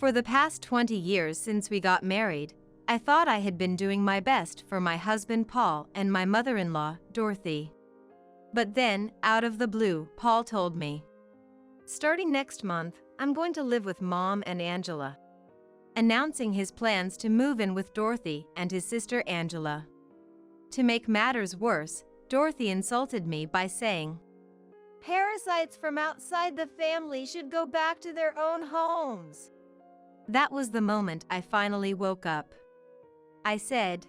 For the past 20 years since we got married, I thought I had been doing my best for my husband Paul and my mother-in-law, Dorothy. But then, out of the blue, Paul told me, "Starting next month, I'm going to live with Mom and Angela," announcing his plans to move in with Dorothy and his sister Angela. To make matters worse, Dorothy insulted me by saying, "Parasites from outside the family should go back to their own homes." That was the moment I finally woke up. I said,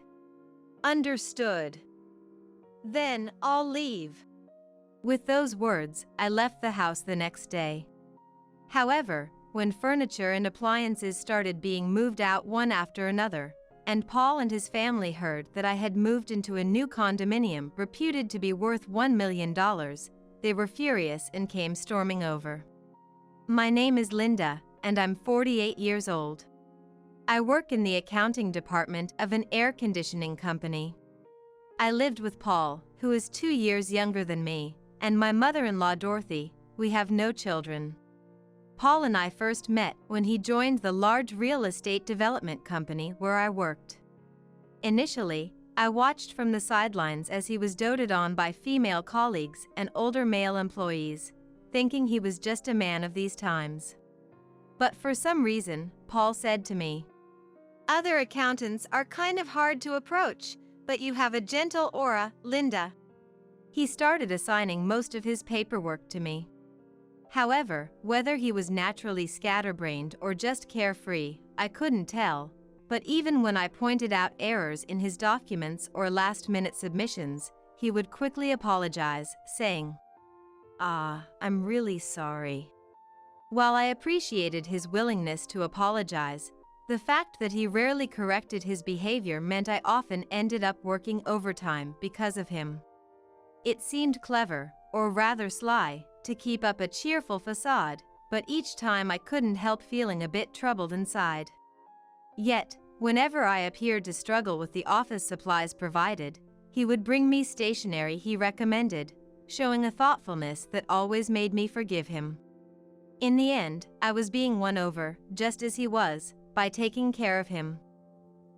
"Understood. Then I'll leave." With those words, I left the house the next day. However, when furniture and appliances started being moved out one after another, and Paul and his family heard that I had moved into a new condominium reputed to be worth $1 million, they were furious and came storming over. My name is Linda, and I'm 48 years old. I work in the accounting department of an air conditioning company. I lived with Paul, who is 2 years younger than me, and my mother-in-law Dorothy. We have no children. Paul and I first met when he joined the large real estate development company where I worked. Initially, I watched from the sidelines as he was doted on by female colleagues and older male employees, thinking he was just a man of these times. But for some reason, Paul said to me, "Other accountants are kind of hard to approach, but you have a gentle aura, Linda." He started assigning most of his paperwork to me. However, whether he was naturally scatterbrained or just carefree, I couldn't tell, but even when I pointed out errors in his documents or last-minute submissions, he would quickly apologize, saying, "I'm really sorry." While I appreciated his willingness to apologize, the fact that he rarely corrected his behavior meant I often ended up working overtime because of him. It seemed clever, or rather sly, to keep up a cheerful facade, but each time I couldn't help feeling a bit troubled inside. Yet, whenever I appeared to struggle with the office supplies provided, he would bring me stationery he recommended, showing a thoughtfulness that always made me forgive him. In the end, I was being won over, just as he was, by taking care of him.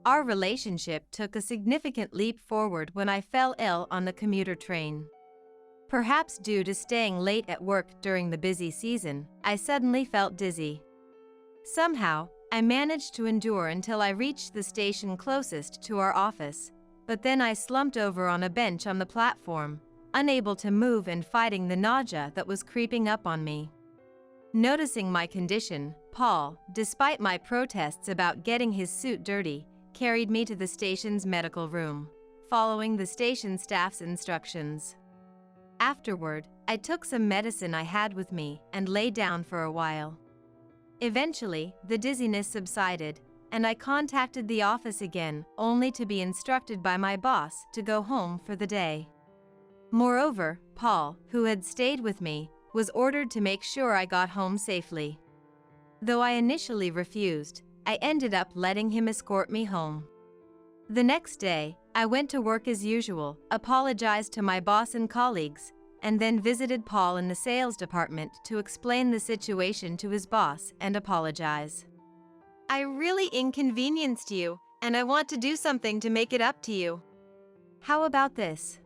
Our relationship took a significant leap forward when I fell ill on the commuter train. Perhaps due to staying late at work during the busy season, I suddenly felt dizzy. Somehow, I managed to endure until I reached the station closest to our office, but then I slumped over on a bench on the platform, unable to move and fighting the nausea that was creeping up on me. Noticing my condition, Paul, despite my protests about getting his suit dirty, carried me to the station's medical room, following the station staff's instructions. Afterward, I took some medicine I had with me and lay down for a while. Eventually, the dizziness subsided, and I contacted the office again, only to be instructed by my boss to go home for the day. Moreover, Paul, who had stayed with me, was ordered to make sure I got home safely. Though I initially refused, I ended up letting him escort me home. The next day, I went to work as usual, apologized to my boss and colleagues, and then visited Paul in the sales department to explain the situation to his boss and apologize. "I really inconvenienced you, and I want to do something to make it up to you. How about this?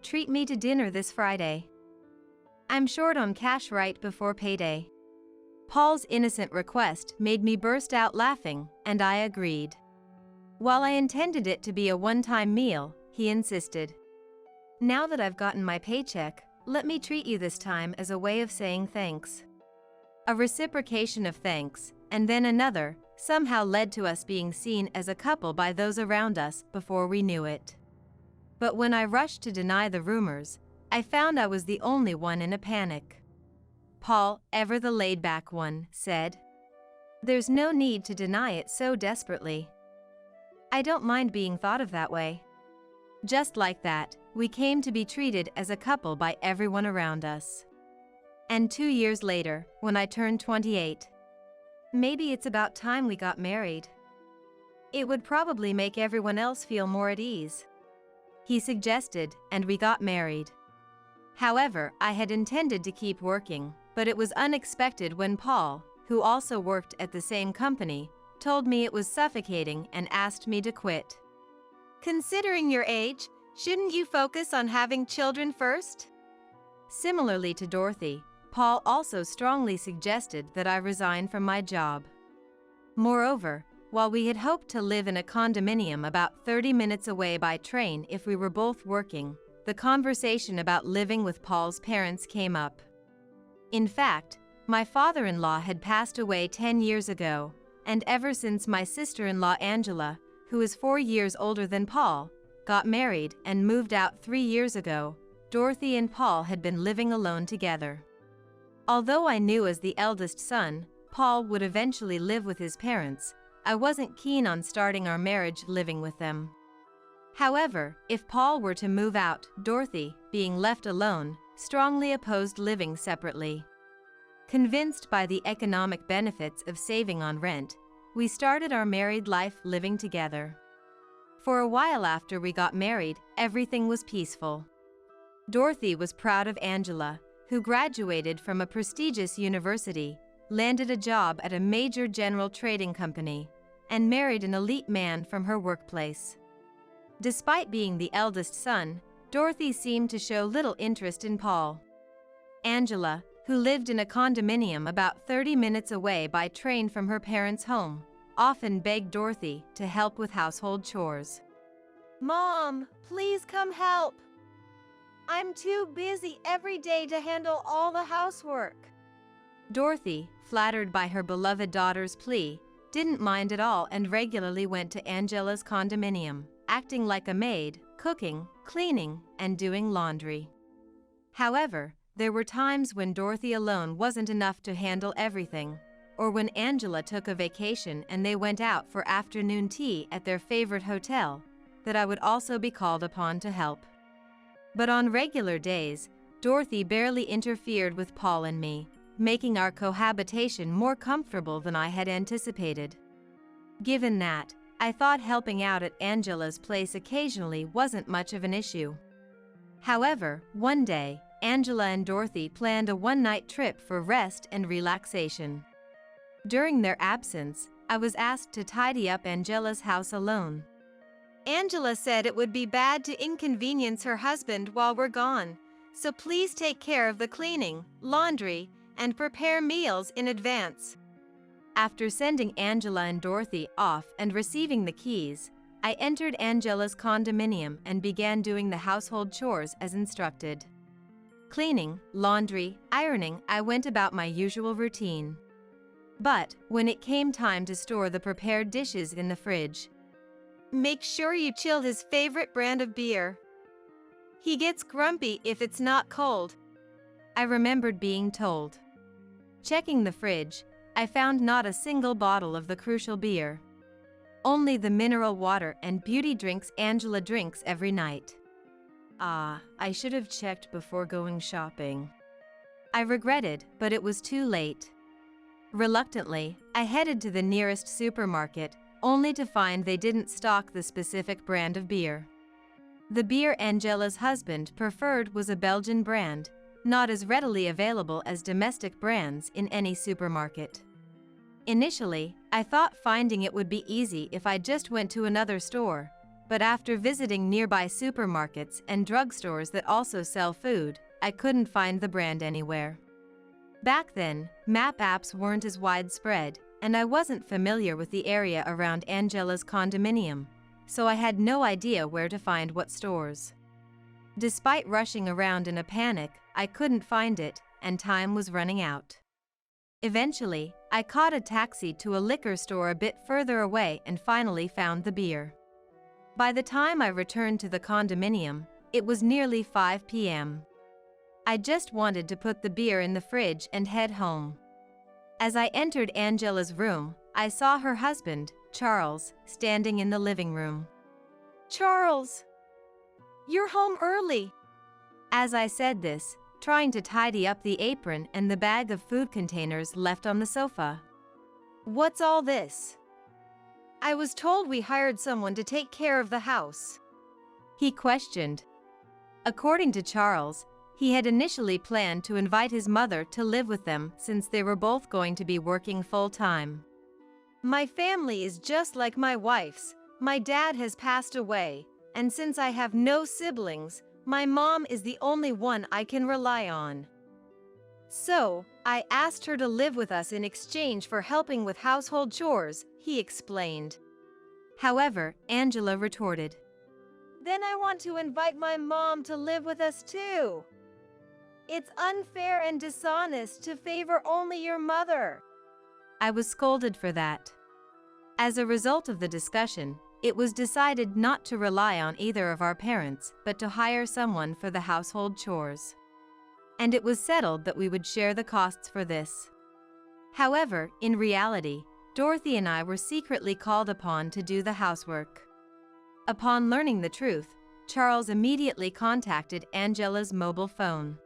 Treat me to dinner this Friday. I'm short on cash right before payday." Paul's innocent request made me burst out laughing, and I agreed. While I intended it to be a one-time meal, he insisted, "Now that I've gotten my paycheck, let me treat you this time as a way of saying thanks." A reciprocation of thanks, and then another, somehow led to us being seen as a couple by those around us before we knew it. But when I rushed to deny the rumors, I found I was the only one in a panic. Paul, ever the laid-back one, said, "There's no need to deny it so desperately. I don't mind being thought of that way." Just like that, we came to be treated as a couple by everyone around us. And 2 years later, when I turned 28, "Maybe it's about time we got married. It would probably make everyone else feel more at ease," he suggested, and we got married. However, I had intended to keep working, but it was unexpected when Paul, who also worked at the same company, told me it was suffocating and asked me to quit. Considering your age, shouldn't you focus on having children first? Similarly to Dorothy, Paul also strongly suggested that I resign from my job. Moreover, while we had hoped to live in a condominium about 30 minutes away by train if we were both working, the conversation about living with Paul's parents came up. In fact, my father-in-law had passed away 10 years ago, and ever since my sister-in-law Angela, who is 4 years older than Paul, got married and moved out 3 years ago, Dorothy and Paul had been living alone together. Although I knew as the eldest son, Paul would eventually live with his parents, I wasn't keen on starting our marriage living with them. However, if Paul were to move out, Dorothy, being left alone, strongly opposed living separately. Convinced by the economic benefits of saving on rent, we started our married life living together. For a while after we got married, everything was peaceful. Dorothy was proud of Angela, who graduated from a prestigious university, landed a job at a major general trading company, and married an elite man from her workplace. Despite being the eldest son, Dorothy seemed to show little interest in Paul. Angela, who lived in a condominium about 30 minutes away by train from her parents' home, often begged Dorothy to help with household chores. "Mom, please come help. I'm too busy every day to handle all the housework." Dorothy, flattered by her beloved daughter's plea, didn't mind at all and regularly went to Angela's condominium, acting like a maid, cooking, cleaning, and doing laundry. However, there were times when Dorothy alone wasn't enough to handle everything, or when Angela took a vacation and they went out for afternoon tea at their favorite hotel, that I would also be called upon to help. But on regular days, Dorothy barely interfered with Paul and me, making our cohabitation more comfortable than I had anticipated. Given that, I thought helping out at Angela's place occasionally wasn't much of an issue. However, one day, Angela and Dorothy planned a one-night trip for rest and relaxation. During their absence, I was asked to tidy up Angela's house alone. Angela said it would be bad to inconvenience her husband while we're gone, so please take care of the cleaning, laundry, and prepare meals in advance. After sending Angela and Dorothy off and receiving the keys, I entered Angela's condominium and began doing the household chores as instructed. Cleaning, laundry, ironing, I went about my usual routine. But when it came time to store the prepared dishes in the fridge, "Make sure you chill his favorite brand of beer. He gets grumpy if it's not cold," I remembered being told. Checking the fridge, I found not a single bottle of the crucial beer. Only the mineral water and beauty drinks Angela drinks every night. I should have checked before going shopping. I regretted, but it was too late. Reluctantly, I headed to the nearest supermarket, only to find they didn't stock the specific brand of beer. The beer Angela's husband preferred was a Belgian brand, not as readily available as domestic brands in any supermarket. Initially, I thought finding it would be easy if I just went to another store, but after visiting nearby supermarkets and drugstores that also sell food, I couldn't find the brand anywhere. Back then, map apps weren't as widespread, and I wasn't familiar with the area around Angela's condominium, so I had no idea where to find what stores. Despite rushing around in a panic, I couldn't find it, and time was running out. Eventually, I caught a taxi to a liquor store a bit further away and finally found the beer. By the time I returned to the condominium, it was nearly 5 p.m. I just wanted to put the beer in the fridge and head home. As I entered Angela's room, I saw her husband, Charles, standing in the living room. "Charles, you're home early." As I said this, trying to tidy up the apron and the bag of food containers left on the sofa. "What's all this?" "I was told we hired someone to take care of the house," he questioned. According to Charles, He had initially planned to invite his mother to live with them since they were both going to be working full-time. My family is just like my wife's. My dad has passed away, and since I have no siblings, my mom is the only one I can rely on. So, I asked her to live with us in exchange for helping with household chores, he explained. However, Angela retorted, "Then I want to invite my mom to live with us too. It's unfair and dishonest to favor only your mother." I was scolded for that. As a result of the discussion, it was decided not to rely on either of our parents, but to hire someone for the household chores. And it was settled that we would share the costs for this. However, in reality, Dorothy and I were secretly called upon to do the housework. Upon learning the truth, Charles immediately contacted Angela's mobile phone.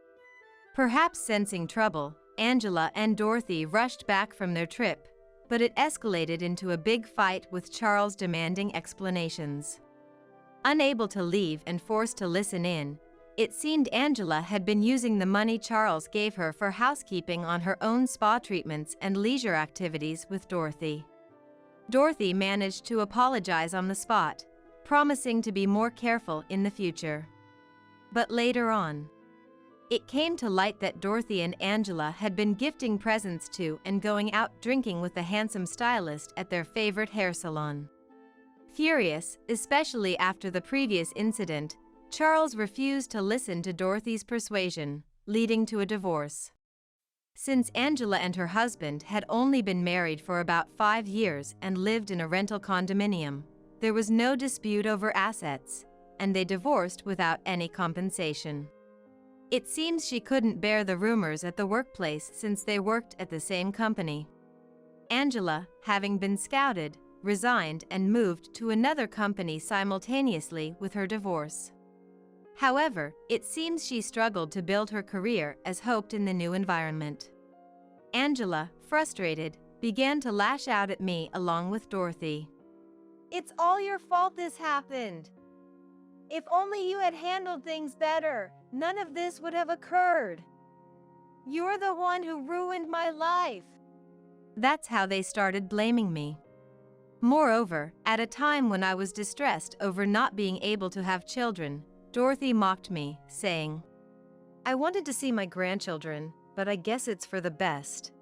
Perhaps sensing trouble, Angela and Dorothy rushed back from their trip, but it escalated into a big fight with Charles demanding explanations. Unable to leave and forced to listen in, it seemed Angela had been using the money Charles gave her for housekeeping on her own spa treatments and leisure activities with Dorothy. Dorothy managed to apologize on the spot, promising to be more careful in the future. But later on, it came to light that Dorothy and Angela had been gifting presents to and going out drinking with the handsome stylist at their favorite hair salon. Furious, especially after the previous incident, Charles refused to listen to Dorothy's persuasion, leading to a divorce. Since Angela and her husband had only been married for about 5 years and lived in a rental condominium, there was no dispute over assets, and they divorced without any compensation. It seems she couldn't bear the rumors at the workplace since they worked at the same company. Angela, having been scouted, resigned and moved to another company simultaneously with her divorce. However, it seems she struggled to build her career as hoped in the new environment. Angela, frustrated, began to lash out at me along with Dorothy. "It's all your fault this happened. If only you had handled things better, none of this would have occurred. You're the one who ruined my life." That's how they started blaming me. Moreover, at a time when I was distressed over not being able to have children, Dorothy mocked me, saying, "I wanted to see my grandchildren, but I guess it's for the best.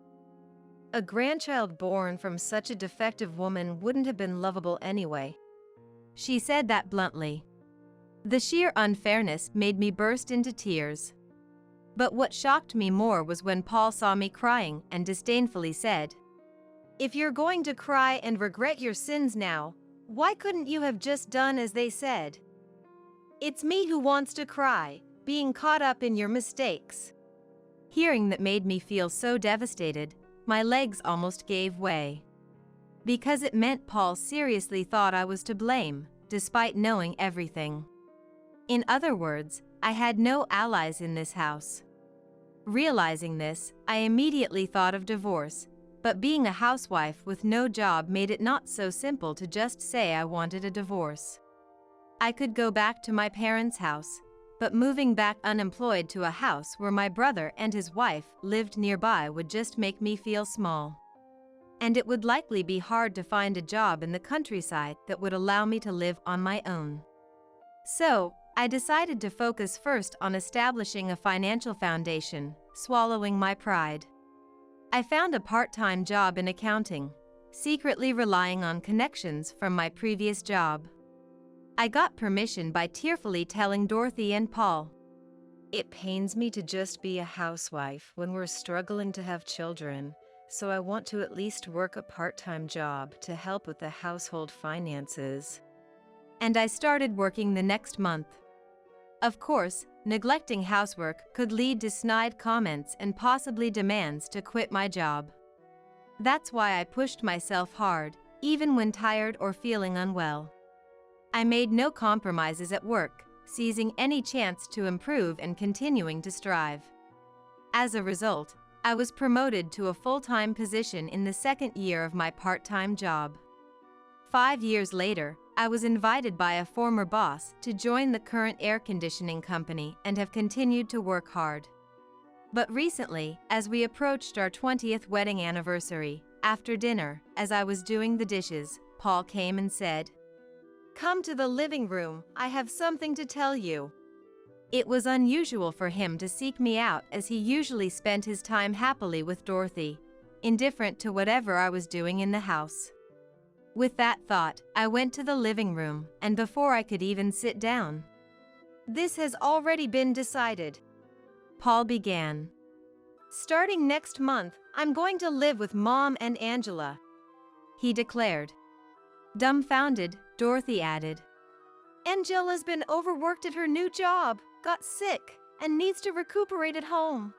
A grandchild born from such a defective woman wouldn't have been lovable anyway." She said that bluntly. The sheer unfairness made me burst into tears. But what shocked me more was when Paul saw me crying and disdainfully said, "If you're going to cry and regret your sins now, why couldn't you have just done as they said? It's me who wants to cry, being caught up in your mistakes." Hearing that made me feel so devastated, my legs almost gave way. Because it meant Paul seriously thought I was to blame, despite knowing everything. In other words, I had no allies in this house. Realizing this, I immediately thought of divorce, but being a housewife with no job made it not so simple to just say I wanted a divorce. I could go back to my parents' house, but moving back unemployed to a house where my brother and his wife lived nearby would just make me feel small. And it would likely be hard to find a job in the countryside that would allow me to live on my own. So, I decided to focus first on establishing a financial foundation, swallowing my pride. I found a part-time job in accounting, secretly relying on connections from my previous job. I got permission by tearfully telling Dorothy and Paul, "It pains me to just be a housewife when we're struggling to have children, so I want to at least work a part-time job to help with the household finances." And I started working the next month. Of course, neglecting housework could lead to snide comments and possibly demands to quit my job. That's why I pushed myself hard, even when tired or feeling unwell. I made no compromises at work, seizing any chance to improve and continuing to strive. As a result, I was promoted to a full-time position in the second year of my part-time job. 5 years later, I was invited by a former boss to join the current air conditioning company and have continued to work hard. But recently, as we approached our 20th wedding anniversary, after dinner, as I was doing the dishes, Paul came and said, "Come to the living room, I have something to tell you." It was unusual for him to seek me out as he usually spent his time happily with Dorothy, indifferent to whatever I was doing in the house. With that thought, I went to the living room, and before I could even sit down, "This has already been decided," Paul began. "Starting next month, I'm going to live with Mom and Angela," he declared. Dumbfounded, Dorothy added, "Angela's been overworked at her new job, got sick, and needs to recuperate at home.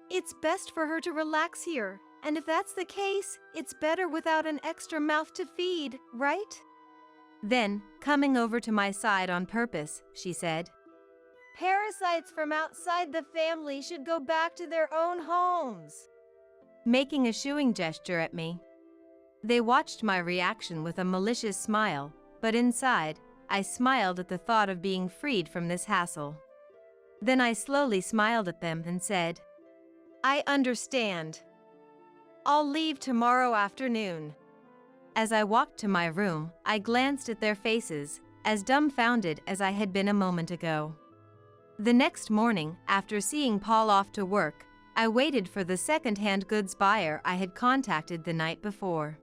It's best for her to relax here, and if that's the case, it's better without an extra mouth to feed, right?" Then, coming over to my side on purpose, she said, "Parasites from outside the family should go back to their own homes," making a shooing gesture at me. They watched my reaction with a malicious smile, but inside, I smiled at the thought of being freed from this hassle. Then I slowly smiled at them and said, "I understand. I'll leave tomorrow afternoon." As I walked to my room, I glanced at their faces, as dumbfounded as I had been a moment ago. The next morning, after seeing Paul off to work, I waited for the second-hand goods buyer I had contacted the night before.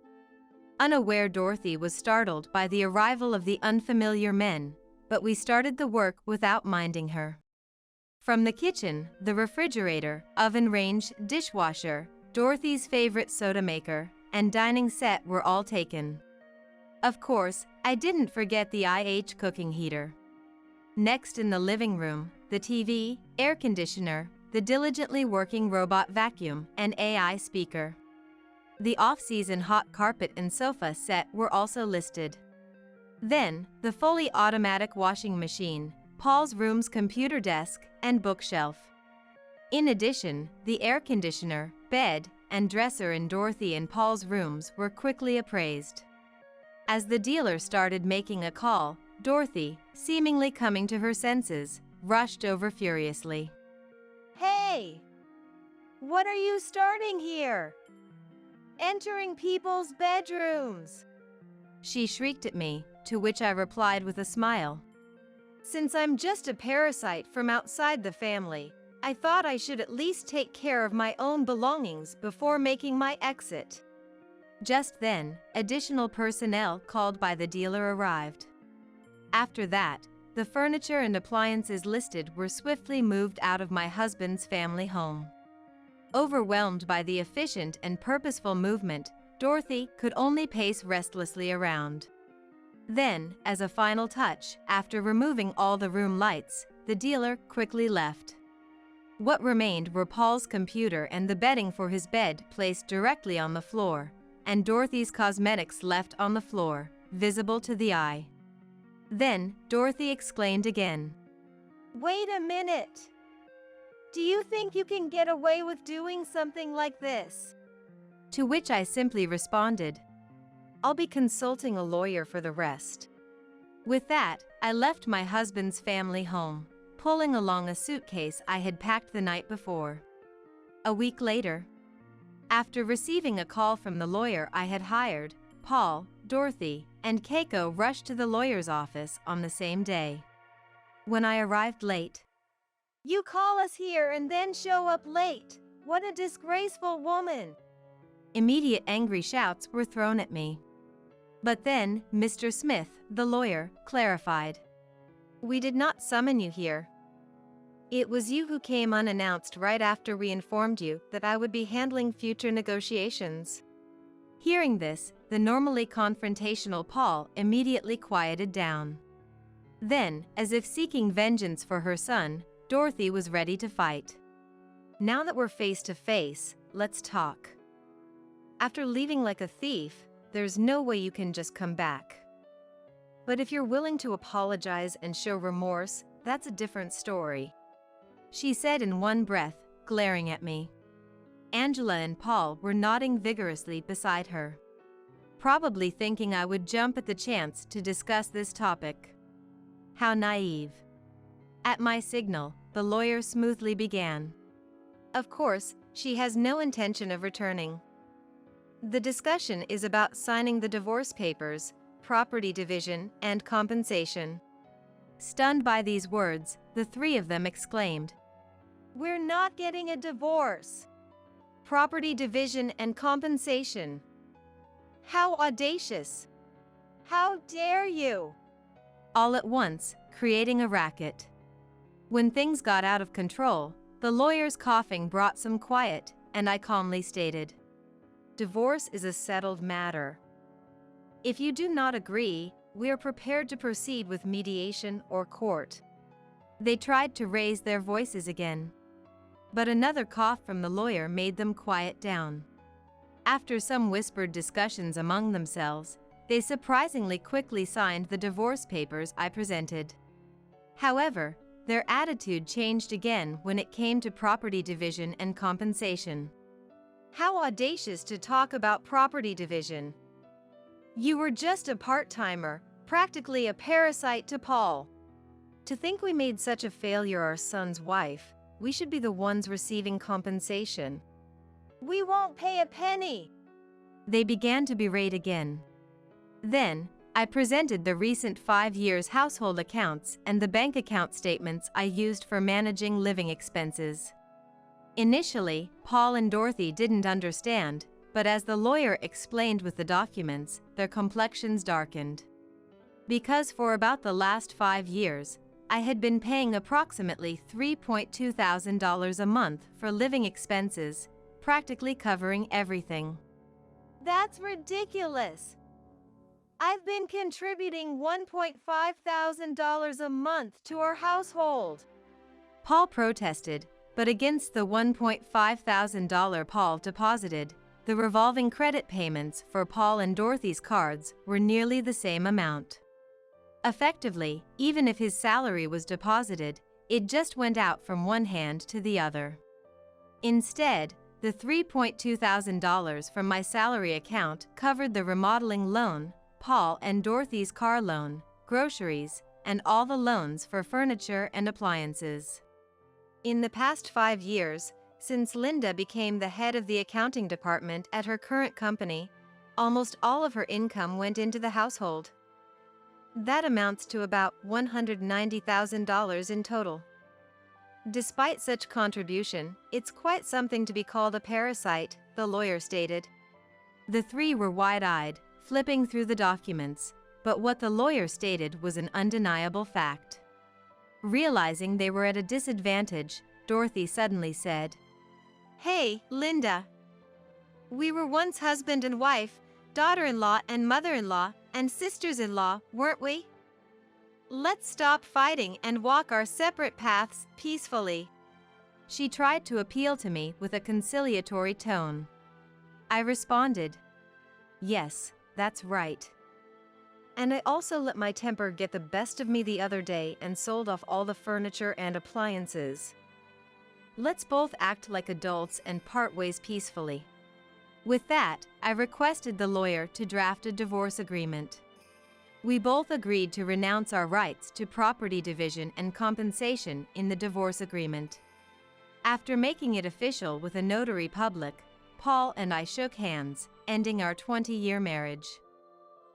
Unaware, Dorothy was startled by the arrival of the unfamiliar men, but we started the work without minding her. From the kitchen, the refrigerator, oven range, dishwasher, Dorothy's favorite soda maker, and dining set were all taken. Of course, I didn't forget the IH cooking heater. Next, in the living room, the TV, air conditioner, the diligently working robot vacuum, and AI speaker. The off-season hot carpet and sofa set were also listed. Then, the fully automatic washing machine, Paul's room's computer desk, and bookshelf. In addition, the air conditioner, bed, and dresser in Dorothy and Paul's rooms were quickly appraised. As the dealer started making a call, Dorothy, seemingly coming to her senses, rushed over furiously. "Hey! What are you starting here? Entering people's bedrooms!" she shrieked at me, to which I replied with a smile. "Since I'm just a parasite from outside the family, I thought I should at least take care of my own belongings before making my exit." Just then, additional personnel called by the dealer arrived. After that, the furniture and appliances listed were swiftly moved out of my husband's family home. Overwhelmed by the efficient and purposeful movement, Dorothy could only pace restlessly around. Then, as a final touch, after removing all the room lights, the dealer quickly left. What remained were Paul's computer and the bedding for his bed placed directly on the floor, and Dorothy's cosmetics left on the floor, visible to the eye. Then, Dorothy exclaimed again, "Wait a minute! Do you think you can get away with doing something like this?" To which I simply responded, "I'll be consulting a lawyer for the rest." With that, I left my husband's family home, pulling along a suitcase I had packed the night before. A week later, after receiving a call from the lawyer I had hired, Paul, Dorothy, and Keiko rushed to the lawyer's office on the same day. When I arrived late, "You call us here and then show up late. What a disgraceful woman!" Immediate angry shouts were thrown at me. But then, Mr. Smith, the lawyer, clarified, "We did not summon you here. It was you who came unannounced right after we informed you that I would be handling future negotiations." Hearing this, the normally confrontational Paul immediately quieted down. Then, as if seeking vengeance for her son, Dorothy was ready to fight. "Now that we're face to face, let's talk. After leaving like a thief, there's no way you can just come back. But if you're willing to apologize and show remorse, that's a different story," she said in one breath, glaring at me. Angela and Paul were nodding vigorously beside her. probably thinking I would jump at the chance to discuss this topic. How naive. At my signal, the lawyer smoothly began. Of course, she has no intention of returning. The discussion is about signing the divorce papers, property division, and compensation. Stunned by these words, the three of them exclaimed, "We're not getting a divorce! Property division and compensation! How audacious! How dare you!" All at once, creating a racket. When things got out of control, the lawyer's coughing brought some quiet, and I calmly stated, "Divorce is a settled matter. If you do not agree, we are prepared to proceed with mediation or court." They tried to raise their voices again, but another cough from the lawyer made them quiet down. After some whispered discussions among themselves, they surprisingly quickly signed the divorce papers I presented. However, their attitude changed again when it came to property division and compensation. How audacious to talk about property division! You were just a part-timer, practically a parasite to Paul. To think we made such a failure our son's wife, we should be the ones receiving compensation. We won't pay a penny! They began to berate again. Then, I presented the recent 5 years household accounts and the bank account statements I used for managing living expenses. Initially, Paul and Dorothy didn't understand, but as the lawyer explained with the documents, their complexions darkened. Because for about the last 5 years, I had been paying approximately $3,200 a month for living expenses, practically covering everything. That's ridiculous! I've been contributing $1,500 a month to our household. Paul protested, but against the $1,500 Paul deposited, the revolving credit payments for Paul and Dorothy's cards were nearly the same amount. Effectively, even if his salary was deposited, it just went out from one hand to the other. Instead, the $3,200 from my salary account covered the remodeling loan, Paul and Dorothy's car loan, groceries, and all the loans for furniture and appliances. In the past 5 years, since Linda became the head of the accounting department at her current company, almost all of her income went into the household. That amounts to about $190,000 in total. Despite such contribution, it's quite something to be called a parasite, the lawyer stated. The three were wide-eyed, flipping through the documents, but what the lawyer stated was an undeniable fact. Realizing they were at a disadvantage, Dorothy suddenly said, "Hey, Linda. We were once husband and wife, daughter-in-law and mother-in-law, and sisters-in-law, weren't we? Let's stop fighting and walk our separate paths peacefully." She tried to appeal to me with a conciliatory tone. I responded, "Yes, that's right. And I also let my temper get the best of me the other day and sold off all the furniture and appliances. Let's both act like adults and part ways peacefully." With that, I requested the lawyer to draft a divorce agreement. We both agreed to renounce our rights to property division and compensation in the divorce agreement. After making it official with a notary public, Paul and I shook hands, ending our 20-year marriage.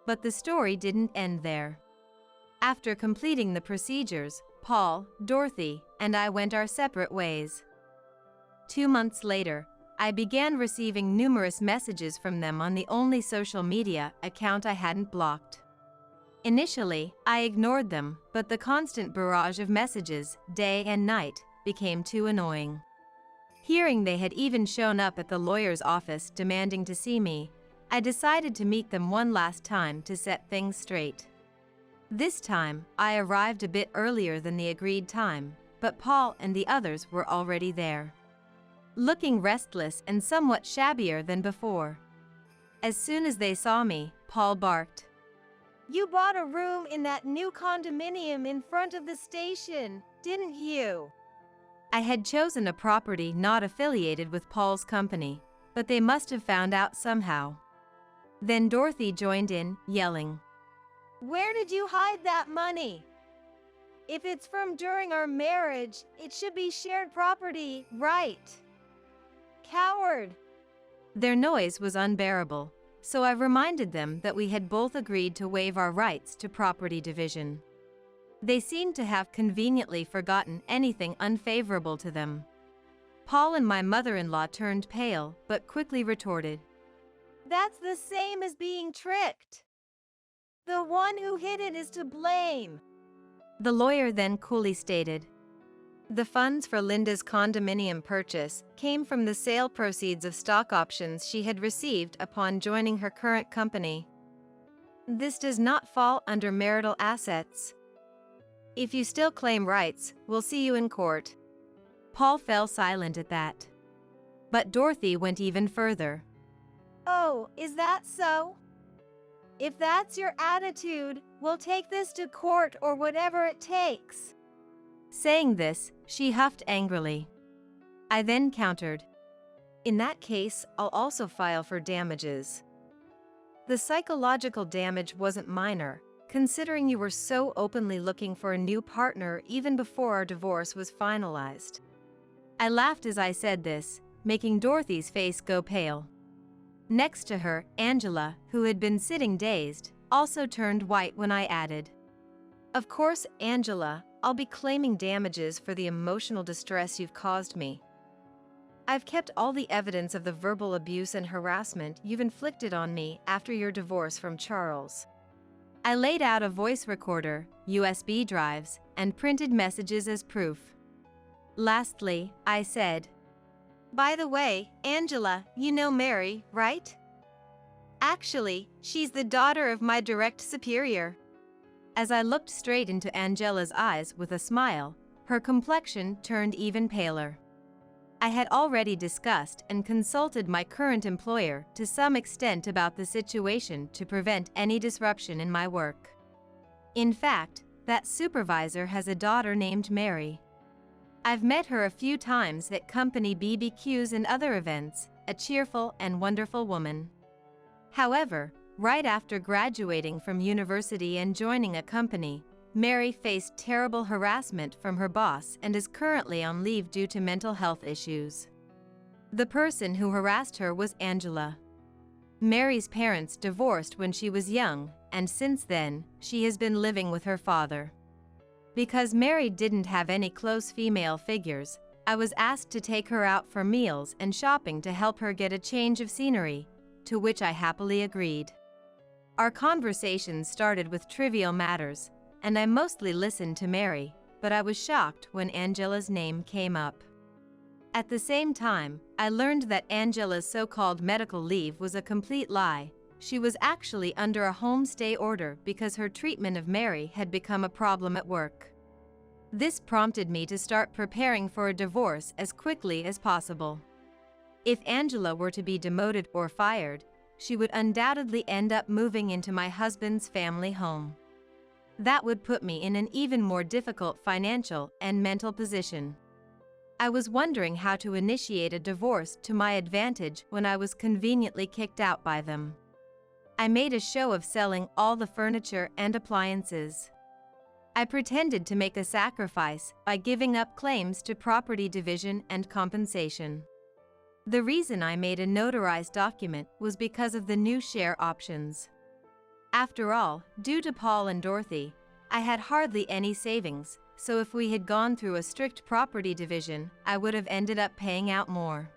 But the story didn't end there. After completing the procedures, Paul, Dorothy, and I went our separate ways. 2 months later, I began receiving numerous messages from them on the only social media account I hadn't blocked. Initially, I ignored them, but the constant barrage of messages, day and night, became too annoying. Hearing they had even shown up at the lawyer's office demanding to see me, I decided to meet them one last time to set things straight. This time, I arrived a bit earlier than the agreed time, but Paul and the others were already there, looking restless and somewhat shabbier than before. As soon as they saw me, Paul barked, "You bought a room in that new condominium in front of the station, didn't you?" I had chosen a property not affiliated with Paul's company, but they must have found out somehow. Then Dorothy joined in, yelling, "Where did you hide that money? If it's from during our marriage, it should be shared property, right? Coward!" Their noise was unbearable, so I reminded them that we had both agreed to waive our rights to property division. They seemed to have conveniently forgotten anything unfavorable to them. Paul and my mother-in-law turned pale, but quickly retorted, "That's the same as being tricked. The one who hid it is to blame." The lawyer then coolly stated, "The funds for Linda's condominium purchase came from the sale proceeds of stock options she had received upon joining her current company. This does not fall under marital assets. If you still claim rights, we'll see you in court." Paul fell silent at that. But Dorothy went even further. "Oh, is that so? If that's your attitude, we'll take this to court or whatever it takes." Saying this, she huffed angrily. I then countered, "In that case, I'll also file for damages." The psychological damage wasn't minor, considering you were so openly looking for a new partner even before our divorce was finalized. I laughed as I said this, making Dorothy's face go pale. Next to her, Angela, who had been sitting dazed, also turned white when I added, "Of course, Angela, I'll be claiming damages for the emotional distress you've caused me. I've kept all the evidence of the verbal abuse and harassment you've inflicted on me after your divorce from Charles." I laid out a voice recorder, USB drives, and printed messages as proof. Lastly, I said, "By the way, Angela, you know Mary, right? Actually, she's the daughter of my direct superior." As I looked straight into Angela's eyes with a smile, her complexion turned even paler. I had already discussed and consulted my current employer to some extent about the situation to prevent any disruption in my work. In fact, that supervisor has a daughter named Mary. I've met her a few times at company BBQs and other events, a cheerful and wonderful woman. However, right after graduating from university and joining a company, Mary faced terrible harassment from her boss and is currently on leave due to mental health issues. The person who harassed her was Angela. Mary's parents divorced when she was young, and since then, she has been living with her father. Because Mary didn't have any close female figures, I was asked to take her out for meals and shopping to help her get a change of scenery, to which I happily agreed. Our conversations started with trivial matters, and I mostly listened to Mary, but I was shocked when Angela's name came up. At the same time, I learned that Angela's so-called medical leave was a complete lie. She was actually under a home-stay order because her treatment of Mary had become a problem at work. This prompted me to start preparing for a divorce as quickly as possible. If Angela were to be demoted or fired, she would undoubtedly end up moving into my husband's family home. That would put me in an even more difficult financial and mental position. I was wondering how to initiate a divorce to my advantage when I was conveniently kicked out by them. I made a show of selling all the furniture and appliances. I pretended to make a sacrifice by giving up claims to property division and compensation. The reason I made a notarized document was because of the new share options. After all, due to Paul and Dorothy, I had hardly any savings, so if we had gone through a strict property division, I would have ended up paying out more.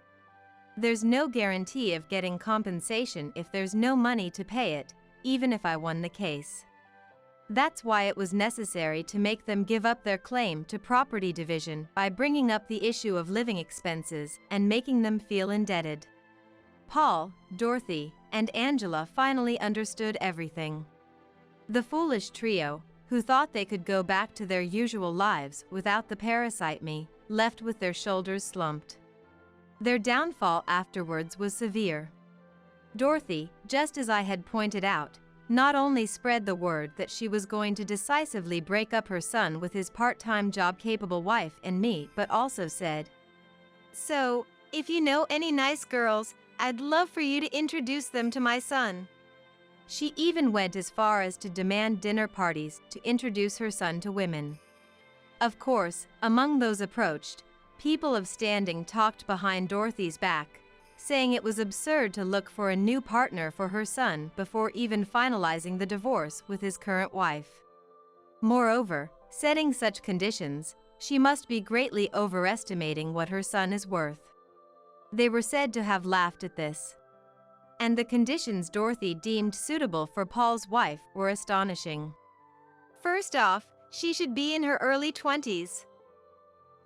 There's no guarantee of getting compensation if there's no money to pay it, even if I won the case. That's why it was necessary to make them give up their claim to property division by bringing up the issue of living expenses and making them feel indebted. Paul, Dorothy, and Angela finally understood everything. The foolish trio, who thought they could go back to their usual lives without the parasite me, left with their shoulders slumped. Their downfall afterwards was severe. Dorothy, just as I had pointed out, not only spread the word that she was going to decisively break up her son with his part-time job-capable wife and me, but also said, "So, if you know any nice girls, I'd love for you to introduce them to my son." She even went as far as to demand dinner parties to introduce her son to women. Of course, among those approached, people of standing talked behind Dorothy's back, saying it was absurd to look for a new partner for her son before even finalizing the divorce with his current wife. Moreover, setting such conditions, she must be greatly overestimating what her son is worth. They were said to have laughed at this. And the conditions Dorothy deemed suitable for Paul's wife were astonishing. First off, she should be in her early 20s.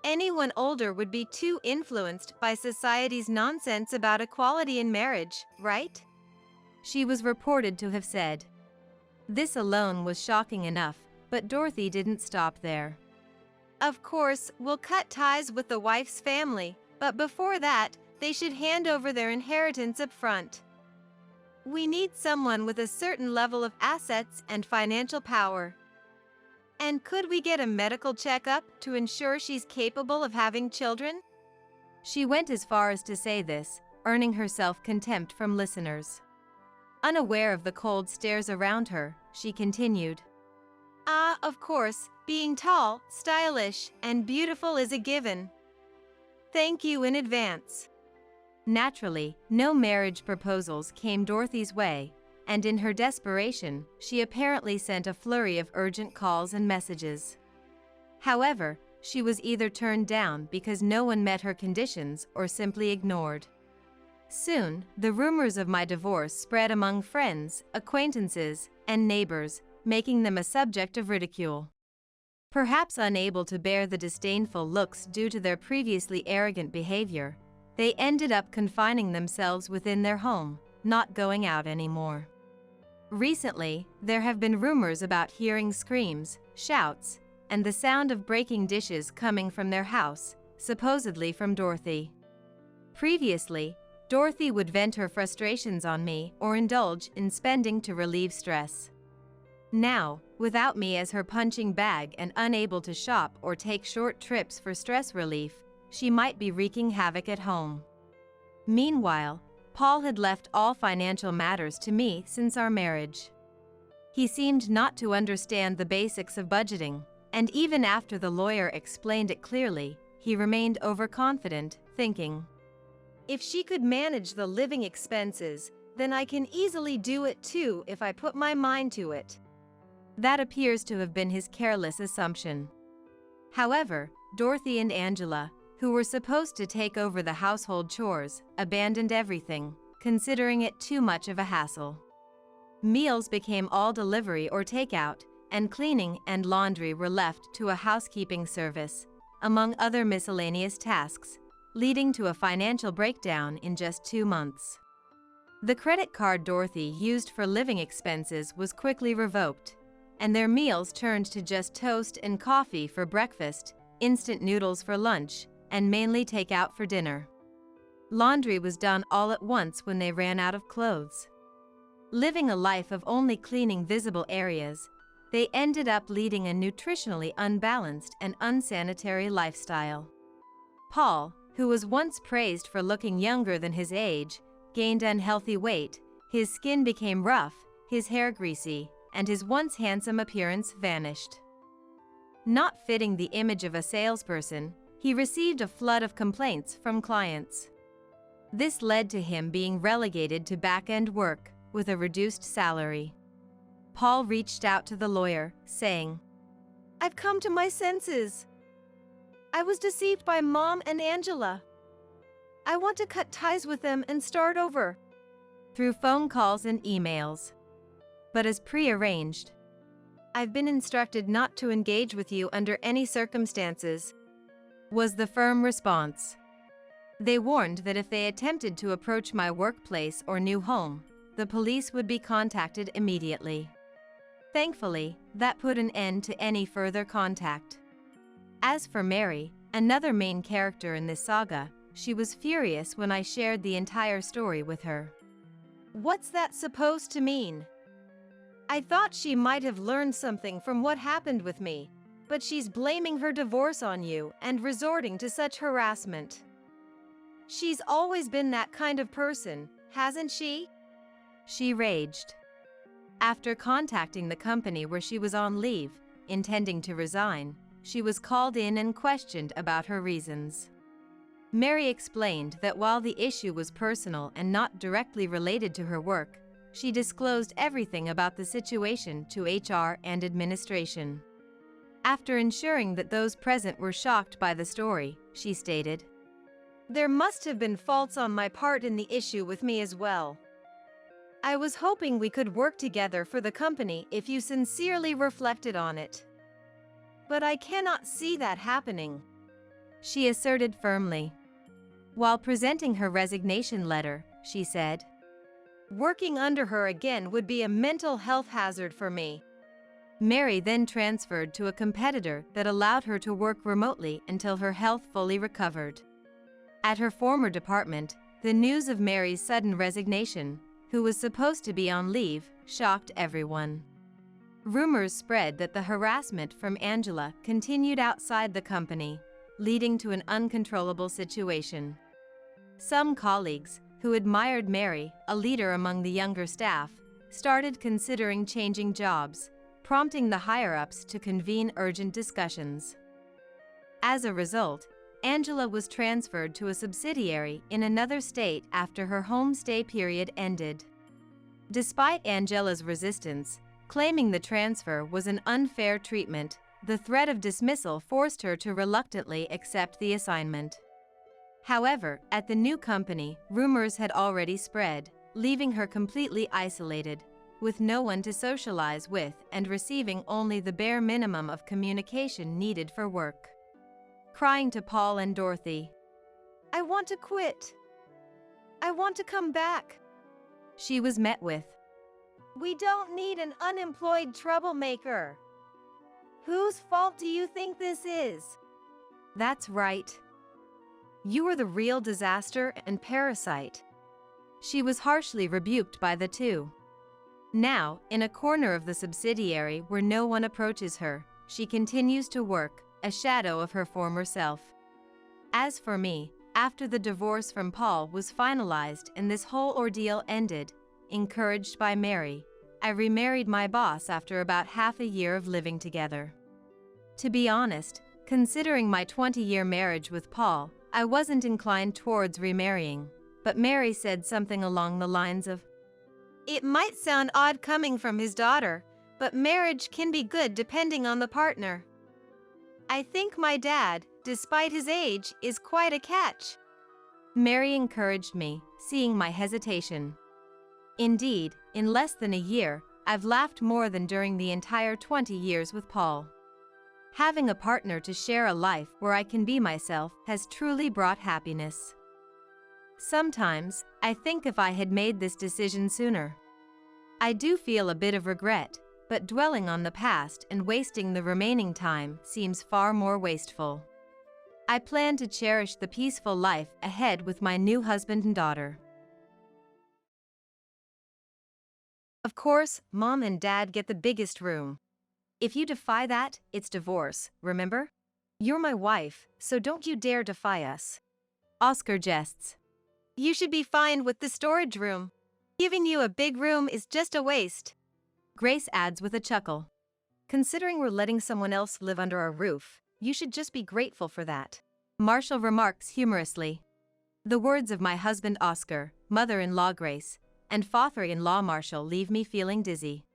Anyone older would be too influenced by society's nonsense about equality in marriage, right? She was reported to have said. This alone was shocking enough, but Dorothy didn't stop there. Of course, we'll cut ties with the wife's family, but before that, they should hand over their inheritance up front. We need someone with a certain level of assets and financial power. And could we get a medical checkup to ensure she's capable of having children? She went as far as to say this, earning herself contempt from listeners. Unaware of the cold stares around her, she continued. Of course, being tall, stylish, and beautiful is a given. Thank you in advance. Naturally, no marriage proposals came Dorothy's way, and in her desperation, she apparently sent a flurry of urgent calls and messages. However, she was either turned down because no one met her conditions or simply ignored. Soon, the rumors of my divorce spread among friends, acquaintances, and neighbors, making them a subject of ridicule. Perhaps unable to bear the disdainful looks due to their previously arrogant behavior, they ended up confining themselves within their home, not going out anymore. Recently, there have been rumors about hearing screams, shouts, and the sound of breaking dishes coming from their house, supposedly from Dorothy. Previously, Dorothy would vent her frustrations on me or indulge in spending to relieve stress. Now, without me as her punching bag and unable to shop or take short trips for stress relief, she might be wreaking havoc at home. Meanwhile, Paul had left all financial matters to me since our marriage. He seemed not to understand the basics of budgeting, and even after the lawyer explained it clearly, he remained overconfident, thinking, if she could manage the living expenses, then I can easily do it too if I put my mind to it. That appears to have been his careless assumption. However, Dorothy and Angela, who were supposed to take over the household chores, abandoned everything, considering it too much of a hassle. Meals became all delivery or takeout, and cleaning and laundry were left to a housekeeping service, among other miscellaneous tasks, leading to a financial breakdown in just 2 months. The credit card Dorothy used for living expenses was quickly revoked, and their meals turned to just toast and coffee for breakfast, instant noodles for lunch, and mainly takeout for dinner. Laundry was done all at once when they ran out of clothes. Living a life of only cleaning visible areas, they ended up leading a nutritionally unbalanced and unsanitary lifestyle. Paul, who was once praised for looking younger than his age, gained unhealthy weight, his skin became rough, his hair greasy, and his once handsome appearance vanished. Not fitting the image of a salesperson, he received a flood of complaints from clients. This led to him being relegated to back-end work, with a reduced salary. Paul reached out to the lawyer, saying, I've come to my senses. I was deceived by Mom and Angela. I want to cut ties with them and start over. Through phone calls and emails. But as prearranged. I've been instructed not to engage with you under any circumstances, was the firm response. They warned that if they attempted to approach my workplace or new home, the police would be contacted immediately. Thankfully, that put an end to any further contact. As for Mary, another main character in this saga, she was furious when I shared the entire story with her. What's that supposed to mean? I thought she might have learned something from what happened with me, but she's blaming her divorce on you and resorting to such harassment. She's always been that kind of person, hasn't she? She raged. After contacting the company where she was on leave, intending to resign, she was called in and questioned about her reasons. Mary explained that while the issue was personal and not directly related to her work, she disclosed everything about the situation to HR and administration. After ensuring that those present were shocked by the story, she stated, "There must have been faults on my part in the issue with me as well. I was hoping we could work together for the company if you sincerely reflected on it. But I cannot see that happening," she asserted firmly. While presenting her resignation letter, she said, "Working under her again would be a mental health hazard for me." Mary then transferred to a competitor that allowed her to work remotely until her health fully recovered. At her former department, the news of Mary's sudden resignation, who was supposed to be on leave, shocked everyone. Rumors spread that the harassment from Angela continued outside the company, leading to an uncontrollable situation. Some colleagues, who admired Mary, a leader among the younger staff, started considering changing jobs, prompting the higher-ups to convene urgent discussions. As a result, Angela was transferred to a subsidiary in another state after her home stay period ended. Despite Angela's resistance, claiming the transfer was an unfair treatment, the threat of dismissal forced her to reluctantly accept the assignment. However, at the new company, rumors had already spread, leaving her completely isolated, with no one to socialize with and receiving only the bare minimum of communication needed for work. Crying to Paul and Dorothy, "I want to quit. I want to come back," she was met with, "We don't need an unemployed troublemaker. Whose fault do you think this is?" "That's right. You are the real disaster and parasite." She was harshly rebuked by the two. Now, in a corner of the subsidiary where no one approaches her, she continues to work, a shadow of her former self. As for me, after the divorce from Paul was finalized and this whole ordeal ended, encouraged by Mary, I remarried my boss after about half a year of living together. To be honest, considering my 20-year marriage with Paul, I wasn't inclined towards remarrying, but Mary said something along the lines of, "It might sound odd coming from his daughter, but marriage can be good depending on the partner. I think my dad, despite his age, is quite a catch." Mary encouraged me, seeing my hesitation. Indeed, in less than a year, I've laughed more than during the entire 20 years with Paul. Having a partner to share a life where I can be myself has truly brought happiness. Sometimes, I think if I had made this decision sooner. I do feel a bit of regret, but dwelling on the past and wasting the remaining time seems far more wasteful. I plan to cherish the peaceful life ahead with my new husband and daughter. Of course, Mom and Dad get the biggest room. If you defy that, it's divorce, remember? You're my wife, so don't you dare defy us. Oscar jests. "You should be fine with the storage room. Giving you a big room is just a waste." Grace adds with a chuckle. "Considering we're letting someone else live under our roof, you should just be grateful for that." Marshall remarks humorously. The words of my husband Oscar, mother-in-law Grace, and father-in-law Marshall leave me feeling dizzy.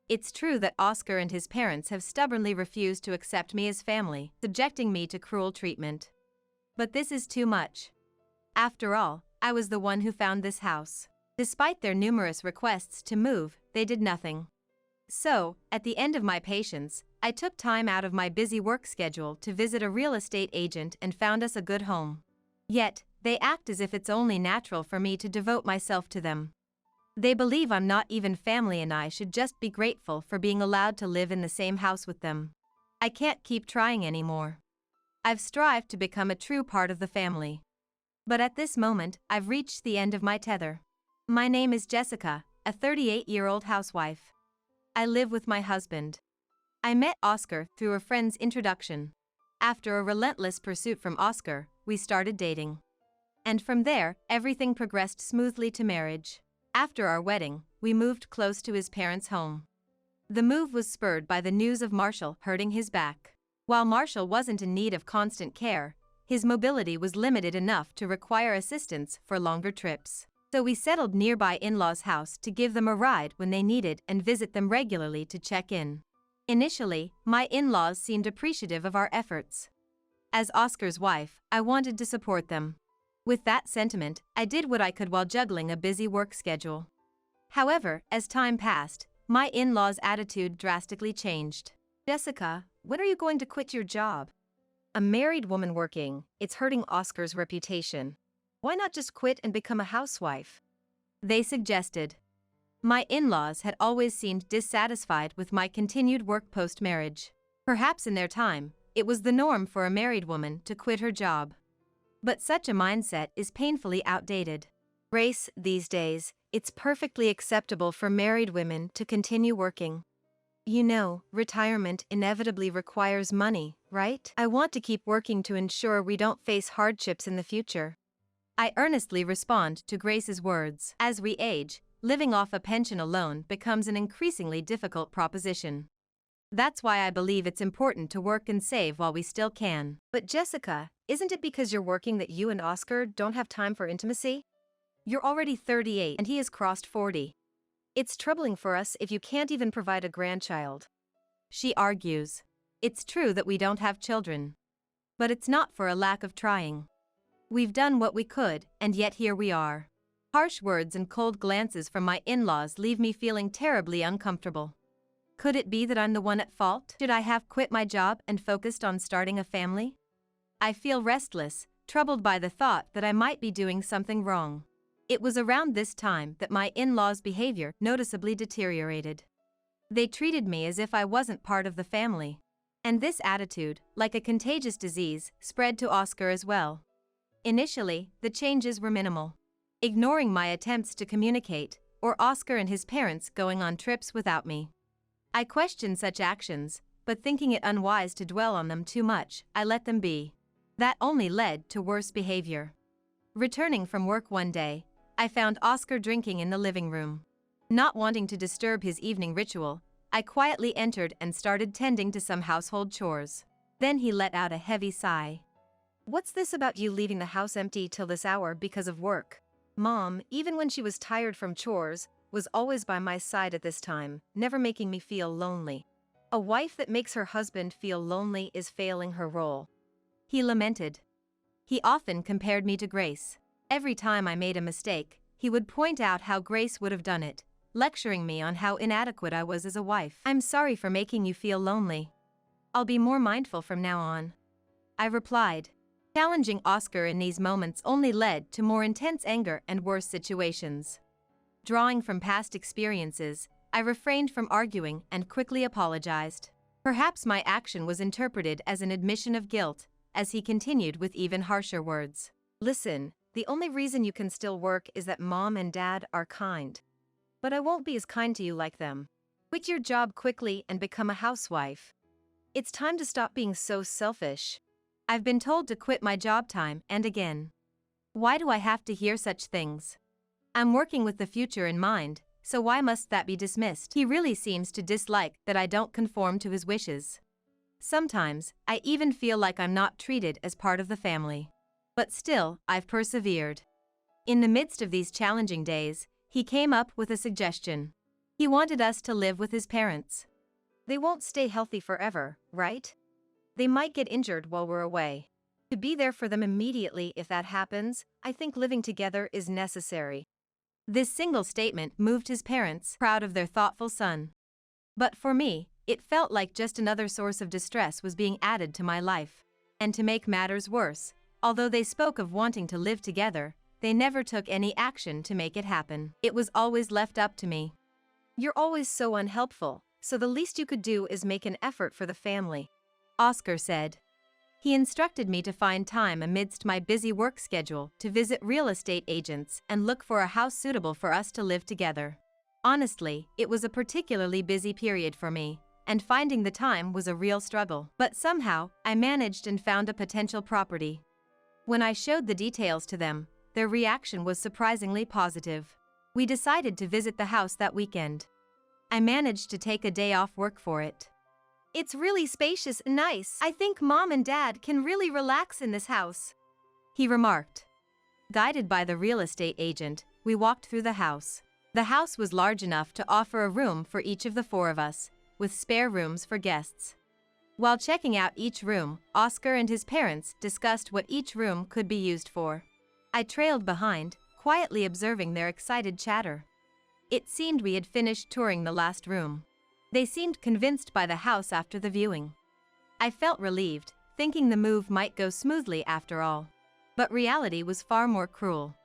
It's true that Oscar and his parents have stubbornly refused to accept me as family, subjecting me to cruel treatment. But this is too much. After all, I was the one who found this house. Despite their numerous requests to move, they did nothing. So, at the end of my patience, I took time out of my busy work schedule to visit a real estate agent and found us a good home. Yet, they act as if it's only natural for me to devote myself to them. They believe I'm not even family and I should just be grateful for being allowed to live in the same house with them. I can't keep trying anymore. I've strived to become a true part of the family. But at this moment, I've reached the end of my tether. My name is Jessica, a 38-year-old housewife. I live with my husband. I met Oscar through a friend's introduction. After a relentless pursuit from Oscar, we started dating. And from there, everything progressed smoothly to marriage. After our wedding, we moved close to his parents' home. The move was spurred by the news of Marshall hurting his back. While Marshall wasn't in need of constant care, his mobility was limited enough to require assistance for longer trips. So we settled nearby in-laws' house to give them a ride when they needed and visit them regularly to check in. Initially, my in-laws seemed appreciative of our efforts. As Oscar's wife, I wanted to support them. With that sentiment, I did what I could while juggling a busy work schedule. However, as time passed, my in-laws' attitude drastically changed. Jessica, when are you going to quit your job? A married woman working, it's hurting Oscar's reputation. Why not just quit and become a housewife? They suggested. My in-laws had always seemed dissatisfied with my continued work post-marriage. Perhaps in their time, it was the norm for a married woman to quit her job. But such a mindset is painfully outdated. Grace, these days, it's perfectly acceptable for married women to continue working. You know, retirement inevitably requires money, right? I want to keep working to ensure we don't face hardships in the future. I earnestly respond to Grace's words. As we age, living off a pension alone becomes an increasingly difficult proposition. That's why I believe it's important to work and save while we still can. But Jessica, isn't it because you're working that you and Oscar don't have time for intimacy? You're already 38 and he has crossed 40. It's troubling for us if you can't even provide a grandchild. She argues. It's true that we don't have children. But it's not for a lack of trying. We've done what we could, and yet here we are. Harsh words and cold glances from my in-laws leave me feeling terribly uncomfortable. Could it be that I'm the one at fault? Should I have quit my job and focused on starting a family? I feel restless, troubled by the thought that I might be doing something wrong. It was around this time that my in-laws' behavior noticeably deteriorated. They treated me as if I wasn't part of the family. And this attitude, like a contagious disease, spread to Oscar as well. Initially, the changes were minimal. Ignoring my attempts to communicate, or Oscar and his parents going on trips without me. I questioned such actions, but thinking it unwise to dwell on them too much, I let them be. That only led to worse behavior. Returning from work one day, I found Oscar drinking in the living room. Not wanting to disturb his evening ritual, I quietly entered and started tending to some household chores. Then he let out a heavy sigh. What's this about you leaving the house empty till this hour because of work? Mom, even when she was tired from chores, was always by my side at this time, never making me feel lonely. A wife that makes her husband feel lonely is failing her role. He lamented. He often compared me to Grace. Every time I made a mistake, he would point out how Grace would have done it, lecturing me on how inadequate I was as a wife. I'm sorry for making you feel lonely. I'll be more mindful from now on. I replied. Challenging Oscar in these moments only led to more intense anger and worse situations. Drawing from past experiences, I refrained from arguing and quickly apologized. Perhaps my action was interpreted as an admission of guilt, as he continued with even harsher words. Listen, the only reason you can still work is that Mom and Dad are kind. But I won't be as kind to you like them. Quit your job quickly and become a housewife. It's time to stop being so selfish. I've been told to quit my job time and again. Why do I have to hear such things? I'm working with the future in mind, so why must that be dismissed? He really seems to dislike that I don't conform to his wishes. Sometimes, I even feel like I'm not treated as part of the family. But still, I've persevered. In the midst of these challenging days, he came up with a suggestion. He wanted us to live with his parents. They won't stay healthy forever, right? They might get injured while we're away. To be there for them immediately if that happens, I think living together is necessary. This single statement moved his parents, proud of their thoughtful son. But for me, it felt like just another source of distress was being added to my life. And to make matters worse, although they spoke of wanting to live together, they never took any action to make it happen. It was always left up to me. You're always so unhelpful, so the least you could do is make an effort for the family. Oscar said. He instructed me to find time amidst my busy work schedule to visit real estate agents and look for a house suitable for us to live together. Honestly, it was a particularly busy period for me, and finding the time was a real struggle. But somehow, I managed and found a potential property. When I showed the details to them, their reaction was surprisingly positive. We decided to visit the house that weekend. I managed to take a day off work for it. It's really spacious and nice. I think Mom and Dad can really relax in this house, he remarked. Guided by the real estate agent, we walked through the house. The house was large enough to offer a room for each of the four of us, with spare rooms for guests. While checking out each room, Oscar and his parents discussed what each room could be used for. I trailed behind, quietly observing their excited chatter. It seemed we had finished touring the last room. They seemed convinced by the house after the viewing. I felt relieved, thinking the move might go smoothly after all. But reality was far more cruel.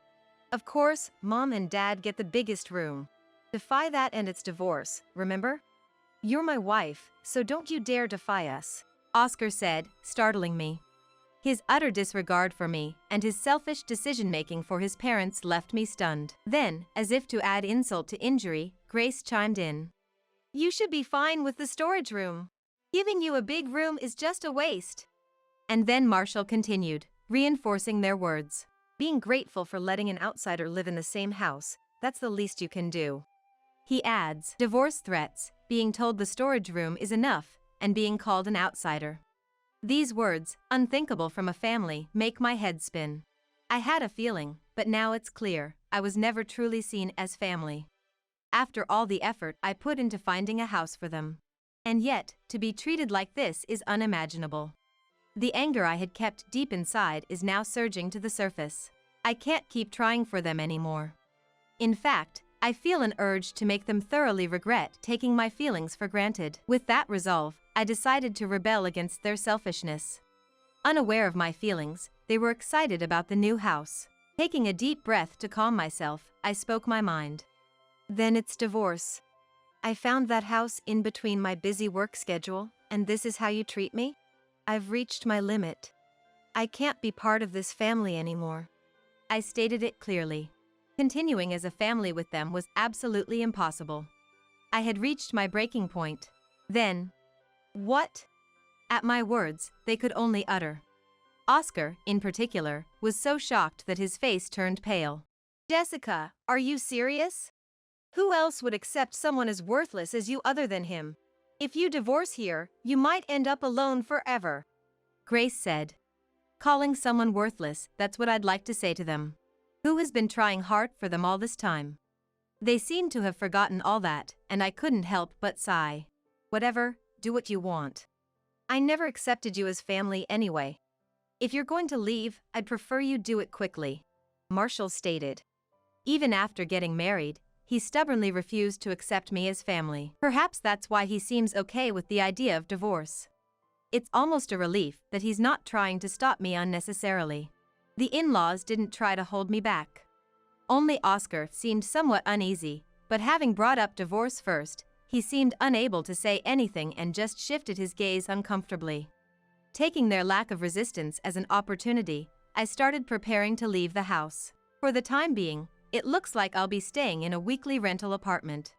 Of course, Mom and Dad get the biggest room. Defy that and it's divorce, remember? You're my wife, so don't you dare defy us, Oscar said, startling me. His utter disregard for me and his selfish decision-making for his parents left me stunned. Then, as if to add insult to injury, Grace chimed in. You should be fine with the storage room. Giving you a big room is just a waste. And then Marshall continued, reinforcing their words. Being grateful for letting an outsider live in the same house, that's the least you can do. He adds, divorce threats, being told the storage room is enough, and being called an outsider. These words, unthinkable from a family, make my head spin. I had a feeling, but now it's clear, I was never truly seen as family. After all the effort I put into finding a house for them. And yet, to be treated like this is unimaginable. The anger I had kept deep inside is now surging to the surface. I can't keep trying for them anymore. In fact, I feel an urge to make them thoroughly regret taking my feelings for granted. With that resolve, I decided to rebel against their selfishness. Unaware of my feelings, they were excited about the new house. Taking a deep breath to calm myself, I spoke my mind. Then it's divorce. I found that house in between my busy work schedule, and this is how you treat me? I've reached my limit. I can't be part of this family anymore. I stated it clearly. Continuing as a family with them was absolutely impossible. I had reached my breaking point. Then, what? At my words, they could only utter. Oscar, in particular, was so shocked that his face turned pale. Jessica, are you serious? Who else would accept someone as worthless as you other than him? If you divorce here, you might end up alone forever, Grace said. Calling someone worthless, that's what I'd like to say to them. Who has been trying hard for them all this time? They seemed to have forgotten all that, and I couldn't help but sigh. Whatever, do what you want. I never accepted you as family anyway. If you're going to leave, I'd prefer you do it quickly, Marshall stated. Even after getting married, he stubbornly refused to accept me as family. Perhaps that's why he seems okay with the idea of divorce. It's almost a relief that he's not trying to stop me unnecessarily. The in-laws didn't try to hold me back. Only Oscar seemed somewhat uneasy, but having brought up divorce first, he seemed unable to say anything and just shifted his gaze uncomfortably. Taking their lack of resistance as an opportunity, I started preparing to leave the house. For the time being, it looks like I'll be staying in a weekly rental apartment.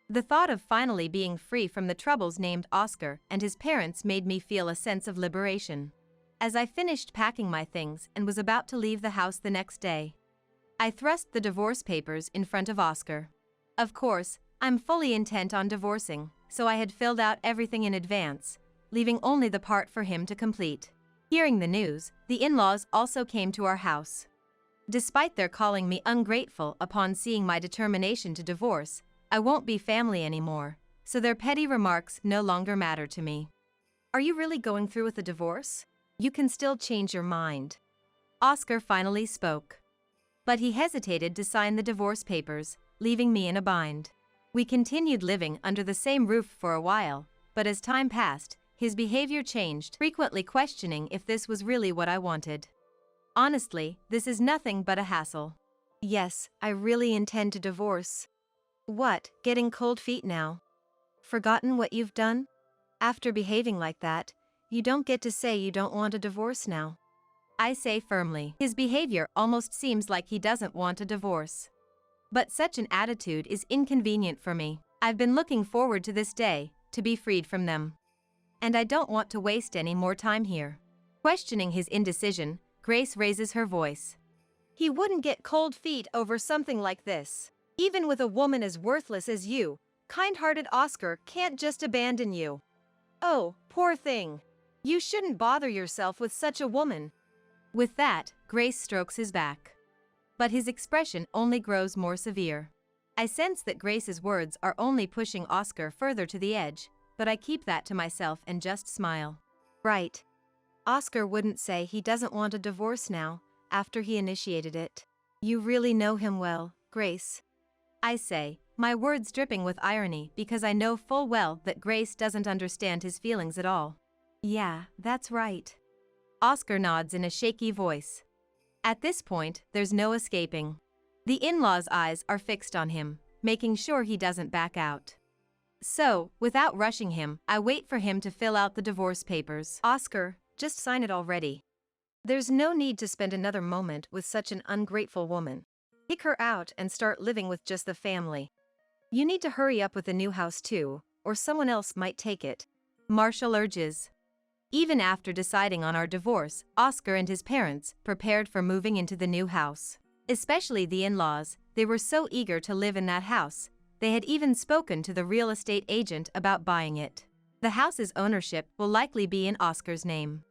The thought of finally being free from the troubles named Oscar and his parents made me feel a sense of liberation. As I finished packing my things and was about to leave the house the next day, I thrust the divorce papers in front of Oscar. Of course, I'm fully intent on divorcing, so I had filled out everything in advance, leaving only the part for him to complete. Hearing the news, the in-laws also came to our house. Despite their calling me ungrateful upon seeing my determination to divorce, I won't be family anymore, so their petty remarks no longer matter to me. Are you really going through with a divorce? You can still change your mind, Oscar finally spoke. But he hesitated to sign the divorce papers, leaving me in a bind. We continued living under the same roof for a while, but as time passed, his behavior changed, frequently questioning if this was really what I wanted. Honestly, this is nothing but a hassle. Yes, I really intend to divorce. What, getting cold feet now? Forgotten what you've done? After behaving like that, you don't get to say you don't want a divorce now. I say firmly. His behavior almost seems like he doesn't want a divorce. But such an attitude is inconvenient for me. I've been looking forward to this day, to be freed from them. And I don't want to waste any more time here. Questioning his indecision, Grace raises her voice. He wouldn't get cold feet over something like this. Even with a woman as worthless as you, kind-hearted Oscar can't just abandon you. Oh, poor thing. You shouldn't bother yourself with such a woman. With that, Grace strokes his back. But his expression only grows more severe. I sense that Grace's words are only pushing Oscar further to the edge, but I keep that to myself and just smile. Right. Oscar wouldn't say he doesn't want a divorce now, after he initiated it. You really know him well, Grace. I say, my words dripping with irony because I know full well that Grace doesn't understand his feelings at all. Yeah, that's right. Oscar nods in a shaky voice. At this point, there's no escaping. The in-laws' eyes are fixed on him, making sure he doesn't back out. So, without rushing him, I wait for him to fill out the divorce papers. Oscar, just sign it already. There's no need to spend another moment with such an ungrateful woman. Kick her out and start living with just the family. You need to hurry up with the new house too, or someone else might take it. Marshall urges. Even after deciding on our divorce, Oscar and his parents prepared for moving into the new house. Especially the in-laws, they were so eager to live in that house. They had even spoken to the real estate agent about buying it. The house's ownership will likely be in Oscar's name.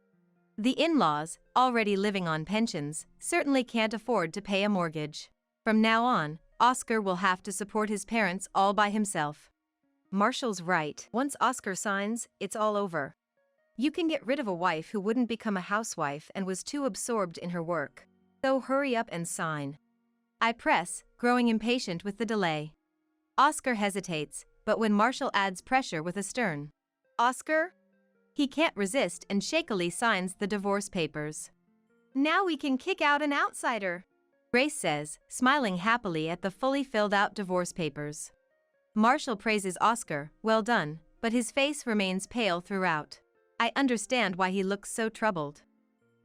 The in-laws, already living on pensions, certainly can't afford to pay a mortgage. From now on, Oscar will have to support his parents all by himself. Marshall's right. Once Oscar signs, it's all over. You can get rid of a wife who wouldn't become a housewife and was too absorbed in her work. So hurry up and sign. I press, growing impatient with the delay. Oscar hesitates, but when Marshall adds pressure with a stern Oscar? He can't resist and shakily signs the divorce papers. Now we can kick out an outsider, Grace says, smiling happily at the fully filled out divorce papers. Marshall praises Oscar, well done, but his face remains pale throughout. I understand why he looks so troubled.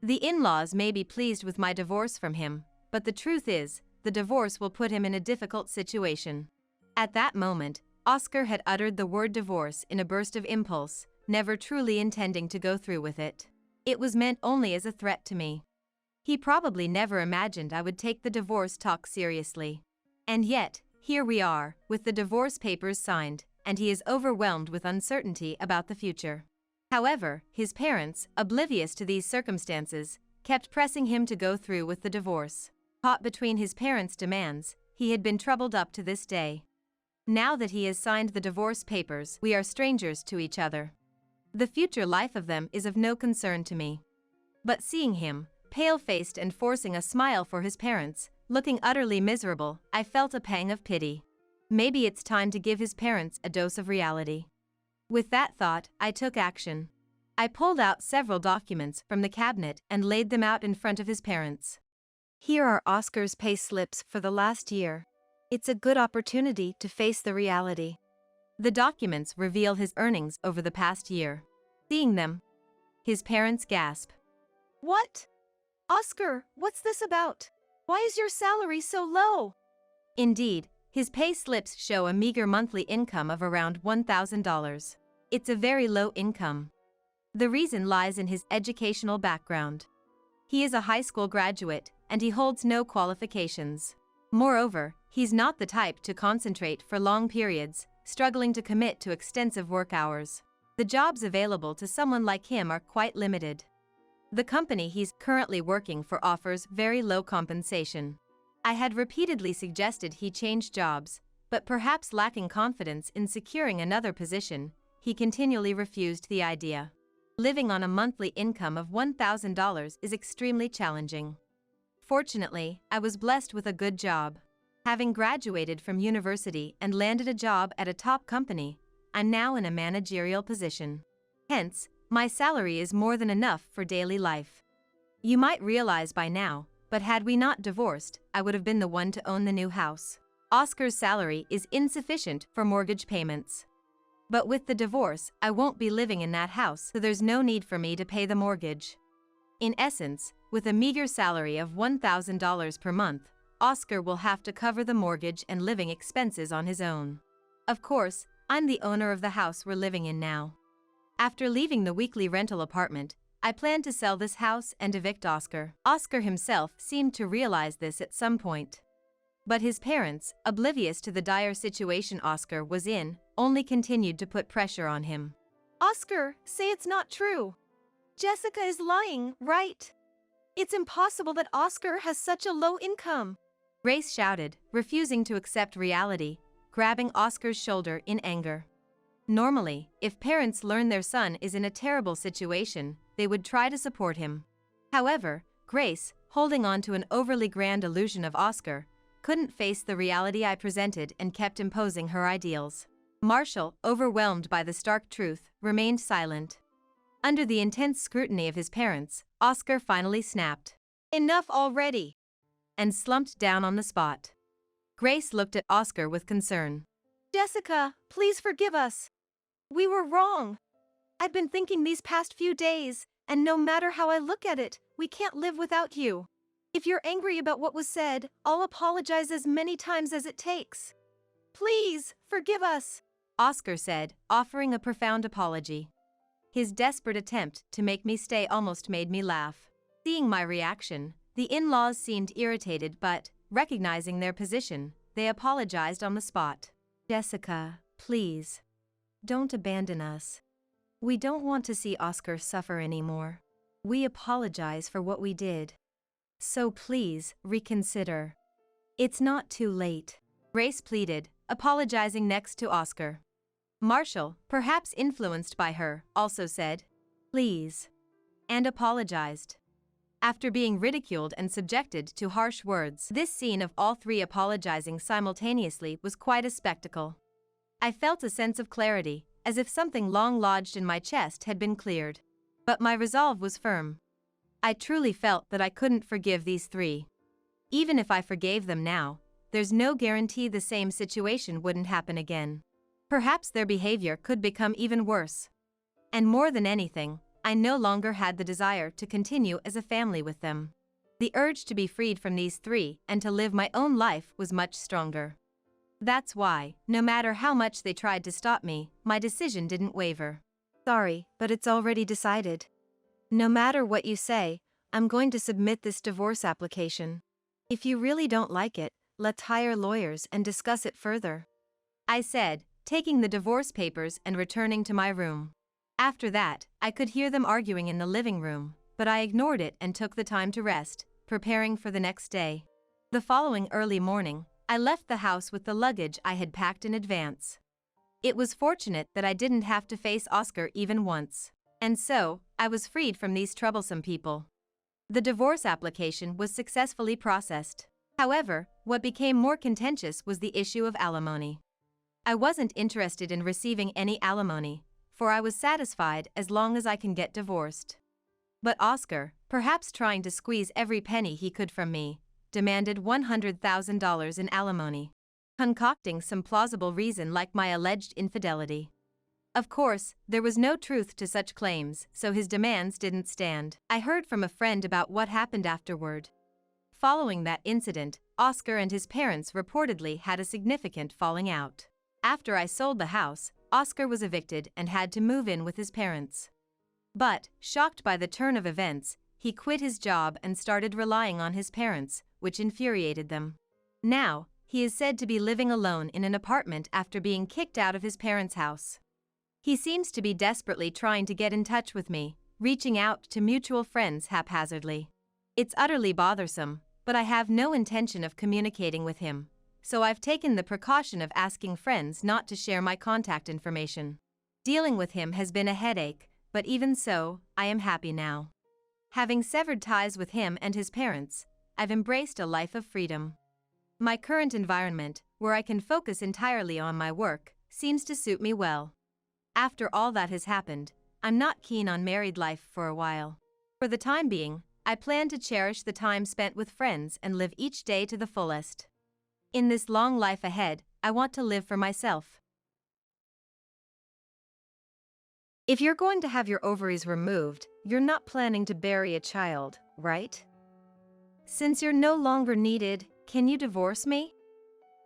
The in-laws may be pleased with my divorce from him, but the truth is, the divorce will put him in a difficult situation. At that moment, Oscar had uttered the word divorce in a burst of impulse, never truly intending to go through with it. It was meant only as a threat to me. He probably never imagined I would take the divorce talk seriously. And yet, here we are, with the divorce papers signed, and he is overwhelmed with uncertainty about the future. However, his parents, oblivious to these circumstances, kept pressing him to go through with the divorce. Caught between his parents' demands, he had been troubled up to this day. Now that he has signed the divorce papers, we are strangers to each other. The future life of them is of no concern to me. But seeing him, pale-faced and forcing a smile for his parents, looking utterly miserable, I felt a pang of pity. Maybe it's time to give his parents a dose of reality. With that thought, I took action. I pulled out several documents from the cabinet and laid them out in front of his parents. Here are Oscar's pay slips for the last year. It's a good opportunity to face the reality. The documents reveal his earnings over the past year. Seeing them, his parents gasp. What? Oscar, what's this about? Why is your salary so low? Indeed, his pay slips show a meager monthly income of around $1,000. It's a very low income. The reason lies in his educational background. He is a high school graduate, and he holds no qualifications. Moreover, he's not the type to concentrate for long periods, struggling to commit to extensive work hours. The jobs available to someone like him are quite limited. The company he's currently working for offers very low compensation. I had repeatedly suggested he change jobs, but perhaps lacking confidence in securing another position, he continually refused the idea. Living on a monthly income of $1,000 is extremely challenging. Fortunately, I was blessed with a good job. Having graduated from university and landed a job at a top company, I'm now in a managerial position. Hence, my salary is more than enough for daily life. You might realize by now, but had we not divorced, I would have been the one to own the new house. Oscar's salary is insufficient for mortgage payments. But with the divorce, I won't be living in that house, so there's no need for me to pay the mortgage. In essence, with a meager salary of $1,000 per month, Oscar will have to cover the mortgage and living expenses on his own. Of course, I'm the owner of the house we're living in now. After leaving the weekly rental apartment, I plan to sell this house and evict Oscar. Oscar himself seemed to realize this at some point. But his parents, oblivious to the dire situation Oscar was in, only continued to put pressure on him. Oscar, say it's not true. Jessica is lying, right? It's impossible that Oscar has such a low income. Grace shouted, refusing to accept reality, grabbing Oscar's shoulder in anger. Normally, if parents learn their son is in a terrible situation, they would try to support him. However, Grace, holding on to an overly grand illusion of Oscar, couldn't face the reality I presented and kept imposing her ideals. Marshall, overwhelmed by the stark truth, remained silent. Under the intense scrutiny of his parents, Oscar finally snapped, Enough already, and slumped down on the spot. Grace looked at Oscar with concern. Jessica, please forgive us. We were wrong. I've been thinking these past few days, and no matter how I look at it, we can't live without you. If you're angry about what was said, I'll apologize as many times as it takes. Please, forgive us, Oscar said, offering a profound apology. His desperate attempt to make me stay almost made me laugh. Seeing my reaction, the in-laws seemed irritated but, recognizing their position, they apologized on the spot. Jessica, please. Don't abandon us. We don't want to see Oscar suffer anymore. We apologize for what we did. So please, reconsider. It's not too late. Grace pleaded, apologizing next to Oscar. Marshall, perhaps influenced by her, also said, please, and apologized. After being ridiculed and subjected to harsh words, this scene of all three apologizing simultaneously was quite a spectacle. I felt a sense of clarity, as if something long lodged in my chest had been cleared. But my resolve was firm. I truly felt that I couldn't forgive these three. Even if I forgave them now, there's no guarantee the same situation wouldn't happen again. Perhaps their behavior could become even worse. And more than anything, I no longer had the desire to continue as a family with them. The urge to be freed from these three and to live my own life was much stronger. That's why, no matter how much they tried to stop me, my decision didn't waver. Sorry, but it's already decided. No matter what you say, I'm going to submit this divorce application. If you really don't like it, let's hire lawyers and discuss it further, I said, taking the divorce papers and returning to my room. After that, I could hear them arguing in the living room, but I ignored it and took the time to rest, preparing for the next day. The following early morning, I left the house with the luggage I had packed in advance. It was fortunate that I didn't have to face Oscar even once, and so, I was freed from these troublesome people. The divorce application was successfully processed. However, what became more contentious was the issue of alimony. I wasn't interested in receiving any alimony, for I was satisfied as long as I can get divorced. But Oscar, perhaps trying to squeeze every penny he could from me, demanded $100,000 in alimony, concocting some plausible reason like my alleged infidelity. Of course, there was no truth to such claims, so his demands didn't stand. I heard from a friend about what happened afterward. Following that incident, Oscar and his parents reportedly had a significant falling out. After I sold the house, Oscar was evicted and had to move in with his parents. But, shocked by the turn of events, he quit his job and started relying on his parents, which infuriated them. Now, he is said to be living alone in an apartment after being kicked out of his parents' house. He seems to be desperately trying to get in touch with me, reaching out to mutual friends haphazardly. It's utterly bothersome, but I have no intention of communicating with him, so I've taken the precaution of asking friends not to share my contact information. Dealing with him has been a headache, but even so, I am happy now. Having severed ties with him and his parents, I've embraced a life of freedom. My current environment, where I can focus entirely on my work, seems to suit me well. After all that has happened, I'm not keen on married life for a while. For the time being, I plan to cherish the time spent with friends and live each day to the fullest. In this long life ahead, I want to live for myself. If you're going to have your ovaries removed, you're not planning to bury a child, right? Since you're no longer needed, can you divorce me?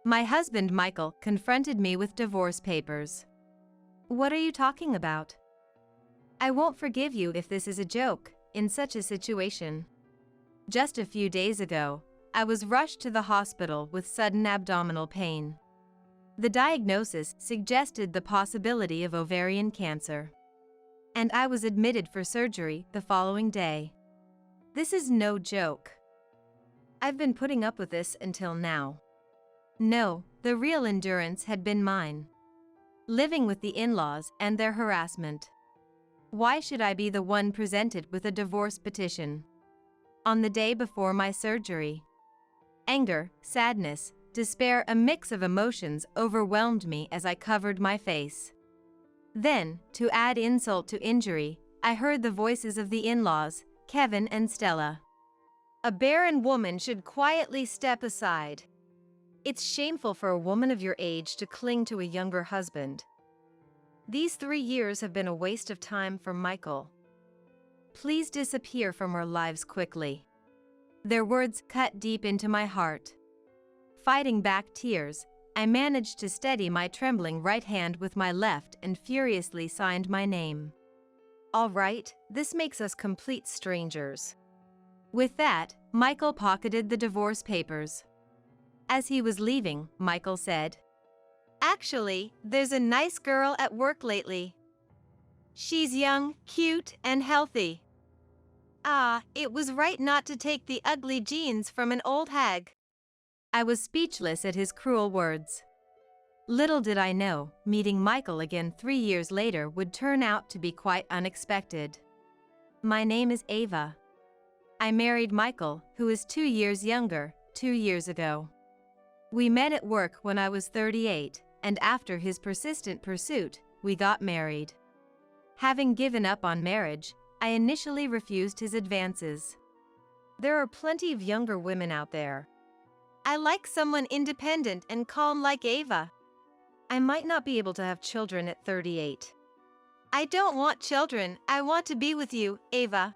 My husband Michael confronted me with divorce papers. What are you talking about? I won't forgive you if this is a joke, in such a situation. Just a few days ago, I was rushed to the hospital with sudden abdominal pain. The diagnosis suggested the possibility of ovarian cancer, and I was admitted for surgery the following day. This is no joke. I've been putting up with this until now. No, the real endurance had been mine. Living with the in-laws and their harassment. Why should I be the one presented with a divorce petition on the day before my surgery? Anger, sadness, despair, a mix of emotions overwhelmed me as I covered my face. Then, to add insult to injury, I heard the voices of the in-laws, Kevin and Stella. A barren woman should quietly step aside. It's shameful for a woman of your age to cling to a younger husband. These 3 years have been a waste of time for Michael. Please disappear from our lives quickly. Their words cut deep into my heart. Fighting back tears, I managed to steady my trembling right hand with my left and furiously signed my name. All right, this makes us complete strangers. With that, Michael pocketed the divorce papers. As he was leaving, Michael said, Actually, there's a nice girl at work lately. She's young, cute, and healthy. Ah, it was right not to take the ugly genes from an old hag. I was speechless at his cruel words. Little did I know, meeting Michael again 3 years later would turn out to be quite unexpected. My name is Ava. I married Michael, who is 2 years younger, 2 years ago. We met at work when I was 38, and after his persistent pursuit, we got married. Having given up on marriage, I initially refused his advances. There are plenty of younger women out there. I like someone independent and calm like Ava. I might not be able to have children at 38. I don't want children, I want to be with you, Ava.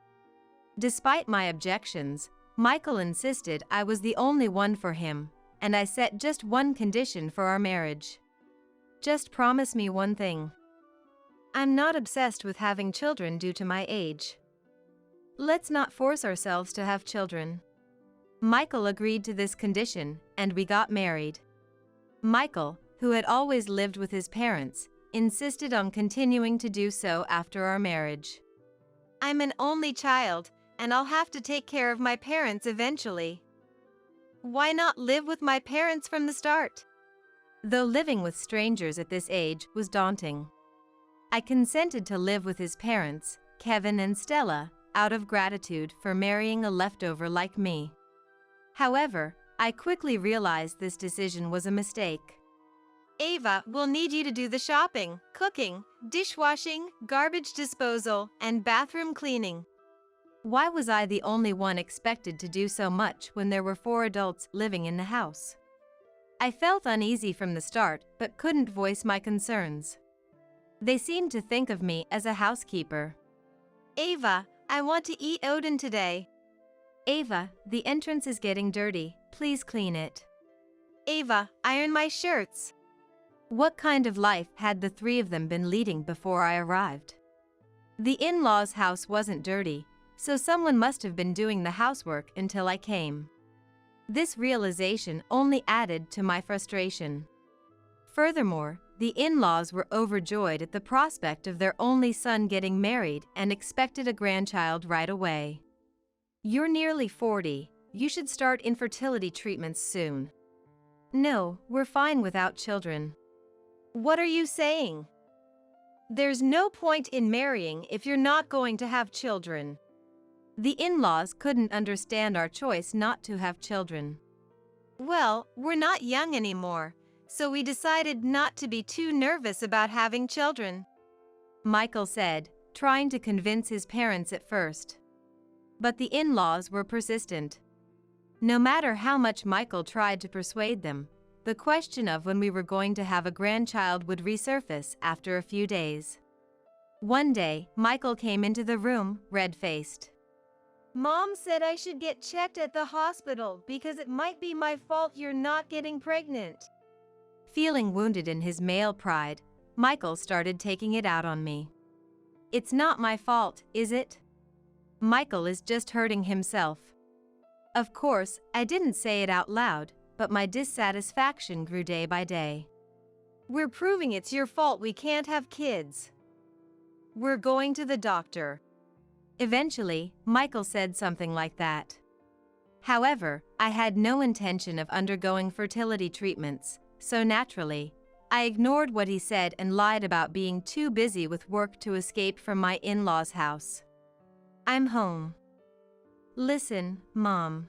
Despite my objections, Michael insisted I was the only one for him, and I set just one condition for our marriage. Just promise me one thing. I'm not obsessed with having children due to my age. Let's not force ourselves to have children. Michael agreed to this condition, and we got married. Michael, who had always lived with his parents, insisted on continuing to do so after our marriage. I'm an only child, and I'll have to take care of my parents eventually. Why not live with my parents from the start? Though living with strangers at this age was daunting, I consented to live with his parents, Kevin and Stella, out of gratitude for marrying a leftover like me. However, I quickly realized this decision was a mistake. Ava will need you to do the shopping, cooking, dishwashing, garbage disposal, and bathroom cleaning. Why was I the only one expected to do so much when there were 4 adults living in the house? I felt uneasy from the start but couldn't voice my concerns. They seemed to think of me as a housekeeper. Ava, I want to eat Odin today. Ava, the entrance is getting dirty, please clean it. Ava, iron my shirts. What kind of life had the 3 of them been leading before I arrived? The in-laws' house wasn't dirty, so someone must have been doing the housework until I came. This realization only added to my frustration. Furthermore, the in-laws were overjoyed at the prospect of their only son getting married and expected a grandchild right away. You're nearly 40, you should start infertility treatments soon. No, we're fine without children. What are you saying? There's no point in marrying if you're not going to have children. The in-laws couldn't understand our choice not to have children. Well, we're not young anymore, so we decided not to be too nervous about having children. Michael said, trying to convince his parents at first. But the in-laws were persistent. No matter how much Michael tried to persuade them, the question of when we were going to have a grandchild would resurface after a few days. One day, Michael came into the room, red-faced. Mom said I should get checked at the hospital because it might be my fault you're not getting pregnant. Feeling wounded in his male pride, Michael started taking it out on me. It's not my fault, is it? Michael is just hurting himself. Of course, I didn't say it out loud, but my dissatisfaction grew day by day. We're proving it's your fault we can't have kids. We're going to the doctor. Eventually, Michael said something like that. However, I had no intention of undergoing fertility treatments, so naturally, I ignored what he said and lied about being too busy with work to escape from my in-laws' house. I'm home. Listen, Mom.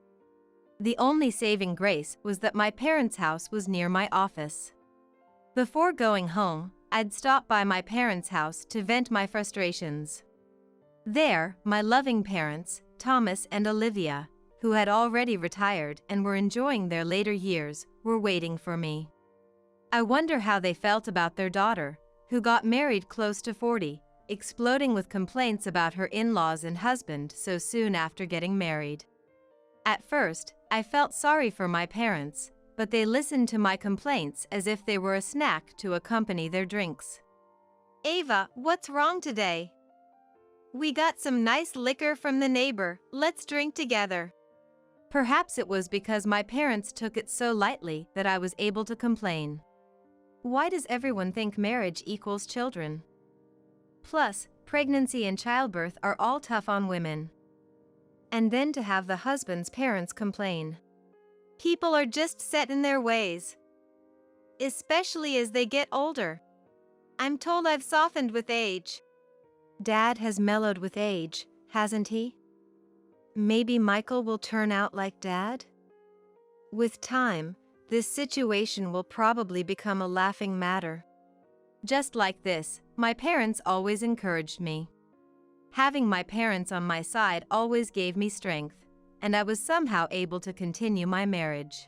The only saving grace was that my parents' house was near my office. Before going home, I'd stop by my parents' house to vent my frustrations. There, my loving parents, Thomas and Olivia, who had already retired and were enjoying their later years, were waiting for me. I wonder how they felt about their daughter, who got married close to 40, exploding with complaints about her in-laws and husband so soon after getting married. At first, I felt sorry for my parents, but they listened to my complaints as if they were a snack to accompany their drinks. Ava, what's wrong today? We got some nice liquor from the neighbor, let's drink together. Perhaps it was because my parents took it so lightly that I was able to complain. Why does everyone think marriage equals children? Plus, pregnancy and childbirth are all tough on women. And then to have the husband's parents complain. People are just set in their ways. Especially as they get older. I'm told I've softened with age. Dad has mellowed with age, hasn't he? Maybe Michael will turn out like Dad? With time, this situation will probably become a laughing matter. Just like this, my parents always encouraged me. Having my parents on my side always gave me strength, and I was somehow able to continue my marriage.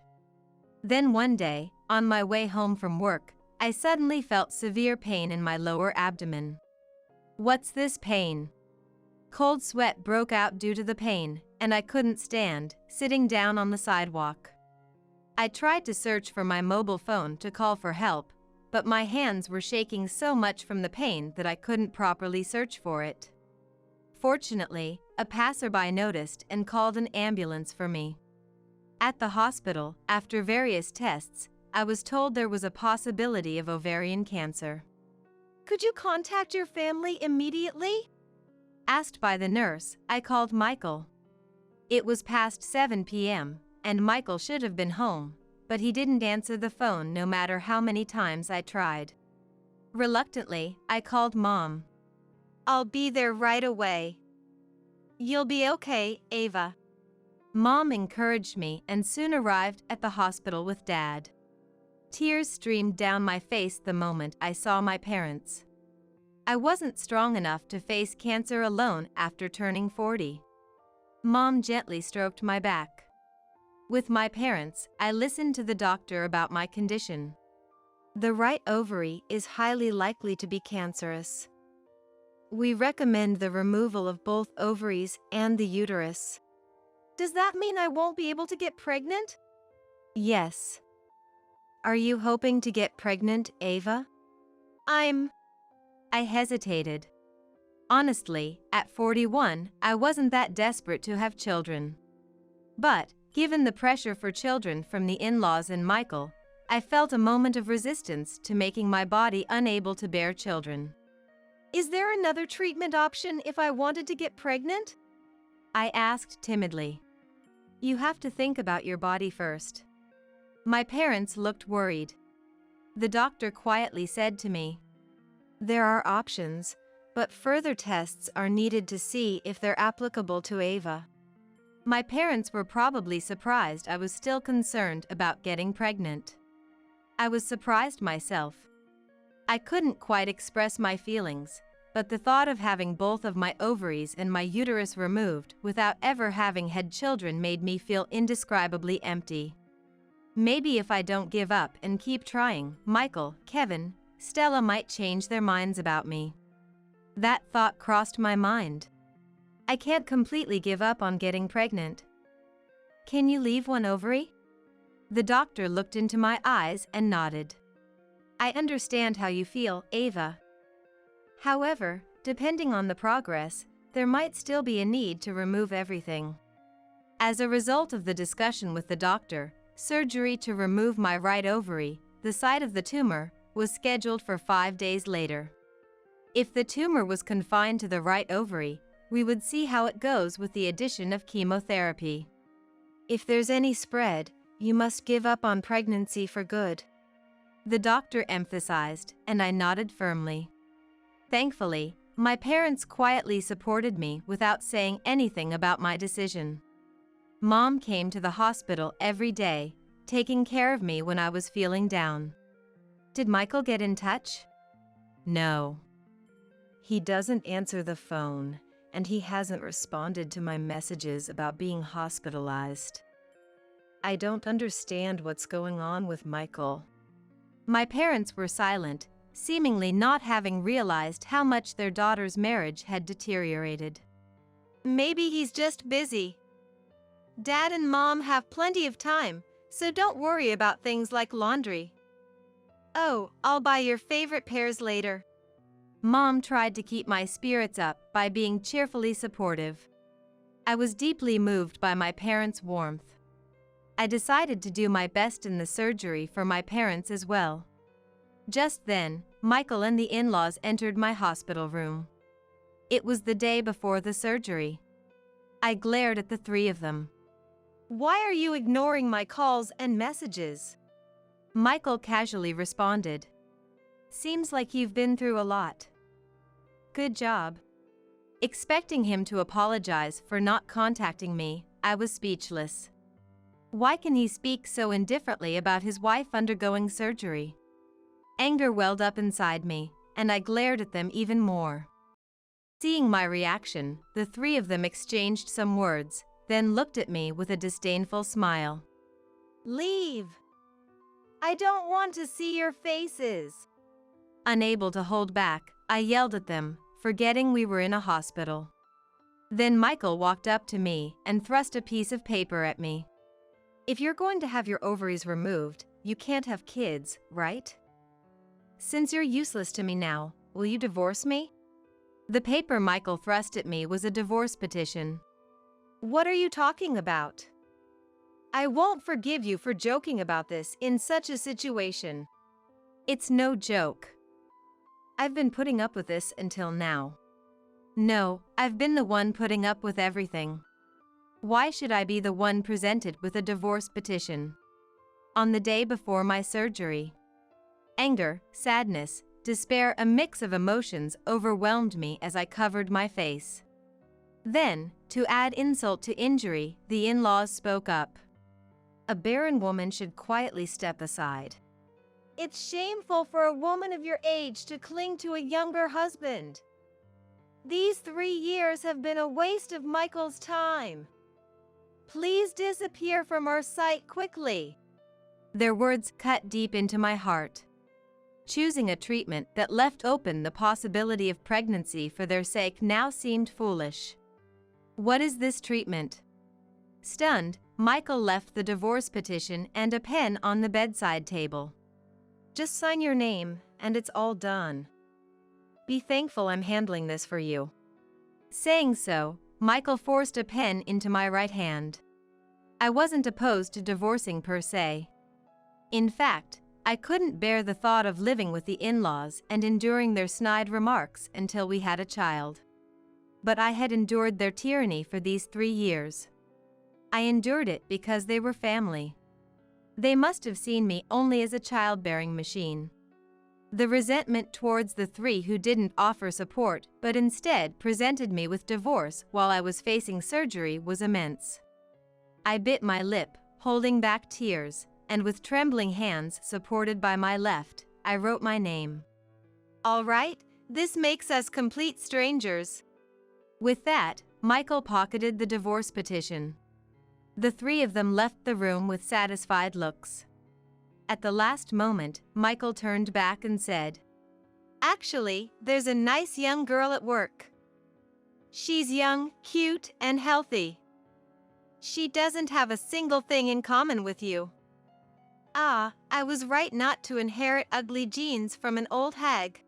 Then one day, on my way home from work, I suddenly felt severe pain in my lower abdomen. What's this pain? Cold sweat broke out due to the pain, and I couldn't stand, sitting down on the sidewalk. I tried to search for my mobile phone to call for help, but my hands were shaking so much from the pain that I couldn't properly search for it. Fortunately, a passerby noticed and called an ambulance for me. At the hospital, after various tests, I was told there was a possibility of ovarian cancer. Could you contact your family immediately? Asked by the nurse, I called Michael. It was past 7 p.m., and Michael should have been home, but he didn't answer the phone no matter how many times I tried. Reluctantly, I called Mom. I'll be there right away. You'll be okay, Ava. Mom encouraged me and soon arrived at the hospital with Dad. Tears streamed down my face the moment I saw my parents. I wasn't strong enough to face cancer alone after turning 40. Mom gently stroked my back. With my parents, I listened to the doctor about my condition. The right ovary is highly likely to be cancerous. We recommend the removal of both ovaries and the uterus. Does that mean I won't be able to get pregnant? Yes. Are you hoping to get pregnant, Ava? I hesitated. Honestly, at 41, I wasn't that desperate to have children. But, given the pressure for children from the in-laws and Michael, I felt a moment of resistance to making my body unable to bear children. Is there another treatment option if I wanted to get pregnant? I asked timidly. You have to think about your body first. My parents looked worried. The doctor quietly said to me, there are options, but further tests are needed to see if they're applicable to Ava. My parents were probably surprised I was still concerned about getting pregnant. I was surprised myself. I couldn't quite express my feelings, but the thought of having both of my ovaries and my uterus removed without ever having had children made me feel indescribably empty. Maybe if I don't give up and keep trying, Michael, Kevin, Stella might change their minds about me. That thought crossed my mind. I can't completely give up on getting pregnant. Can you leave one ovary? The doctor looked into my eyes and nodded. I understand how you feel, Ava. However, depending on the progress, there might still be a need to remove everything. As a result of the discussion with the doctor, surgery to remove my right ovary, the site of the tumor, was scheduled for 5 days later. If the tumor was confined to the right ovary, we would see how it goes with the addition of chemotherapy. If there's any spread, you must give up on pregnancy for good, the doctor emphasized, and I nodded firmly. Thankfully, my parents quietly supported me without saying anything about my decision. Mom came to the hospital every day, taking care of me when I was feeling down. Did Michael get in touch? No. He doesn't answer the phone, and he hasn't responded to my messages about being hospitalized. I don't understand what's going on with Michael. My parents were silent, seemingly not having realized how much their daughter's marriage had deteriorated. Maybe he's just busy. Dad and Mom have plenty of time, so don't worry about things like laundry. Oh, I'll buy your favorite pears later. Mom tried to keep my spirits up by being cheerfully supportive. I was deeply moved by my parents' warmth. I decided to do my best in the surgery for my parents as well. Just then, Michael and the in-laws entered my hospital room. It was the day before the surgery. I glared at the three of them. Why are you ignoring my calls and messages? Michael casually responded. Seems like you've been through a lot. Good job. Expecting him to apologize for not contacting me, I was speechless. Why can he speak so indifferently about his wife undergoing surgery? Anger welled up inside me, and I glared at them even more. Seeing my reaction, the three of them exchanged some words, then looked at me with a disdainful smile. Leave! I don't want to see your faces. Unable to hold back, I yelled at them, forgetting we were in a hospital. Then Michael walked up to me and thrust a piece of paper at me. If you're going to have your ovaries removed, you can't have kids, right? Since you're useless to me now, will you divorce me? The paper Michael thrust at me was a divorce petition. What are you talking about? I won't forgive you for joking about this in such a situation. It's no joke. I've been putting up with this until now. No, I've been the one putting up with everything. Why should I be the one presented with a divorce petition? On the day before my surgery, anger, sadness, despair, a mix of emotions overwhelmed me as I covered my face. Then, to add insult to injury, the in-laws spoke up. A barren woman should quietly step aside. It's shameful for a woman of your age to cling to a younger husband. These 3 years have been a waste of Michael's time. Please disappear from our sight quickly. Their words cut deep into my heart. Choosing a treatment that left open the possibility of pregnancy for their sake now seemed foolish. What is this treatment? Stunned, Michael left the divorce petition and a pen on the bedside table. Just sign your name, and it's all done. Be thankful I'm handling this for you. Saying so, Michael forced a pen into my right hand. I wasn't opposed to divorcing per se. In fact, I couldn't bear the thought of living with the in-laws and enduring their snide remarks until we had a child. But I had endured their tyranny for these 3 years. I endured it because they were family. They must have seen me only as a childbearing machine. The resentment towards the three who didn't offer support but instead presented me with divorce while I was facing surgery was immense. I bit my lip, holding back tears, and with trembling hands supported by my left, I wrote my name. All right, this makes us complete strangers. With that, Michael pocketed the divorce petition. The three of them left the room with satisfied looks. At the last moment, Michael turned back and said, Actually, there's a nice young girl at work. She's young, cute, and healthy. She doesn't have a single thing in common with you. Ah, I was right not to inherit ugly genes from an old hag.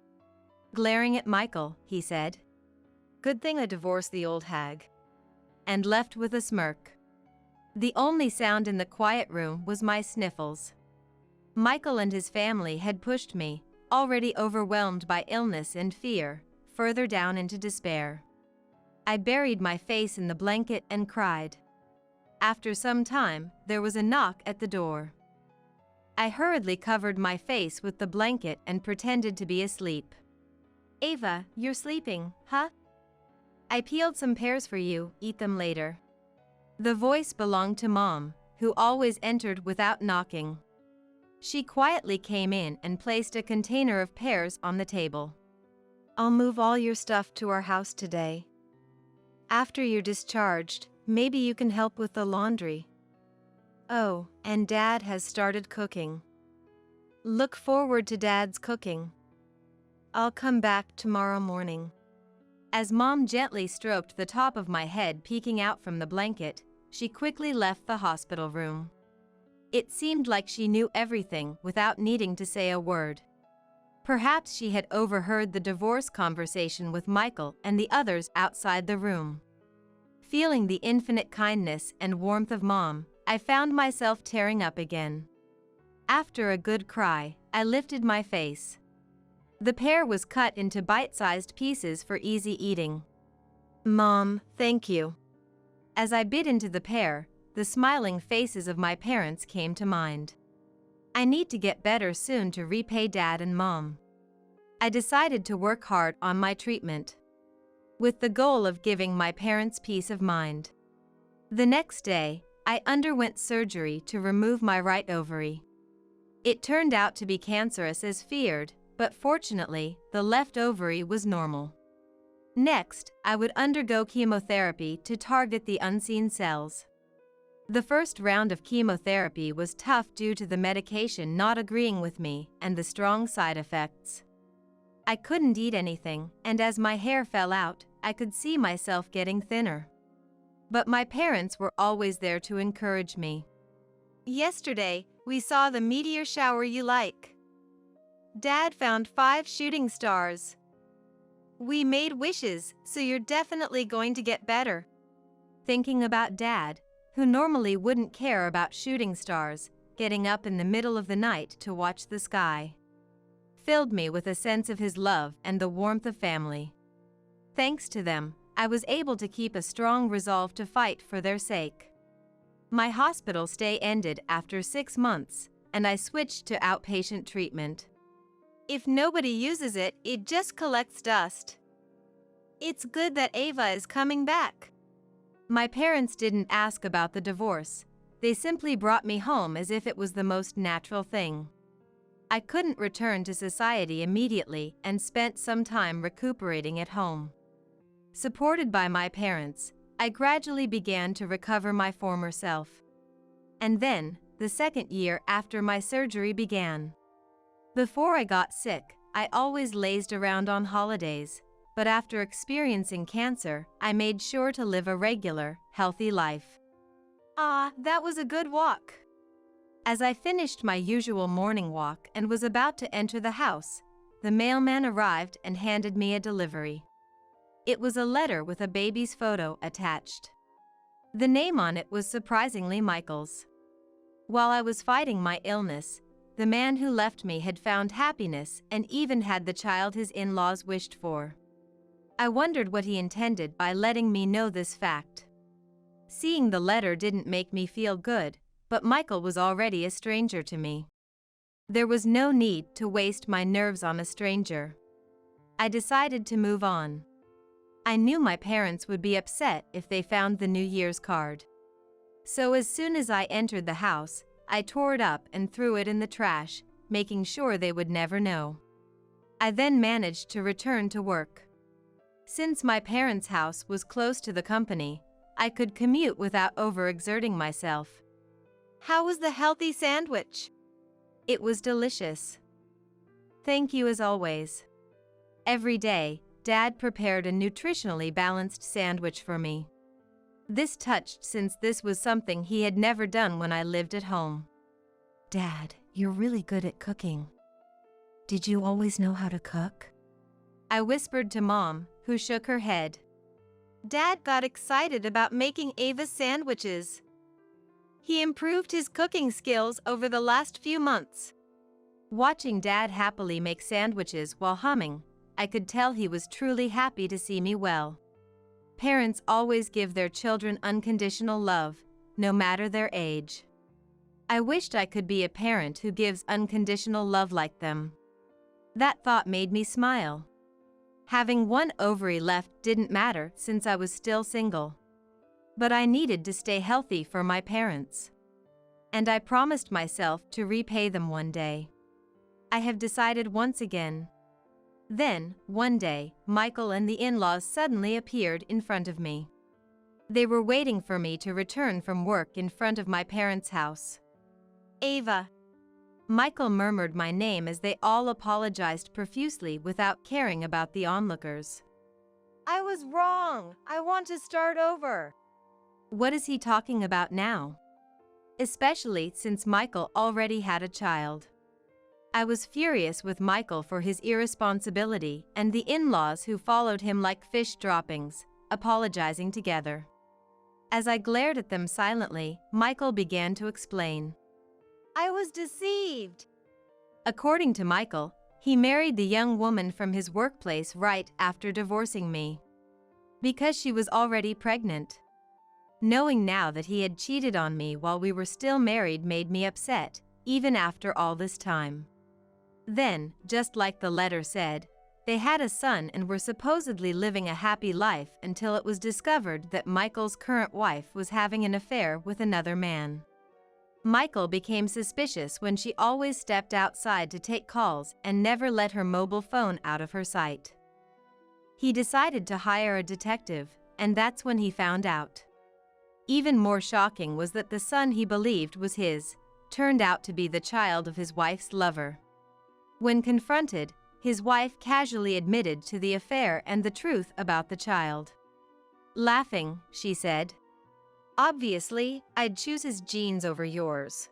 Glaring at Michael, he said, Good thing I divorced the old hag. And left with a smirk. The only sound in the quiet room was my sniffles. Michael and his family had pushed me, already overwhelmed by illness and fear, further down into despair. I buried my face in the blanket and cried. After some time, there was a knock at the door. I hurriedly covered my face with the blanket and pretended to be asleep. "Ava, you're sleeping, huh? I peeled some pears for you, eat them later." The voice belonged to Mom, who always entered without knocking. She quietly came in and placed a container of pears on the table. "I'll move all your stuff to our house today. After you're discharged, maybe you can help with the laundry. Oh, and Dad has started cooking. Look forward to Dad's cooking. I'll come back tomorrow morning." As Mom gently stroked the top of my head peeking out from the blanket, she quickly left the hospital room. It seemed like she knew everything without needing to say a word. Perhaps she had overheard the divorce conversation with Michael and the others outside the room. Feeling the infinite kindness and warmth of Mom, I found myself tearing up again. After a good cry, I lifted my face. The pear was cut into bite-sized pieces for easy eating. "Mom, thank you." As I bit into the pear, the smiling faces of my parents came to mind. I need to get better soon to repay Dad and Mom. I decided to work hard on my treatment, with the goal of giving my parents peace of mind. The next day, I underwent surgery to remove my right ovary. It turned out to be cancerous as feared, but fortunately, the left ovary was normal. Next, I would undergo chemotherapy to target the unseen cells. The first round of chemotherapy was tough due to the medication not agreeing with me and the strong side effects. I couldn't eat anything, and as my hair fell out, I could see myself getting thinner. But my parents were always there to encourage me. "Yesterday, we saw the meteor shower you like. Dad found 5 shooting stars. We made wishes, so you're definitely going to get better." Thinking about Dad, who normally wouldn't care about shooting stars, getting up in the middle of the night to watch the sky, filled me with a sense of his love and the warmth of family. Thanks to them, I was able to keep a strong resolve to fight for their sake. My hospital stay ended after 6 months, and I switched to outpatient treatment. If nobody uses it, it just collects dust. It's good that Ava is coming back. My parents didn't ask about the divorce. They simply brought me home as if it was the most natural thing. I couldn't return to society immediately and spent some time recuperating at home. Supported by my parents, I gradually began to recover my former self. And then, the second year after my surgery began. Before I got sick, I always lazed around on holidays, but after experiencing cancer, I made sure to live a regular, healthy life. That was a good walk. As I finished my usual morning walk and was about to enter the house, the mailman arrived and handed me a delivery. It was a letter with a baby's photo attached. The name on it was surprisingly Michael's. While I was fighting my illness, the man who left me had found happiness and even had the child his in-laws wished for. I wondered what he intended by letting me know this fact. Seeing the letter didn't make me feel good, but Michael was already a stranger to me. There was no need to waste my nerves on a stranger. I decided to move on. I knew my parents would be upset if they found the New Year's card. So as soon as I entered the house, I tore it up and threw it in the trash, making sure they would never know. I then managed to return to work. Since my parents' house was close to the company, I could commute without overexerting myself. How was the healthy sandwich? It was delicious. Thank you as always. Every day, Dad prepared a nutritionally balanced sandwich for me. This touched since this was something he had never done when I lived at home. "Dad, you're really good at cooking. Did you always know how to cook?" I whispered to Mom, who shook her head. Dad got excited about making Ava's sandwiches. He improved his cooking skills over the last few months. Watching Dad happily make sandwiches while humming, I could tell he was truly happy to see me well. Parents always give their children unconditional love, no matter their age. I wished I could be a parent who gives unconditional love like them. That thought made me smile. Having one ovary left didn't matter since I was still single. But I needed to stay healthy for my parents. And I promised myself to repay them one day. I have decided once again. Then, one day, Michael and the in-laws suddenly appeared in front of me. They were waiting for me to return from work in front of my parents' house. Ava. Michael murmured my name as they all apologized profusely without caring about the onlookers. I was wrong. I want to start over. What is he talking about now? Especially since Michael already had a child. I was furious with Michael for his irresponsibility and the in-laws who followed him like fish droppings, apologizing together. As I glared at them silently, Michael began to explain. I was deceived. According to Michael, he married the young woman from his workplace right after divorcing me. Because she was already pregnant. Knowing now that he had cheated on me while we were still married made me upset, even after all this time. Then, just like the letter said, they had a son and were supposedly living a happy life until it was discovered that Michael's current wife was having an affair with another man. Michael became suspicious when she always stepped outside to take calls and never let her mobile phone out of her sight. He decided to hire a detective, and that's when he found out. Even more shocking was that the son he believed was his turned out to be the child of his wife's lover. When confronted, his wife casually admitted to the affair and the truth about the child. Laughing, she said, Obviously, I'd choose his genes over yours.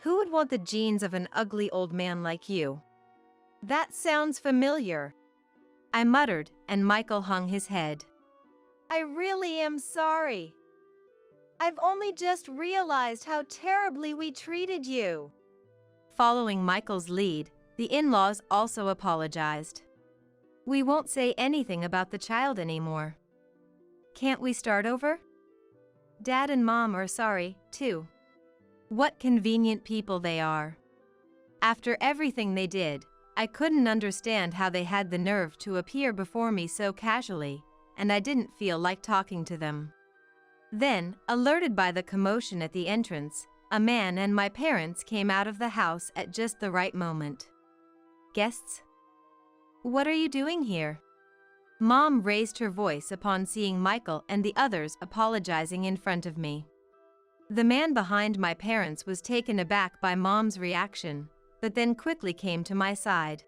Who would want the genes of an ugly old man like you? That sounds familiar. I muttered, and Michael hung his head. I really am sorry. I've only just realized how terribly we treated you. Following Michael's lead, the in-laws also apologized. We won't say anything about the child anymore. Can't we start over? Dad and Mom are sorry, too. What convenient people they are. After everything they did, I couldn't understand how they had the nerve to appear before me so casually, and I didn't feel like talking to them. Then, alerted by the commotion at the entrance, a man and my parents came out of the house at just the right moment. Guests? What are you doing here? Mom raised her voice upon seeing Michael and the others apologizing in front of me. The man behind my parents was taken aback by Mom's reaction, but then quickly came to my side.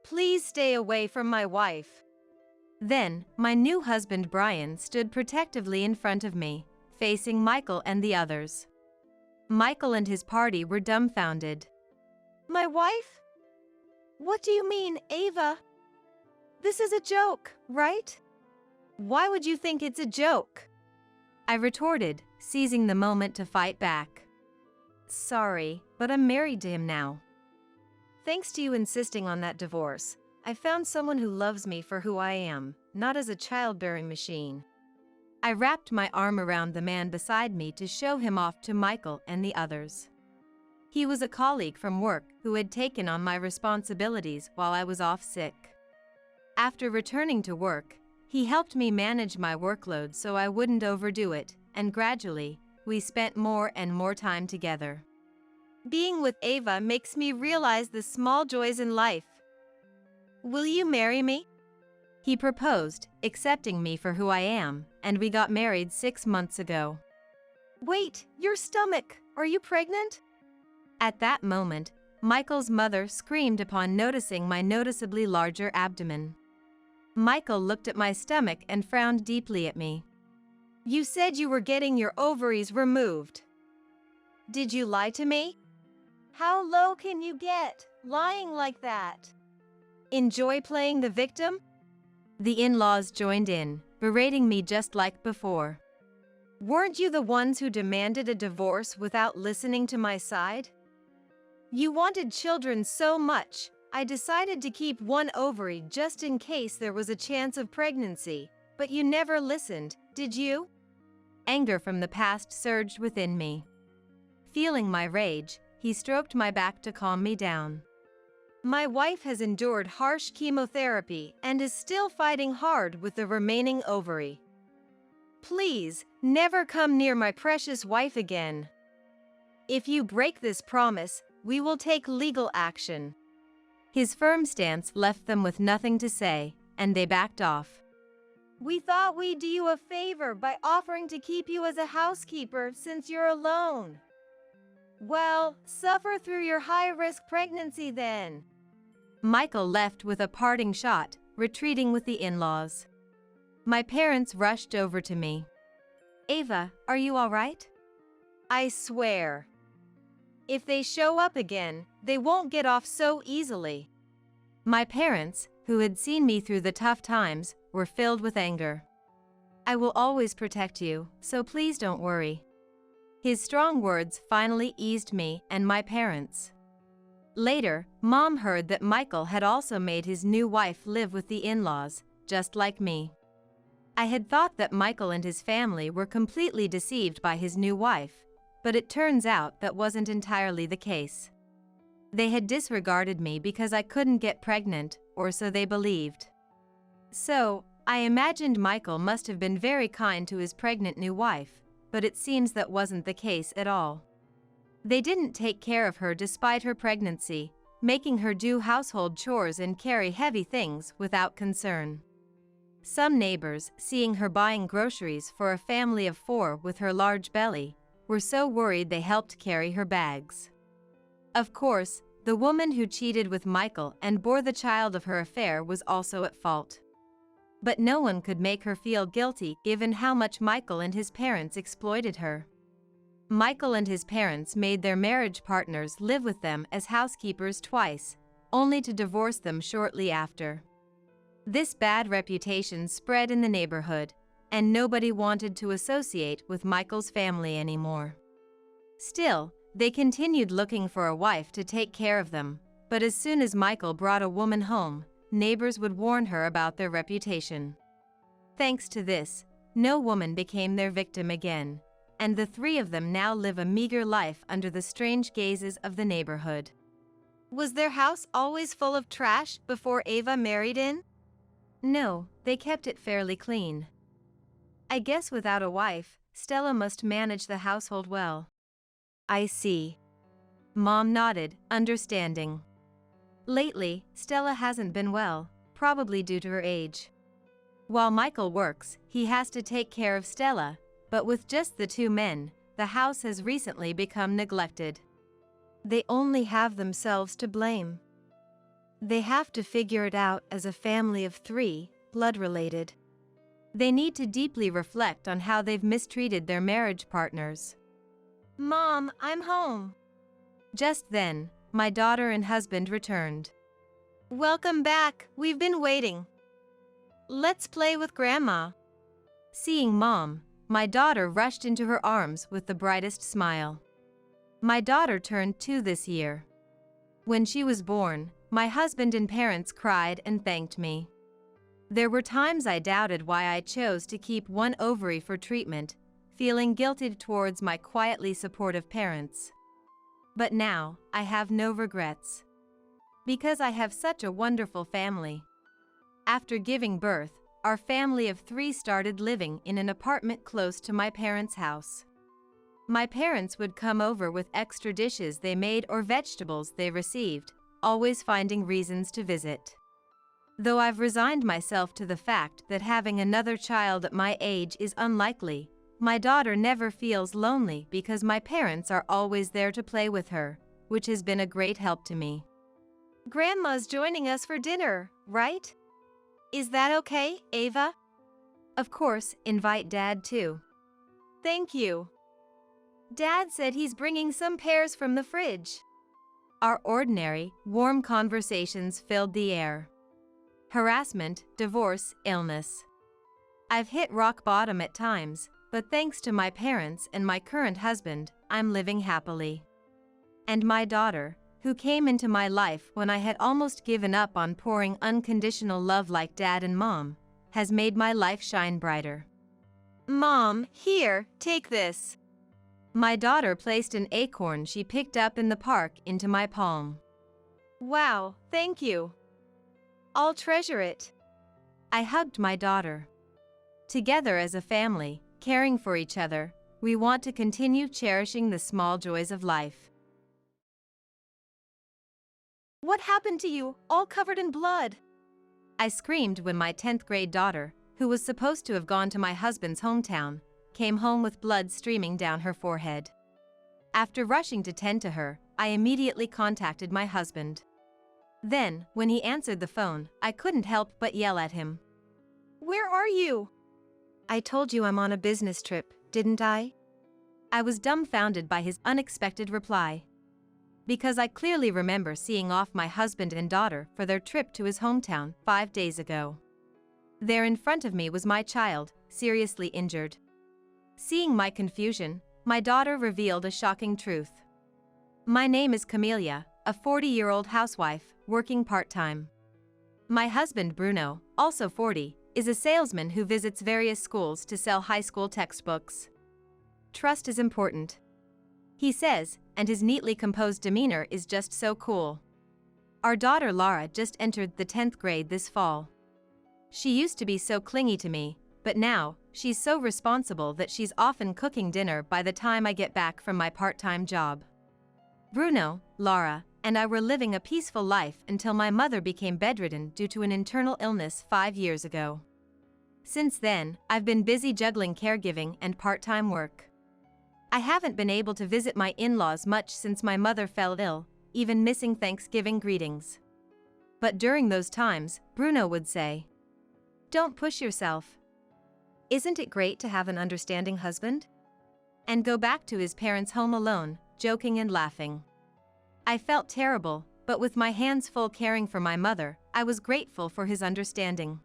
Please stay away from my wife. Then, my new husband Brian stood protectively in front of me, facing Michael and the others. Michael and his party were dumbfounded. My wife? What do you mean, Ava? This is a joke, right? Why would you think it's a joke? I retorted, seizing the moment to fight back. Sorry, but I'm married to him now. Thanks to you insisting on that divorce, I found someone who loves me for who I am, not as a childbearing machine. I wrapped my arm around the man beside me to show him off to Michael and the others. He was a colleague from work who had taken on my responsibilities while I was off sick. After returning to work, he helped me manage my workload so I wouldn't overdo it, and gradually, we spent more and more time together. Being with Ava makes me realize the small joys in life. Will you marry me? He proposed, accepting me for who I am, and we got married 6 months ago. Wait, your stomach! Are you pregnant? At that moment, Michael's mother screamed upon noticing my noticeably larger abdomen. Michael looked at my stomach and frowned deeply at me. You said you were getting your ovaries removed. Did you lie to me? How low can you get, lying like that? Enjoy playing the victim? The in-laws joined in, berating me just like before. Weren't you the ones who demanded a divorce without listening to my side? You wanted children so much, I decided to keep one ovary just in case there was a chance of pregnancy, but you never listened, did you? Anger from the past surged within me. Feeling my rage, he stroked my back to calm me down. My wife has endured harsh chemotherapy and is still fighting hard with the remaining ovary. Please, never come near my precious wife again. If you break this promise, we will take legal action. His firm stance left them with nothing to say, and they backed off. We thought we'd do you a favor by offering to keep you as a housekeeper since you're alone. Well, suffer through your high-risk pregnancy then. Michael left with a parting shot, retreating with the in-laws. My parents rushed over to me. Ava, are you all right? I swear. If they show up again, they won't get off so easily. My parents, who had seen me through the tough times, were filled with anger. I will always protect you, so please don't worry. His strong words finally eased me and my parents. Later, Mom heard that Michael had also made his new wife live with the in-laws, just like me. I had thought that Michael and his family were completely deceived by his new wife, but it turns out that wasn't entirely the case. They had disregarded me because I couldn't get pregnant, or so they believed. So, I imagined Michael must have been very kind to his pregnant new wife, but it seems that wasn't the case at all. They didn't take care of her despite her pregnancy, making her do household chores and carry heavy things without concern. Some neighbors, seeing her buying groceries for a family of 4 with her large belly, were so worried they helped carry her bags. Of course, the woman who cheated with Michael and bore the child of her affair was also at fault. But no one could make her feel guilty given how much Michael and his parents exploited her. Michael and his parents made their marriage partners live with them as housekeepers twice, only to divorce them shortly after. This bad reputation spread in the neighborhood, and nobody wanted to associate with Michael's family anymore. Still, they continued looking for a wife to take care of them, but as soon as Michael brought a woman home, neighbors would warn her about their reputation. Thanks to this, no woman became their victim again, and the 3 of them now live a meager life under the strange gazes of the neighborhood. Was their house always full of trash before Ava married in? No, they kept it fairly clean. I guess without a wife, Stella must manage the household well. I see. Mom nodded, understanding. Lately, Stella hasn't been well, probably due to her age. While Michael works, he has to take care of Stella, but with just the 2 men, the house has recently become neglected. They only have themselves to blame. They have to figure it out as a family of 3, blood-related. They need to deeply reflect on how they've mistreated their marriage partners. Mom, I'm home. Just then, my daughter and husband returned. Welcome back, we've been waiting. Let's play with Grandma. Seeing Mom, my daughter rushed into her arms with the brightest smile. My daughter turned 2 this year. When she was born, my husband and parents cried and thanked me. There were times I doubted why I chose to keep one ovary for treatment, feeling guilted towards my quietly supportive parents. But now, I have no regrets. Because I have such a wonderful family. After giving birth, our family of 3 started living in an apartment close to my parents' house. My parents would come over with extra dishes they made or vegetables they received, always finding reasons to visit. Though I've resigned myself to the fact that having another child at my age is unlikely, my daughter never feels lonely because my parents are always there to play with her, which has been a great help to me. Grandma's joining us for dinner, right? Is that okay, Ava? Of course, invite Dad too. Thank you. Dad said he's bringing some pears from the fridge. Our ordinary, warm conversations filled the air. Harassment, divorce, illness. I've hit rock bottom at times, but thanks to my parents and my current husband, I'm living happily. And my daughter, who came into my life when I had almost given up on pouring unconditional love like dad and mom, has made my life shine brighter. Mom, here, take this. My daughter placed an acorn she picked up in the park into my palm. Wow, thank you. I'll treasure it. I hugged my daughter. Together as a family, caring for each other, we want to continue cherishing the small joys of life. What happened to you, all covered in blood? I screamed when my 10th grade daughter, who was supposed to have gone to my husband's hometown, came home with blood streaming down her forehead. After rushing to tend to her, I immediately contacted my husband. Then, when he answered the phone, I couldn't help but yell at him. Where are you? I told you I'm on a business trip, didn't I? I was dumbfounded by his unexpected reply. Because I clearly remember seeing off my husband and daughter for their trip to his hometown 5 days ago. There in front of me was my child, seriously injured. Seeing my confusion, my daughter revealed a shocking truth. My name is Camelia, a 40-year-old housewife, working part-time. My husband Bruno, also 40, is a salesman who visits various schools to sell high school textbooks. Trust is important, he says, and his neatly composed demeanor is just so cool. Our daughter Laura just entered the 10th grade this fall. She used to be so clingy to me, but now, she's so responsible that she's often cooking dinner by the time I get back from my part-time job. Bruno, Laura, and I were living a peaceful life until my mother became bedridden due to an internal illness 5 years ago. Since then, I've been busy juggling caregiving and part-time work. I haven't been able to visit my in-laws much since my mother fell ill, even missing Thanksgiving greetings. But during those times, Bruno would say, "Don't push yourself. Isn't it great to have an understanding husband?" And go back to his parents' home alone, joking and laughing. I felt terrible, but with my hands full caring for my mother, I was grateful for his understanding.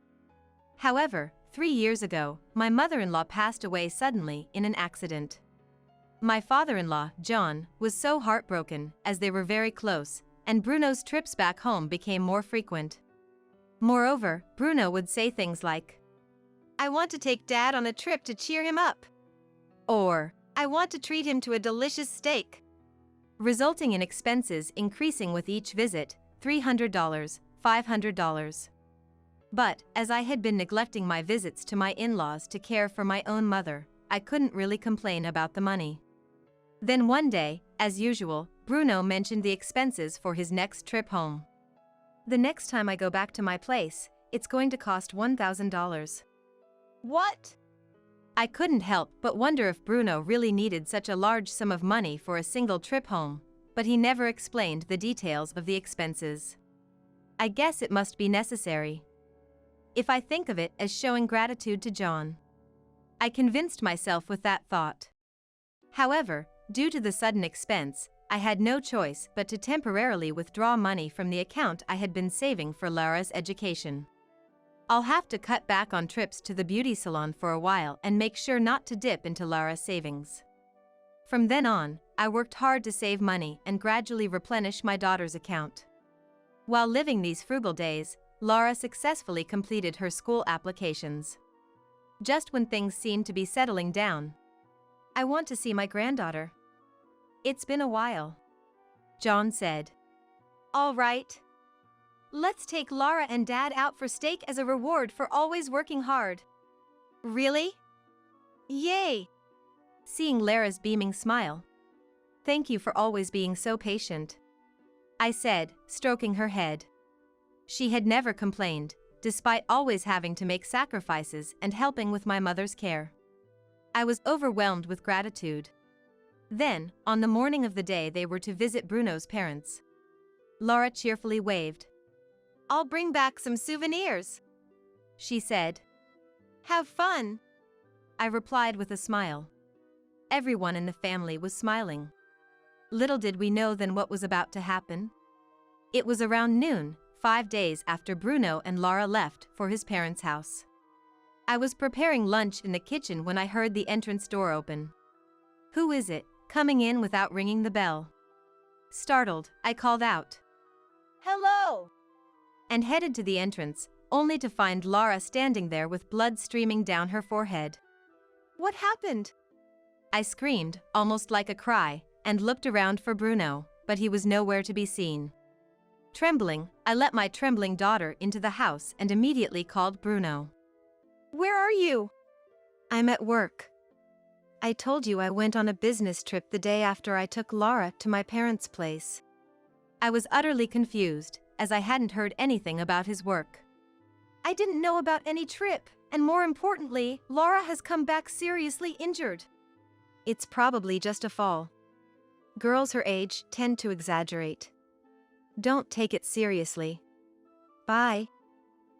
However, 3 years ago, my mother-in-law passed away suddenly in an accident. My father-in-law, John, was so heartbroken, as they were very close, and Bruno's trips back home became more frequent. Moreover, Bruno would say things like, I want to take Dad on a trip to cheer him up. or, I want to treat him to a delicious steak. resulting in expenses increasing with each visit, $300, $500. But, as I had been neglecting my visits to my in-laws to care for my own mother, I couldn't really complain about the money. Then one day, as usual, Bruno mentioned the expenses for his next trip home. The next time I go back to my place, it's going to cost $1,000. What? I couldn't help but wonder if Bruno really needed such a large sum of money for a single trip home, but he never explained the details of the expenses. I guess it must be necessary, if I think of it as showing gratitude to John. I convinced myself with that thought. However, due to the sudden expense, I had no choice but to temporarily withdraw money from the account I had been saving for Laura's education. I'll have to cut back on trips to the beauty salon for a while and make sure not to dip into Laura's savings. From then on, I worked hard to save money and gradually replenish my daughter's account. While living these frugal days, Laura successfully completed her school applications. Just when things seemed to be settling down, I want to see my granddaughter. It's been a while, John said. All right. Let's take Laura and Dad out for steak as a reward for always working hard. Really? Yay! Seeing Lara's beaming smile. Thank you for always being so patient, I said, stroking her head. She had never complained, despite always having to make sacrifices and helping with my mother's care. I was overwhelmed with gratitude. Then, on the morning of the day they were to visit Bruno's parents, Laura cheerfully waved. I'll bring back some souvenirs, she said. Have fun, I replied with a smile. Everyone in the family was smiling. Little did we know then what was about to happen. It was around noon, 5 days after Bruno and Laura left for his parents' house. I was preparing lunch in the kitchen when I heard the entrance door open. "Who is it, coming in without ringing the bell?" Startled, I called out, Hello! and headed to the entrance, only to find Laura standing there with blood streaming down her forehead. What happened? I screamed, almost like a cry, and looked around for Bruno, but he was nowhere to be seen. Trembling, I let my trembling daughter into the house and immediately called Bruno. Where are you? "I'm at work. I told you I went on a business trip the day after I took Laura to my parents' place." I was utterly confused, as I hadn't heard anything about his work. I didn't know about any trip, and more importantly, Laura has come back seriously injured. It's probably just a fall. Girls her age tend to exaggerate. Don't take it seriously. Bye.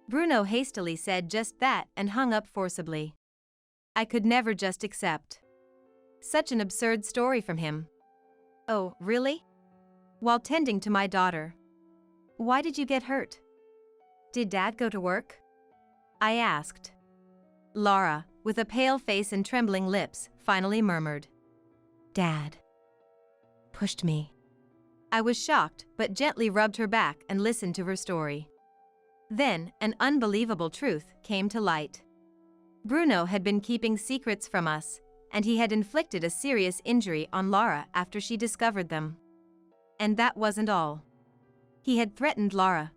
Bruno hastily said just that and hung up forcibly. I could never just accept. Such an absurd story from him. "Oh, really?" While tending to my daughter. "Why did you get hurt? Did Dad go to work?" I asked. Laura, with a pale face and trembling lips, finally murmured, "Dad pushed me." I was shocked, but gently rubbed her back and listened to her story. Then, an unbelievable truth came to light. Bruno had been keeping secrets from us, and he had inflicted a serious injury on Laura after she discovered them. And that wasn't all. He had threatened Laura.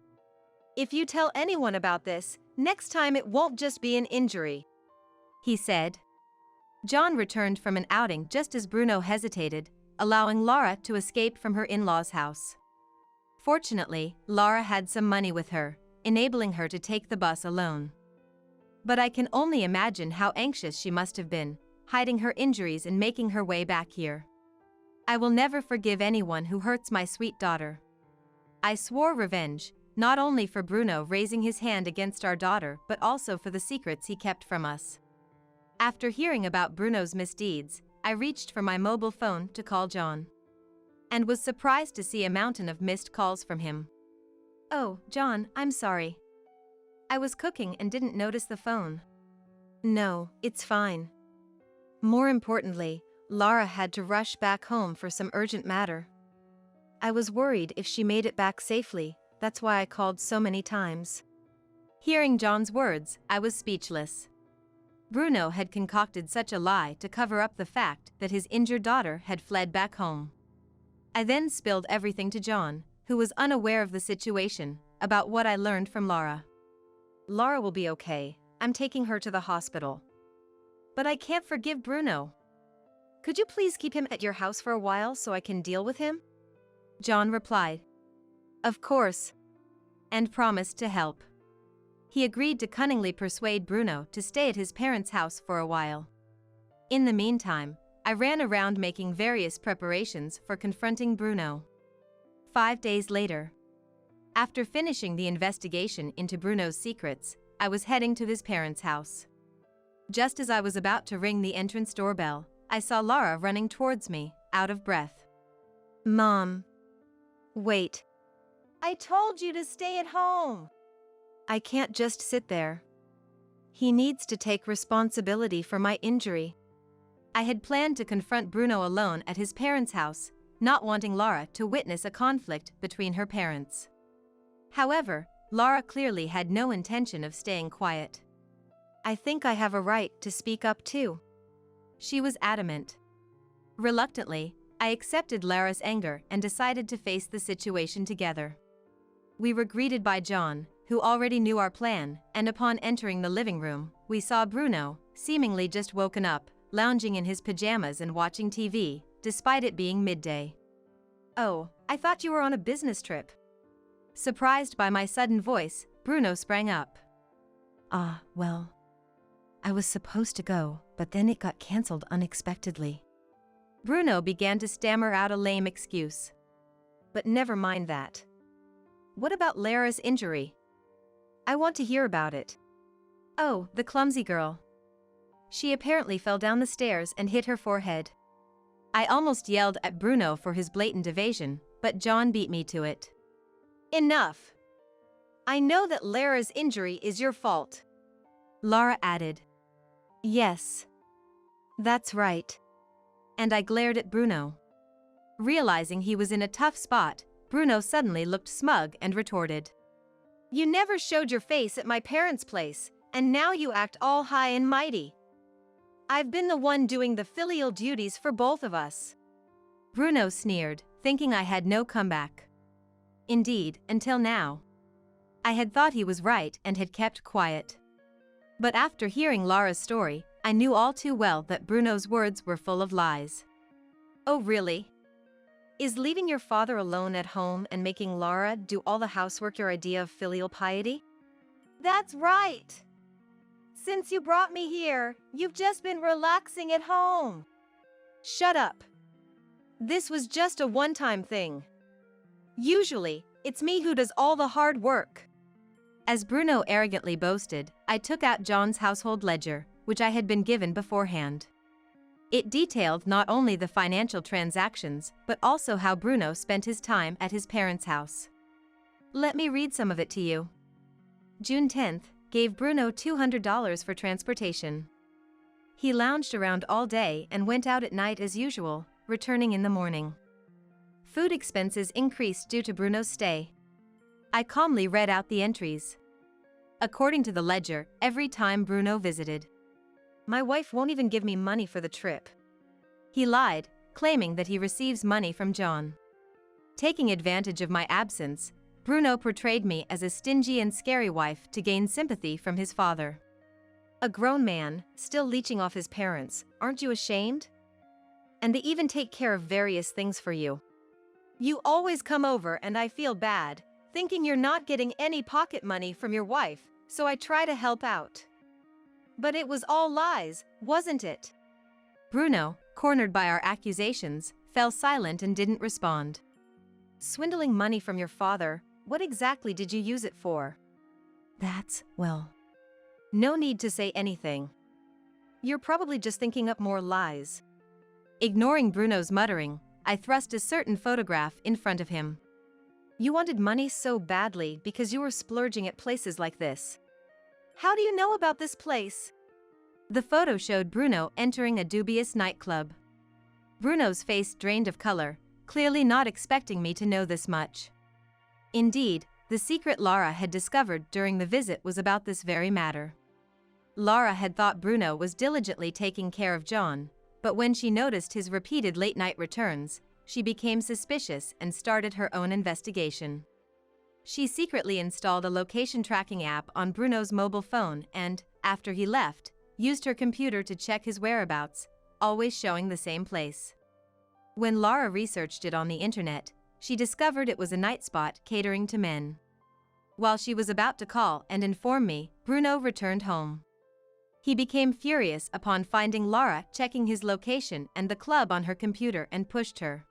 If you tell anyone about this, next time it won't just be an injury, he said. John returned from an outing just as Bruno hesitated, allowing Laura to escape from her in-laws' house. Fortunately, Laura had some money with her, enabling her to take the bus alone. But I can only imagine how anxious she must have been, hiding her injuries and making her way back here. I will never forgive anyone who hurts my sweet daughter. I swore revenge, not only for Bruno raising his hand against our daughter but also for the secrets he kept from us. After hearing about Bruno's misdeeds, I reached for my mobile phone to call John. And was surprised to see a mountain of missed calls from him. "Oh, John, I'm sorry. I was cooking and didn't notice the phone." "No, it's fine. More importantly, Laura had to rush back home for some urgent matter. I was worried if she made it back safely, that's why I called so many times." Hearing John's words, I was speechless. Bruno had concocted such a lie to cover up the fact that his injured daughter had fled back home. I then spilled everything to John, who was unaware of the situation, about what I learned from Laura. "Laura will be okay. I'm taking her to the hospital. But I can't forgive Bruno. Could you please keep him at your house for a while so I can deal with him?" John replied, "Of course," and promised to help. He agreed to cunningly persuade Bruno to stay at his parents' house for a while. In the meantime, I ran around making various preparations for confronting Bruno. 5 days later, after finishing the investigation into Bruno's secrets, I was heading to his parents' house. Just as I was about to ring the entrance doorbell, I saw Laura running towards me, out of breath. "Mom. Wait. I told you to stay at home. I can't just sit there. He needs to take responsibility for my injury." I had planned to confront Bruno alone at his parents' house, not wanting Laura to witness a conflict between her parents. However, Laura clearly had no intention of staying quiet. "I think I have a right to speak up too." She was adamant. Reluctantly, I accepted Laura's anger and decided to face the situation together. We were greeted by John, who already knew our plan, and upon entering the living room, we saw Bruno, seemingly just woken up, lounging in his pajamas and watching TV, despite it being midday. "Oh, I thought you were on a business trip." Surprised by my sudden voice, Bruno sprang up. Well, I was supposed to go, but then it got cancelled unexpectedly." Bruno began to stammer out a lame excuse. "But never mind that. What about Lara's injury? I want to hear about it." "Oh, the clumsy girl. She apparently fell down the stairs and hit her forehead." I almost yelled at Bruno for his blatant evasion, but John beat me to it. Enough. I know that Lara's injury is your fault. Laura added. Yes. That's right. And I glared at Bruno. Realizing he was in a tough spot, Bruno suddenly looked smug and retorted. You never showed your face at my parents' place, and now you act all high and mighty. I've been the one doing the filial duties for both of us. Bruno sneered, thinking I had no comeback. Indeed, until now. I had thought he was right and had kept quiet. But after hearing Laura's story, I knew all too well that Bruno's words were full of lies. Oh really? Is leaving your father alone at home and making Laura do all the housework your idea of filial piety? That's right! Since you brought me here, you've just been relaxing at home. Shut up. This was just a one-time thing. Usually, it's me who does all the hard work. As Bruno arrogantly boasted, I took out John's household ledger, which I had been given beforehand. It detailed not only the financial transactions, but also how Bruno spent his time at his parents' house. Let me read some of it to you. June 10th, gave Bruno $200 for transportation. He lounged around all day and went out at night as usual, returning in the morning. Food expenses increased due to Bruno's stay. I calmly read out the entries. According to the ledger, every time Bruno visited. My wife won't even give me money for the trip. He lied, claiming that he receives money from John. Taking advantage of my absence, Bruno portrayed me as a stingy and scary wife to gain sympathy from his father. A grown man, still leeching off his parents, aren't you ashamed? And they even take care of various things for you. You always come over and I feel bad, thinking you're not getting any pocket money from your wife, so I try to help out. But it was all lies, wasn't it? Bruno, cornered by our accusations, fell silent and didn't respond. Swindling money from your father, what exactly did you use it for? Well. No need to say anything. You're probably just thinking up more lies. Ignoring Bruno's muttering, I thrust a certain photograph in front of him. You wanted money so badly because you were splurging at places like this. How do you know about this place? The photo showed Bruno entering a dubious nightclub. Bruno's face drained of color, clearly not expecting me to know this much. Indeed, the secret Laura had discovered during the visit was about this very matter. Laura had thought Bruno was diligently taking care of John, but when she noticed his repeated late-night returns, she became suspicious and started her own investigation. She secretly installed a location tracking app on Bruno's mobile phone and, after he left, used her computer to check his whereabouts, always showing the same place. When Laura researched it on the internet, she discovered it was a night spot catering to men. While she was about to call and inform me, Bruno returned home. He became furious upon finding Laura checking his location and the club on her computer and pushed her,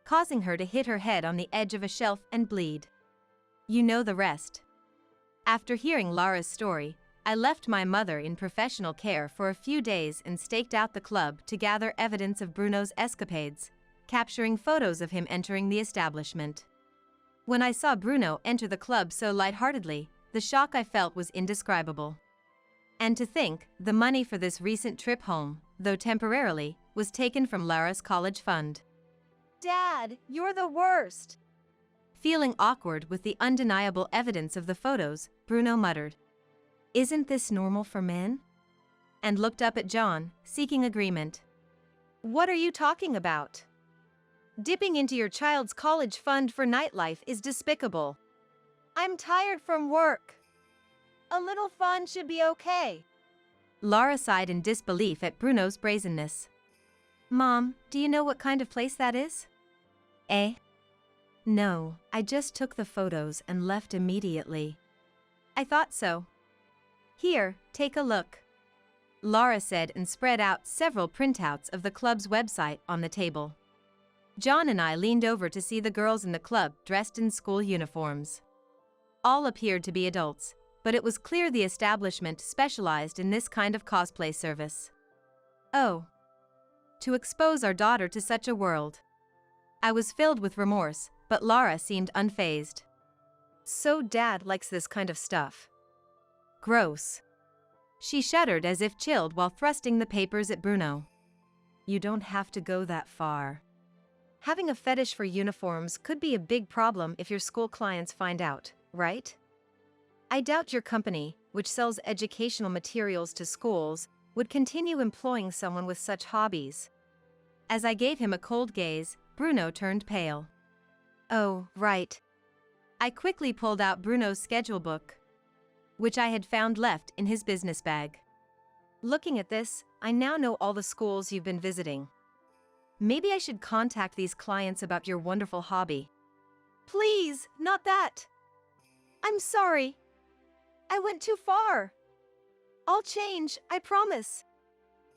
causing her to hit her head on the edge of a shelf and bleed. You know the rest. After hearing Laura's story, I left my mother in professional care for a few days and staked out the club to gather evidence of Bruno's escapades, capturing photos of him entering the establishment. When I saw Bruno enter the club so lightheartedly, the shock I felt was indescribable. And to think, the money for this recent trip home, though temporarily, was taken from Laura's college fund. Dad, you're the worst! Feeling awkward with the undeniable evidence of the photos, Bruno muttered, "Isn't this normal for men?" and looked up at John, seeking agreement. What are you talking about? Dipping into your child's college fund for nightlife is despicable. I'm tired from work. A little fun should be okay. Laura sighed in disbelief at Bruno's brazenness. "Mom, do you know what kind of place that is?" "Eh? No, I just took the photos and left immediately." "I thought so. Here, take a look," Laura said and spread out several printouts of the club's website on the table. John and I leaned over to see the girls in the club dressed in school uniforms. All appeared to be adults, but it was clear the establishment specialized in this kind of cosplay service. Oh. To expose our daughter to such a world. I was filled with remorse, but Laura seemed unfazed. So Dad likes this kind of stuff. Gross. She shuddered as if chilled while thrusting the papers at Bruno. You don't have to go that far. Having a fetish for uniforms could be a big problem if your school clients find out, right? I doubt your company, which sells educational materials to schools, would continue employing someone with such hobbies. As I gave him a cold gaze, Bruno turned pale. Oh, right. I quickly pulled out Bruno's schedule book, which I had found left in his business bag. Looking at this, I now know all the schools you've been visiting. Maybe I should contact these clients about your wonderful hobby. Please, not that. I'm sorry. I went too far. I'll change, I promise.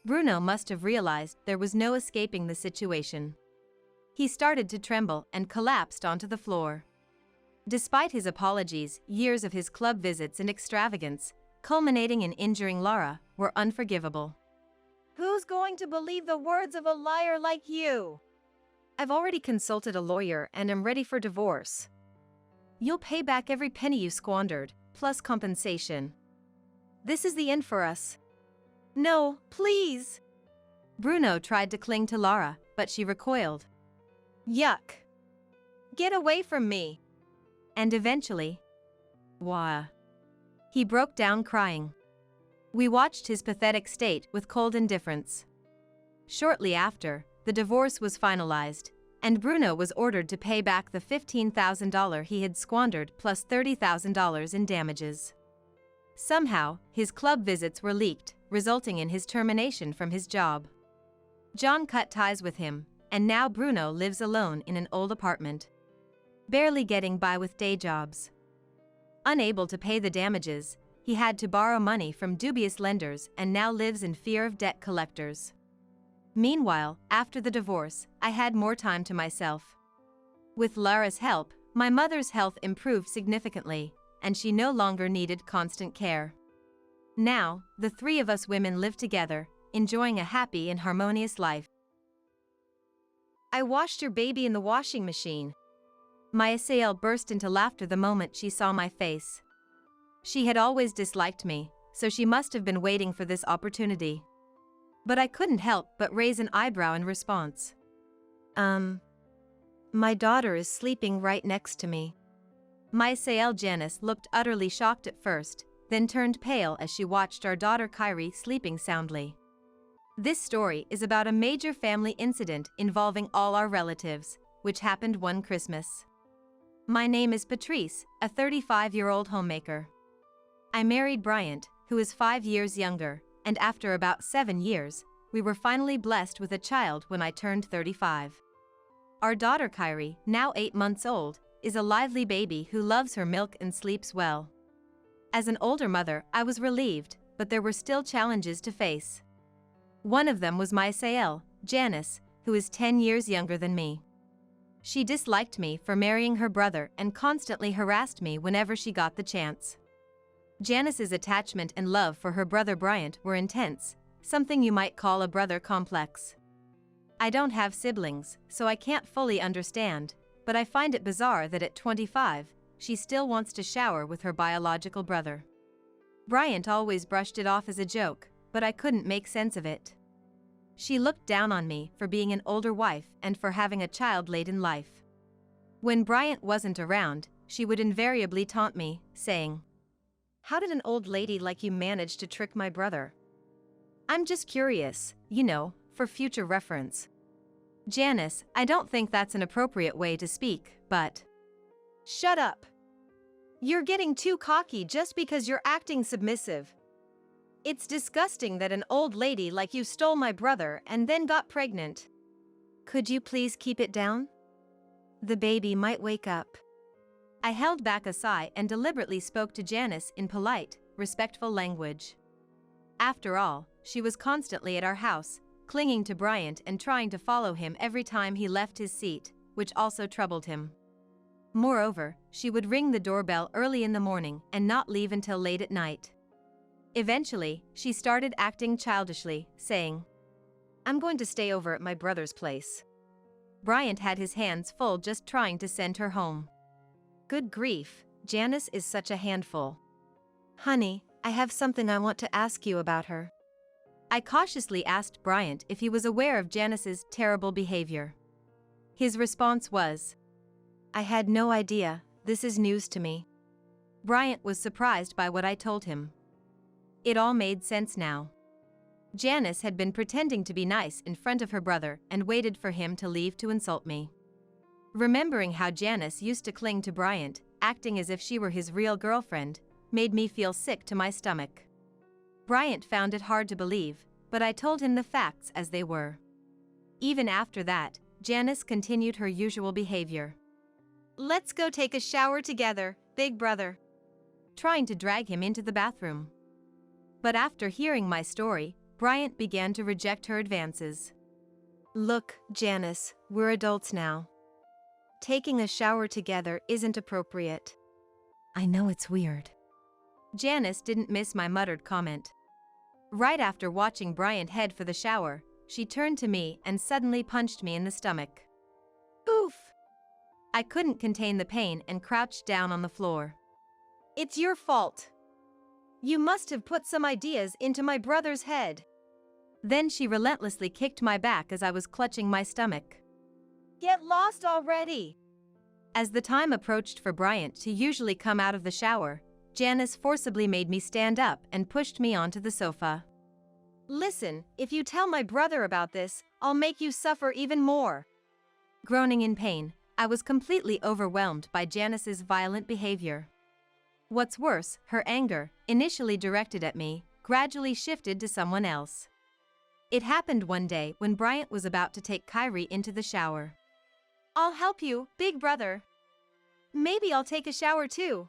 Bruno must have realized there was no escaping the situation. He started to tremble and collapsed onto the floor. Despite his apologies, years of his club visits and extravagance, culminating in injuring Laura, were unforgivable. Who's going to believe the words of a liar like you? I've already consulted a lawyer and am ready for divorce. You'll pay back every penny you squandered, plus compensation. This is the end for us. No, please. Bruno tried to cling to Laura, but she recoiled. Yuck. Get away from me. And eventually, wah. He broke down crying. We watched his pathetic state with cold indifference. Shortly after, the divorce was finalized, and Bruno was ordered to pay back the $15,000 he had squandered plus $30,000 in damages. Somehow, his club visits were leaked, resulting in his termination from his job. John cut ties with him, and now Bruno lives alone in an old apartment, barely getting by with day jobs. Unable to pay the damages, he had to borrow money from dubious lenders and now lives in fear of debt collectors. Meanwhile, after the divorce, I had more time to myself. With Lara's help, my mother's health improved significantly, and she no longer needed constant care. Now, the three of us women live together, enjoying a happy and harmonious life. I washed your baby in the washing machine. My assailant burst into laughter the moment she saw my face. She had always disliked me, so she must have been waiting for this opportunity. But I couldn't help but raise an eyebrow in response. My daughter is sleeping right next to me. My assailant Janice looked utterly shocked at first, then turned pale as she watched our daughter Kyrie sleeping soundly. This story is about a major family incident involving all our relatives, which happened one Christmas. My name is Patrice, a 35-year-old homemaker. I married Bryant, who is 5 years younger, and after about 7 years, we were finally blessed with a child when I turned 35. Our daughter Kyrie, now 8 months old, is a lively baby who loves her milk and sleeps well. As an older mother, I was relieved, but there were still challenges to face. One of them was my assailant, Janice, who is 10 years younger than me. She disliked me for marrying her brother and constantly harassed me whenever she got the chance. Janice's attachment and love for her brother Bryant were intense, something you might call a brother complex. I don't have siblings, so I can't fully understand, but I find it bizarre that at 25, she still wants to shower with her biological brother. Bryant always brushed it off as a joke, but I couldn't make sense of it. She looked down on me for being an older wife and for having a child late in life. When Bryant wasn't around, she would invariably taunt me, saying, "How did an old lady like you manage to trick my brother?" I'm just curious, for future reference. Janice, I don't think that's an appropriate way to speak, but... Shut up. You're getting too cocky just because you're acting submissive. It's disgusting that an old lady like you stole my brother and then got pregnant. Could you please keep it down? The baby might wake up. I held back a sigh and deliberately spoke to Janice in polite, respectful language. After all, she was constantly at our house, clinging to Bryant and trying to follow him every time he left his seat, which also troubled him. Moreover, she would ring the doorbell early in the morning and not leave until late at night. Eventually, she started acting childishly, saying, "I'm going to stay over at my brother's place." Bryant had his hands full just trying to send her home. Good grief, Janice is such a handful. Honey, I have something I want to ask you about her. I cautiously asked Bryant if he was aware of Janice's terrible behavior. His response was, I had no idea, this is news to me. Bryant was surprised by what I told him. It all made sense now. Janice had been pretending to be nice in front of her brother and waited for him to leave to insult me. Remembering how Janice used to cling to Bryant, acting as if she were his real girlfriend, made me feel sick to my stomach. Bryant found it hard to believe, but I told him the facts as they were. Even after that, Janice continued her usual behavior. Let's go take a shower together, big brother. Trying to drag him into the bathroom. But after hearing my story, Bryant began to reject her advances. Look, Janice, we're adults now. Taking a shower together isn't appropriate. I know it's weird. Janice didn't miss my muttered comment. Right after watching Bryant head for the shower, she turned to me and suddenly punched me in the stomach. Oof! I couldn't contain the pain and crouched down on the floor. It's your fault. You must have put some ideas into my brother's head. Then she relentlessly kicked my back as I was clutching my stomach. Get lost already! As the time approached for Bryant to usually come out of the shower, Janice forcibly made me stand up and pushed me onto the sofa. Listen, if you tell my brother about this, I'll make you suffer even more. Groaning in pain, I was completely overwhelmed by Janice's violent behavior. What's worse, her anger, initially directed at me, gradually shifted to someone else. It happened one day when Bryant was about to take Kyrie into the shower. I'll help you, big brother. Maybe I'll take a shower too.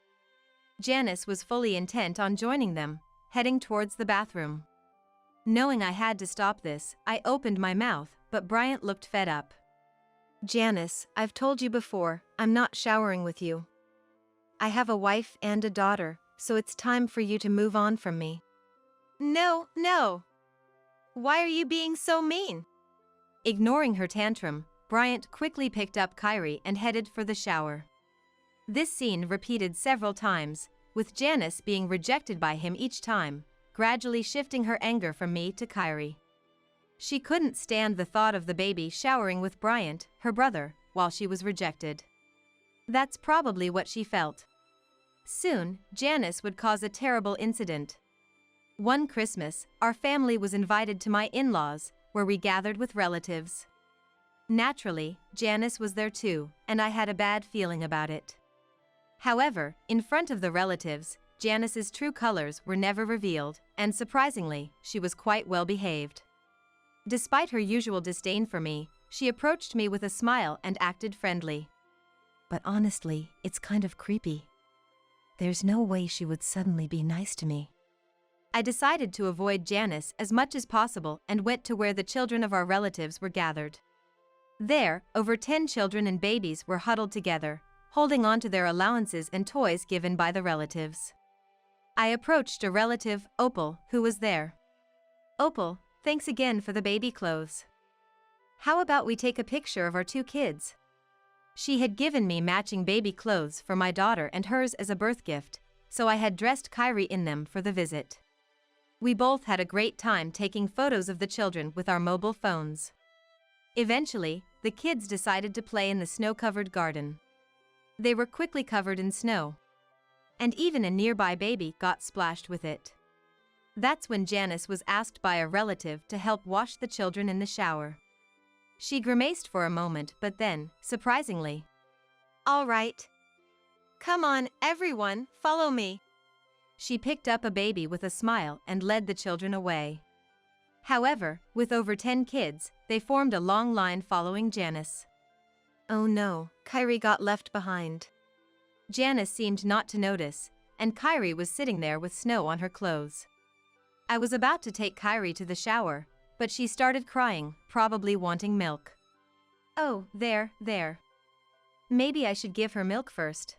Janice was fully intent on joining them, heading towards the bathroom. Knowing I had to stop this, I opened my mouth, but Bryant looked fed up. Janice, I've told you before, I'm not showering with you. I have a wife and a daughter, so it's time for you to move on from me. No. Why are you being so mean? Ignoring her tantrum, Bryant quickly picked up Kyrie and headed for the shower. This scene repeated several times, with Janice being rejected by him each time, gradually shifting her anger from me to Kyrie. She couldn't stand the thought of the baby showering with Bryant, her brother, while she was rejected. That's probably what she felt. Soon, Janice would cause a terrible incident. One Christmas, our family was invited to my in-laws, where we gathered with relatives. Naturally, Janice was there too, and I had a bad feeling about it. However, in front of the relatives, Janice's true colors were never revealed, and surprisingly, she was quite well behaved. Despite her usual disdain for me, she approached me with a smile and acted friendly. But honestly, it's kind of creepy. There's no way she would suddenly be nice to me. I decided to avoid Janice as much as possible and went to where the children of our relatives were gathered. There, over 10 children and babies were huddled together, holding on to their allowances and toys given by the relatives. I approached a relative, Opal, who was there. Opal, thanks again for the baby clothes. How about we take a picture of our 2 kids? She had given me matching baby clothes for my daughter and hers as a birth gift, so I had dressed Kyrie in them for the visit. We both had a great time taking photos of the children with our mobile phones. Eventually, the kids decided to play in the snow-covered garden. They were quickly covered in snow. And even a nearby baby got splashed with it. That's when Janice was asked by a relative to help wash the children in the shower. She grimaced for a moment, but then, surprisingly, All right. Come on, everyone, follow me. She picked up a baby with a smile and led the children away. However, with over 10 kids, they formed a long line following Janice. Oh no, Kyrie got left behind. Janice seemed not to notice, and Kyrie was sitting there with snow on her clothes. I was about to take Kyrie to the shower, but she started crying, probably wanting milk. Oh, there. Maybe I should give her milk first.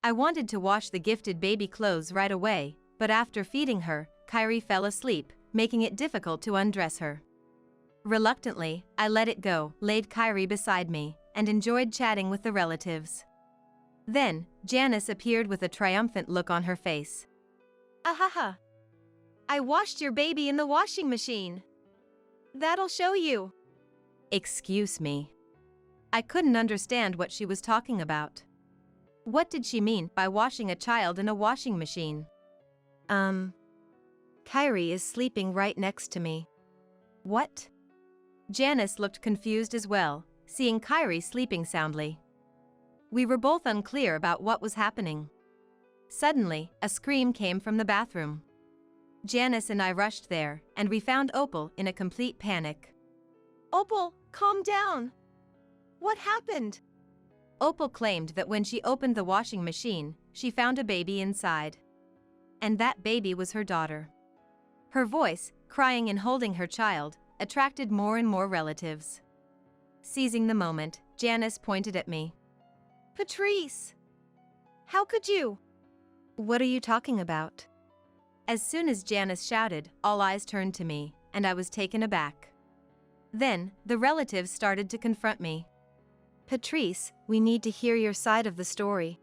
I wanted to wash the gifted baby clothes right away, but after feeding her, Kyrie fell asleep, making it difficult to undress her. Reluctantly, I let it go, laid Kyrie beside me, and enjoyed chatting with the relatives. Then, Janice appeared with a triumphant look on her face. Ahaha. I washed your baby in the washing machine. That'll show you. Excuse me. I couldn't understand what she was talking about. What did she mean by washing a child in a washing machine? Kyrie is sleeping right next to me. What? Janice looked confused as well, seeing Kyrie sleeping soundly. We were both unclear about what was happening. Suddenly, a scream came from the bathroom. Janice and I rushed there, and we found Opal in a complete panic. Opal, calm down. What happened? Opal claimed that when she opened the washing machine, she found a baby inside. And that baby was her daughter. Her voice, crying and holding her child, attracted more and more relatives. Seizing the moment, Janice pointed at me. Patrice! How could you? What are you talking about? As soon as Janice shouted, all eyes turned to me, and I was taken aback. Then, the relatives started to confront me. Patrice, we need to hear your side of the story.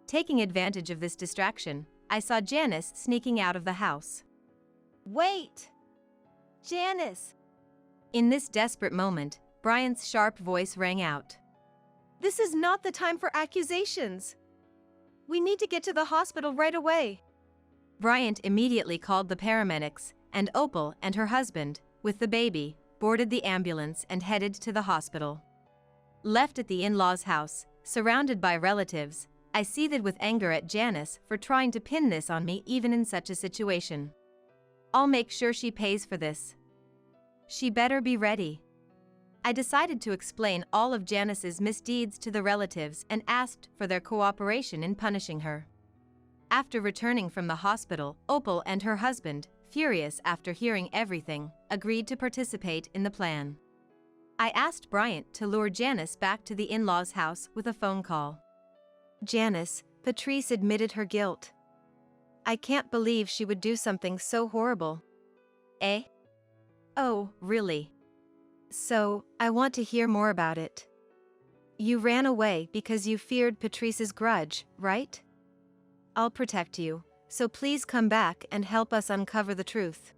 Taking advantage of this distraction, I saw Janice sneaking out of the house. Wait! Janice! In this desperate moment, Brian's sharp voice rang out. This is not the time for accusations. We need to get to the hospital right away. Bryant immediately called the paramedics, and Opal and her husband, with the baby, boarded the ambulance and headed to the hospital. Left at the in-laws' house, surrounded by relatives, I seethed with anger at Janice for trying to pin this on me even in such a situation. I'll make sure she pays for this. She better be ready. I decided to explain all of Janice's misdeeds to the relatives and asked for their cooperation in punishing her. After returning from the hospital, Opal and her husband, furious after hearing everything, agreed to participate in the plan. I asked Bryant to lure Janice back to the in-laws' house with a phone call. Janice, Patrice admitted her guilt. I can't believe she would do something so horrible. Eh? Oh, really? So, I want to hear more about it. You ran away because you feared Patrice's grudge, right? I'll protect you, so please come back and help us uncover the truth.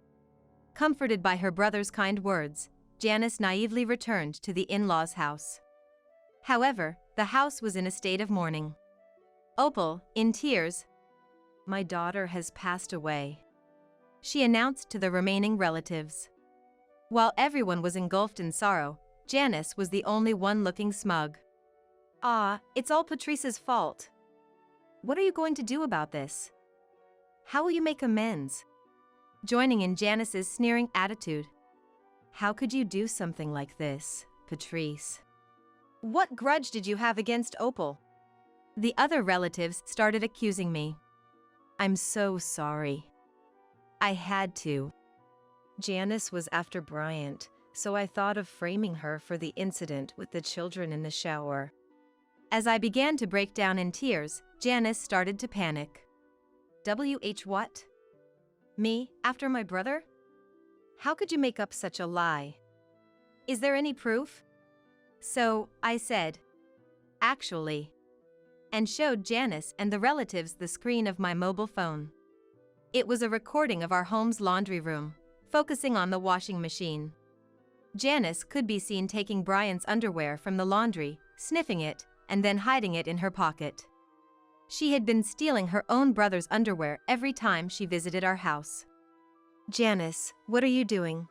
Comforted by her brother's kind words, Janice naively returned to the in-laws' house. However, the house was in a state of mourning. Opal, in tears, "My daughter has passed away," she announced to the remaining relatives. While everyone was engulfed in sorrow, Janice was the only one looking smug. It's all Patrice's fault. What are you going to do about this? How will you make amends? Joining in Janice's sneering attitude. How could you do something like this, Patrice? What grudge did you have against Opal? The other relatives started accusing me. I'm so sorry. I had to. Janice was after Bryant, so I thought of framing her for the incident with the children in the shower. As I began to break down in tears, Janice started to panic. What? Me, after my brother? How could you make up such a lie? Is there any proof? So, I said, actually, and showed Janice and the relatives the screen of my mobile phone. It was a recording of our home's laundry room, focusing on the washing machine. Janice could be seen taking Brian's underwear from the laundry, sniffing it, and then hiding it in her pocket. She had been stealing her own brother's underwear every time she visited our house. Janice, what are you doing?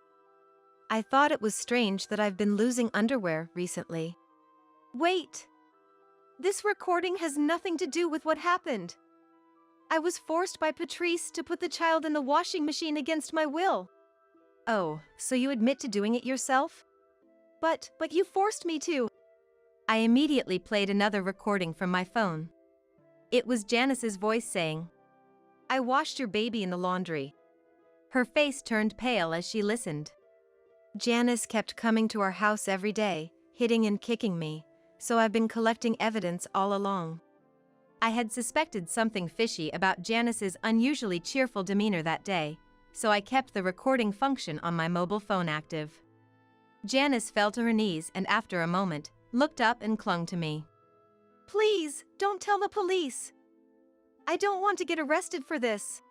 I thought it was strange that I've been losing underwear recently. Wait! This recording has nothing to do with what happened. I was forced by Patrice to put the child in the washing machine against my will. Oh, so you admit to doing it yourself? But you forced me to. I immediately played another recording from my phone. It was Janice's voice saying, I washed your baby in the laundry. Her face turned pale as she listened. Janice kept coming to our house every day, hitting and kicking me, so I've been collecting evidence all along. I had suspected something fishy about Janice's unusually cheerful demeanor that day, so I kept the recording function on my mobile phone active. Janice fell to her knees and after a moment, looked up and clung to me. Please, don't tell the police. I don't want to get arrested for this.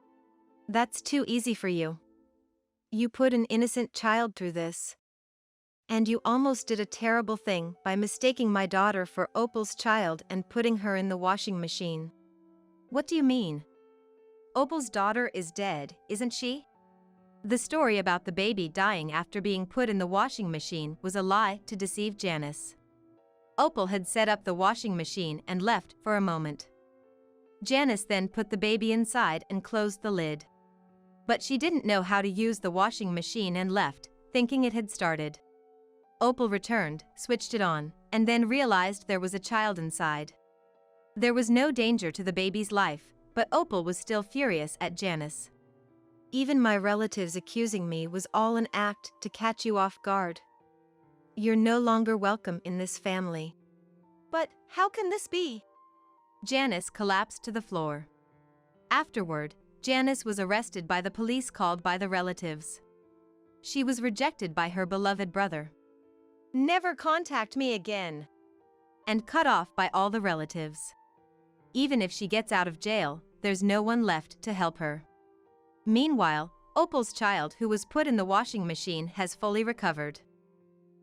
That's too easy for you. You put an innocent child through this. And you almost did a terrible thing by mistaking my daughter for Opal's child and putting her in the washing machine. What do you mean? Opal's daughter is dead, isn't she? The story about the baby dying after being put in the washing machine was a lie to deceive Janice. Opal had set up the washing machine and left for a moment. Janice then put the baby inside and closed the lid. But she didn't know how to use the washing machine and left, thinking it had started. Opal returned, switched it on, and then realized there was a child inside. There was no danger to the baby's life, but Opal was still furious at Janice. Even my relatives accusing me was all an act to catch you off guard. You're no longer welcome in this family. But how can this be? Janice collapsed to the floor. Afterward, Janice was arrested by the police called by the relatives. She was rejected by her beloved brother. Never contact me again. And cut off by all the relatives. Even if she gets out of jail, there's no one left to help her. Meanwhile, Opal's child who was put in the washing machine has fully recovered.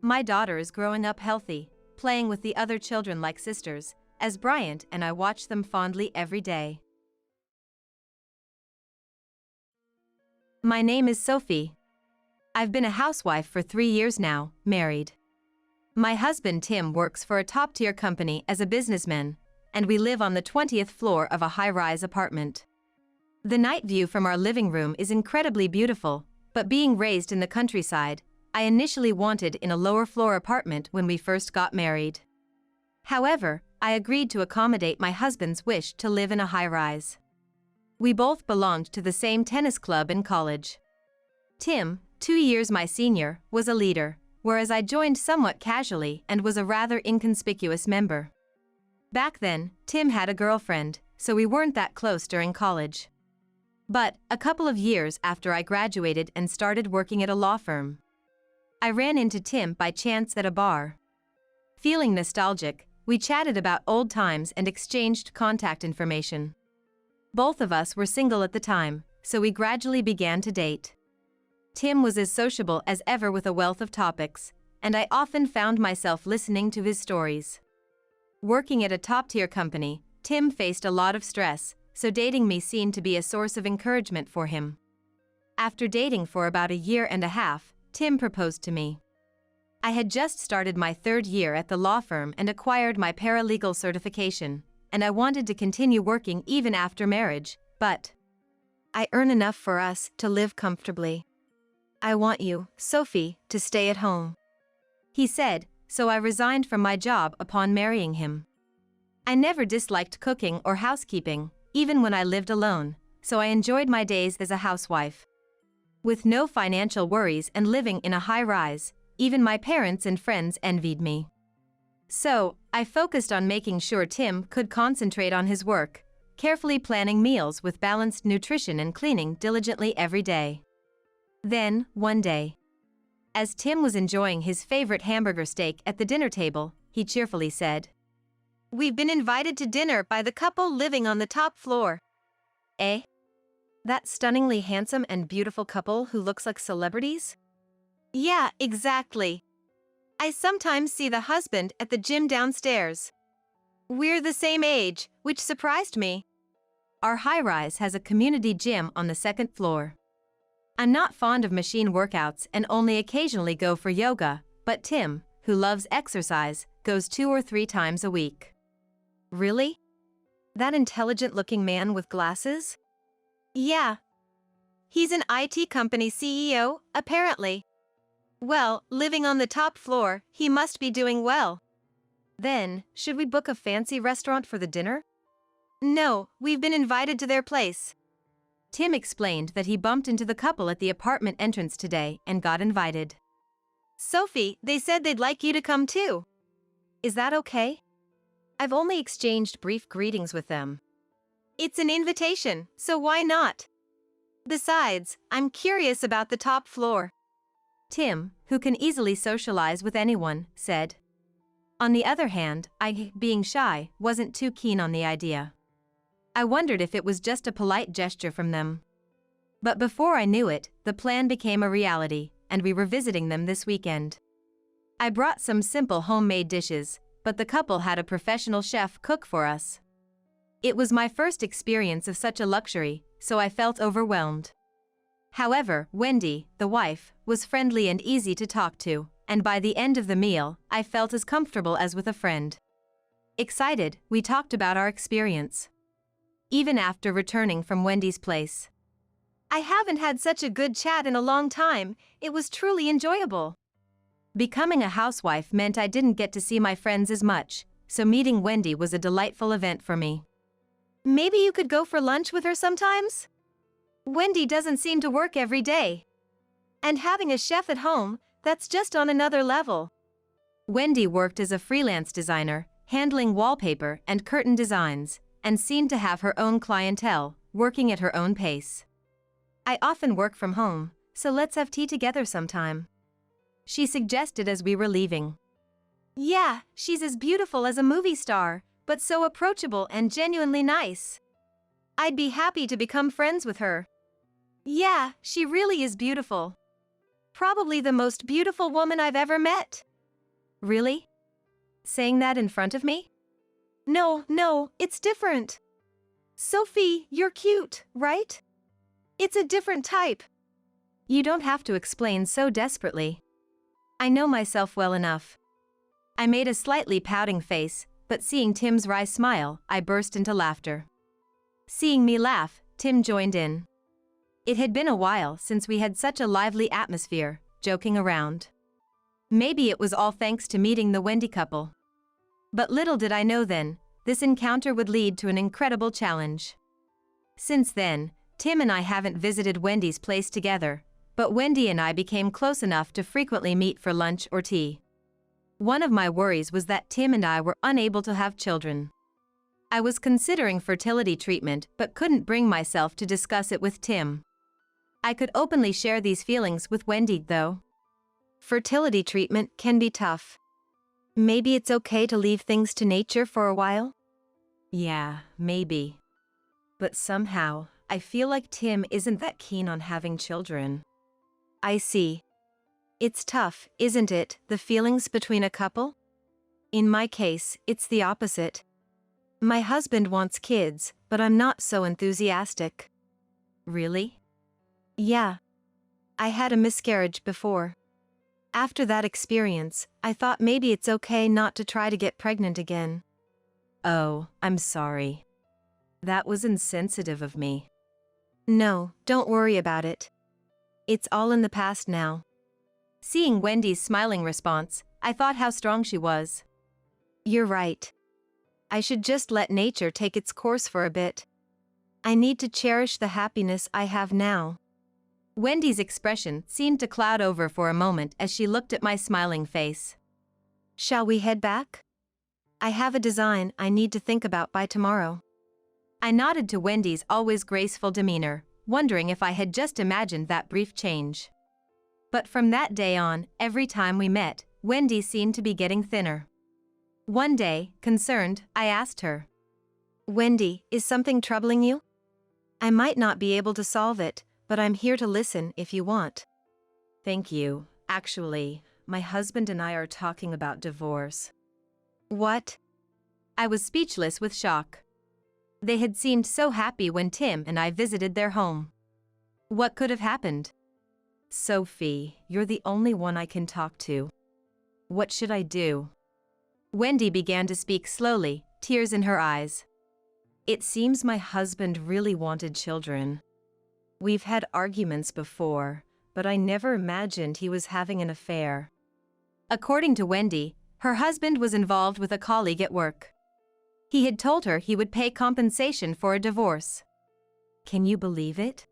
My daughter is growing up healthy, playing with the other children like sisters, as Bryant and I watch them fondly every day. My name is Sophie. I've been a housewife for 3 years now, married. My husband Tim works for a top-tier company as a businessman, and we live on the 20th floor of a high-rise apartment. The night view from our living room is incredibly beautiful, but being raised in the countryside, I initially wanted in a lower-floor apartment when we first got married. However, I agreed to accommodate my husband's wish to live in a high-rise. We both belonged to the same tennis club in college. Tim, 2 years my senior, was a leader, whereas I joined somewhat casually and was a rather inconspicuous member. Back then, Tim had a girlfriend, so we weren't that close during college. But, a couple of years after I graduated and started working at a law firm, I ran into Tim by chance at a bar. Feeling nostalgic, we chatted about old times and exchanged contact information. Both of us were single at the time, so we gradually began to date. Tim was as sociable as ever with a wealth of topics, and I often found myself listening to his stories. Working at a top-tier company, Tim faced a lot of stress, so dating me seemed to be a source of encouragement for him. After dating for about a year and a half, Tim proposed to me. I had just started my 3rd year at the law firm and acquired my paralegal certification, and I wanted to continue working even after marriage, but I earn enough for us to live comfortably. I want you, Sophie, to stay at home. He said, so I resigned from my job upon marrying him. I never disliked cooking or housekeeping, even when I lived alone, so I enjoyed my days as a housewife. With no financial worries and living in a high-rise, even my parents and friends envied me. So, I focused on making sure Tim could concentrate on his work, carefully planning meals with balanced nutrition and cleaning diligently every day. Then, one day, as Tim was enjoying his favorite hamburger steak at the dinner table, he cheerfully said, "We've been invited to dinner by the couple living on the top floor." "Eh? That stunningly handsome and beautiful couple who looks like celebrities?" "Yeah, exactly. I sometimes see the husband at the gym downstairs. We're the same age, which surprised me." Our high-rise has a community gym on the 2nd floor. I'm not fond of machine workouts and only occasionally go for yoga, but Tim, who loves exercise, goes 2 or 3 times a week. "Really? That intelligent-looking man with glasses?" "Yeah. He's an IT company CEO, apparently. Well, living on the top floor, he must be doing well." Then, should we book a fancy restaurant for the dinner? "No, we've been invited to their place." Tim explained that he bumped into the couple at the apartment entrance today and got invited. "Sophie, they said they'd like you to come too." "Is that okay? I've only exchanged brief greetings with them." "It's an invitation, so why not? Besides, I'm curious about the top floor." Tim, who can easily socialize with anyone, said. On the other hand, I, being shy, wasn't too keen on the idea. I wondered if it was just a polite gesture from them. But before I knew it, the plan became a reality, and we were visiting them this weekend. I brought some simple homemade dishes, but the couple had a professional chef cook for us. It was my first experience of such a luxury, so I felt overwhelmed. However, Wendy, the wife, was friendly and easy to talk to, and by the end of the meal, I felt as comfortable as with a friend. Excited, we talked about our experience. Even after returning from Wendy's place. I haven't had such a good chat in a long time. It was truly enjoyable. Becoming a housewife meant I didn't get to see my friends as much, so meeting Wendy was a delightful event for me. Maybe you could go for lunch with her sometimes? Wendy doesn't seem to work every day. And having a chef at home, that's just on another level. Wendy worked as a freelance designer, handling wallpaper and curtain designs, and seemed to have her own clientele, working at her own pace. I often work from home, so let's have tea together sometime, she suggested as we were leaving. Yeah, she's as beautiful as a movie star, but so approachable and genuinely nice. I'd be happy to become friends with her. Yeah, she really is beautiful. Probably the most beautiful woman I've ever met. Really? Saying that in front of me? No, it's different. Sophie, you're cute, right? It's a different type. You don't have to explain so desperately. I know myself well enough. I made a slightly pouting face, but seeing Tim's wry smile, I burst into laughter. Seeing me laugh, Tim joined in. It had been a while since we had such a lively atmosphere, joking around. Maybe it was all thanks to meeting the Wendy couple. But little did I know then, this encounter would lead to an incredible challenge. Since then, Tim and I haven't visited Wendy's place together, but Wendy and I became close enough to frequently meet for lunch or tea. One of my worries was that Tim and I were unable to have children. I was considering fertility treatment but couldn't bring myself to discuss it with Tim. I could openly share these feelings with Wendy, though. Fertility treatment can be tough. Maybe it's okay to leave things to nature for a while? Yeah, maybe. But somehow, I feel like Tim isn't that keen on having children. I see. It's tough, isn't it, the feelings between a couple? In my case, it's the opposite. My husband wants kids, but I'm not so enthusiastic. Really? Yeah. I had a miscarriage before. After that experience, I thought maybe it's okay not to try to get pregnant again. Oh, I'm sorry. That was insensitive of me. No, don't worry about it. It's all in the past now. Seeing Wendy's smiling response, I thought how strong she was. You're right. I should just let nature take its course for a bit. I need to cherish the happiness I have now. Wendy's expression seemed to cloud over for a moment as she looked at my smiling face. Shall we head back? I have a design I need to think about by tomorrow. I nodded to Wendy's always graceful demeanor, wondering if I had just imagined that brief change. But from that day on, every time we met, Wendy seemed to be getting thinner. One day, concerned, I asked her, Wendy, is something troubling you? I might not be able to solve it, but I'm here to listen if you want. Thank you. Actually, my husband and I are talking about divorce. What? I was speechless with shock. They had seemed so happy when Tim and I visited their home. What could have happened? Sophie, you're the only one I can talk to. What should I do? Wendy began to speak slowly, tears in her eyes. It seems my husband really wanted children. We've had arguments before, but I never imagined he was having an affair. According to Wendy, her husband was involved with a colleague at work. He had told her he would pay compensation for a divorce. Can you believe it?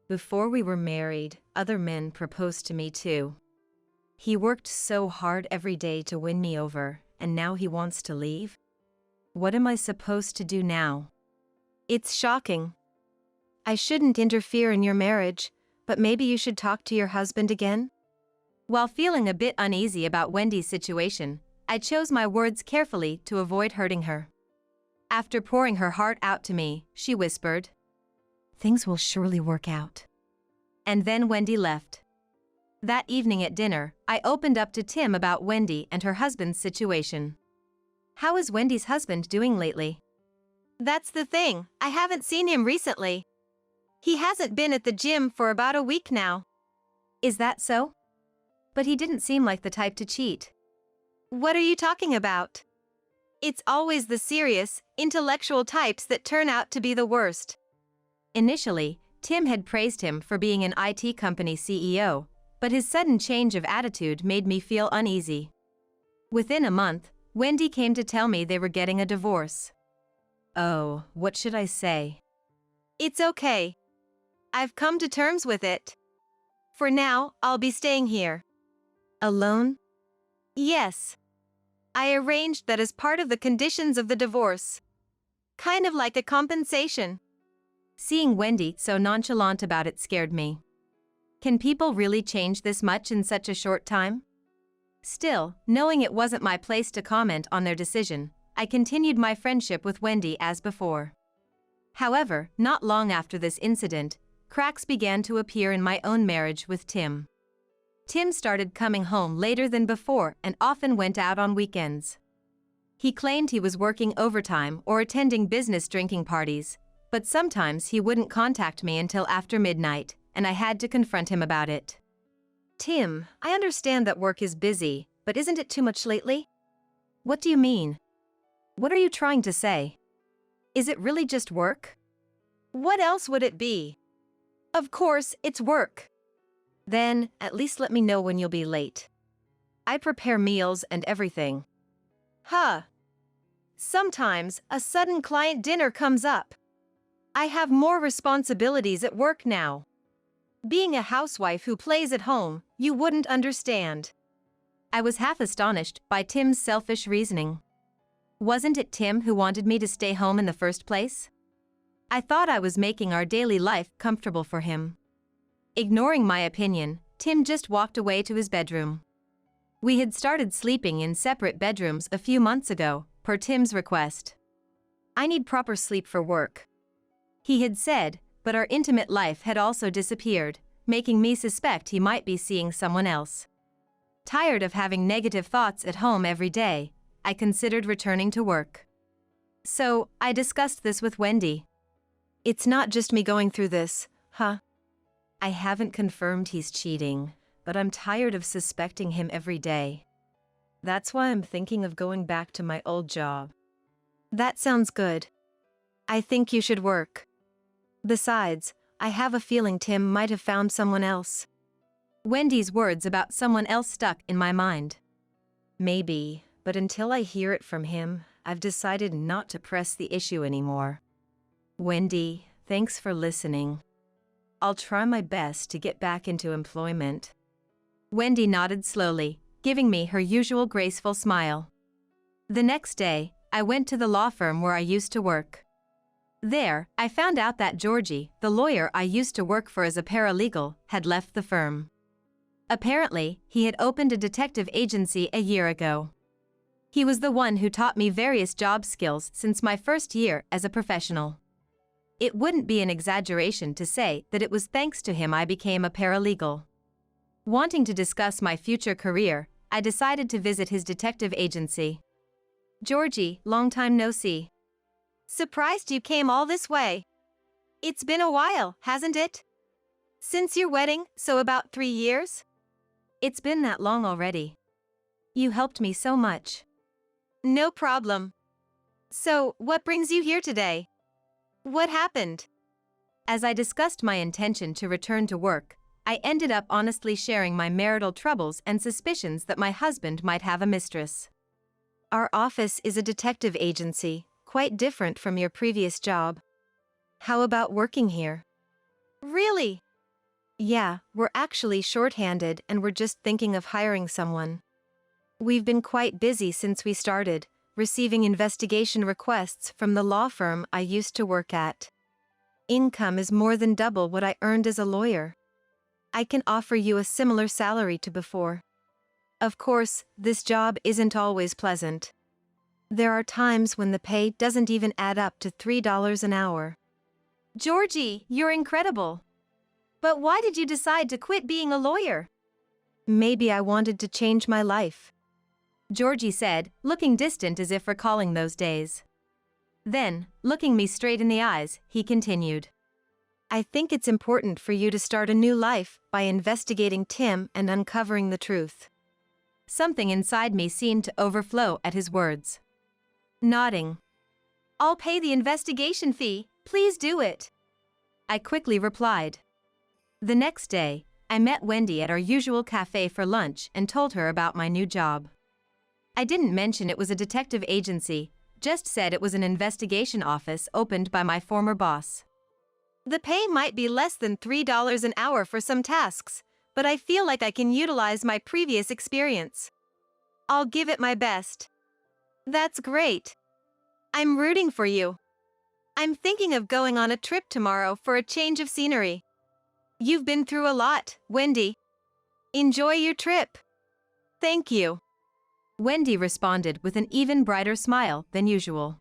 Before we were married, other men proposed to me too. He worked so hard every day to win me over, and now he wants to leave? What am I supposed to do now? It's shocking. I shouldn't interfere in your marriage, but maybe you should talk to your husband again? While feeling a bit uneasy about Wendy's situation, I chose my words carefully to avoid hurting her. After pouring her heart out to me, she whispered, Things will surely work out. and then Wendy left. That evening at dinner, I opened up to Tim about Wendy and her husband's situation. How is Wendy's husband doing lately? That's the thing, I haven't seen him recently. He hasn't been at the gym for about a week now. Is that so? But he didn't seem like the type to cheat. What are you talking about? It's always the serious, intellectual types that turn out to be the worst. Initially, Tim had praised him for being an IT company CEO, but his sudden change of attitude made me feel uneasy. Within a month, Wendy came to tell me they were getting a divorce. Oh, what should I say? It's okay. I've come to terms with it. For now, I'll be staying here. Alone? Yes. I arranged that as part of the conditions of the divorce. Kind of like a compensation. Seeing Wendy so nonchalant about it scared me. Can people really change this much in such a short time? Still, knowing it wasn't my place to comment on their decision, I continued my friendship with Wendy as before. However, not long after this incident, cracks began to appear in my own marriage with Tim. Tim started coming home later than before and often went out on weekends. He claimed he was working overtime or attending business drinking parties, but sometimes he wouldn't contact me until after midnight, and I had to confront him about it. Tim, I understand that work is busy, but isn't it too much lately? What do you mean? What are you trying to say? Is it really just work? What else would it be? Of course, it's work. Then, at least let me know when you'll be late. I prepare meals and everything. Huh. Sometimes, a sudden client dinner comes up. I have more responsibilities at work now. Being a housewife who plays at home, you wouldn't understand. I was half astonished by Tim's selfish reasoning. Wasn't it Tim who wanted me to stay home in the first place? I thought I was making our daily life comfortable for him. Ignoring my opinion, Tim just walked away to his bedroom. We had started sleeping in separate bedrooms a few months ago, per Tim's request. I need proper sleep for work, he had said, but our intimate life had also disappeared, making me suspect he might be seeing someone else. Tired of having negative thoughts at home every day, I considered returning to work. So, I discussed this with Wendy. It's not just me going through this, huh? I haven't confirmed he's cheating, but I'm tired of suspecting him every day. That's why I'm thinking of going back to my old job. That sounds good. I think you should work. Besides, I have a feeling Tim might have found someone else. Wendy's words about someone else stuck in my mind. Maybe, but until I hear it from him, I've decided not to press the issue anymore. Wendy, thanks for listening. I'll try my best to get back into employment. Wendy nodded slowly, giving me her usual graceful smile. The next day, I went to the law firm where I used to work. There, I found out that Georgie, the lawyer I used to work for as a paralegal, had left the firm. Apparently, he had opened a detective agency a year ago. He was the one who taught me various job skills since my first year as a professional. It wouldn't be an exaggeration to say that it was thanks to him I became a paralegal. Wanting to discuss my future career, I decided to visit his detective agency. Georgie, long time no see. Surprised you came all this way. It's been a while, hasn't it? Since your wedding, so about 3 years? It's been that long already. You helped me so much. No problem. So, what brings you here today? What happened? As I discussed my intention to return to work, I ended up honestly sharing my marital troubles and suspicions that my husband might have a mistress. Our office is a detective agency, quite different from your previous job. How about working here? Really? Yeah, we're actually short-handed and we're just thinking of hiring someone. We've been quite busy since we started, receiving investigation requests from the law firm I used to work at. Income is more than double what I earned as a lawyer. I can offer you a similar salary to before. Of course, this job isn't always pleasant. There are times when the pay doesn't even add up to $3 an hour. Georgie, you're incredible. But why did you decide to quit being a lawyer? Maybe I wanted to change my life, Georgie said, looking distant as if recalling those days. Then, looking me straight in the eyes, he continued. I think it's important for you to start a new life by investigating Tim and uncovering the truth. Something inside me seemed to overflow at his words. Nodding. I'll pay the investigation fee, please do it, I quickly replied. The next day, I met Wendy at our usual cafe for lunch and told her about my new job. I didn't mention it was a detective agency, just said it was an investigation office opened by my former boss. The pay might be less than $3 an hour for some tasks, but I feel like I can utilize my previous experience. I'll give it my best. That's great. I'm rooting for you. I'm thinking of going on a trip tomorrow for a change of scenery. You've been through a lot, Wendy. Enjoy your trip. Thank you. Wendy responded with an even brighter smile than usual.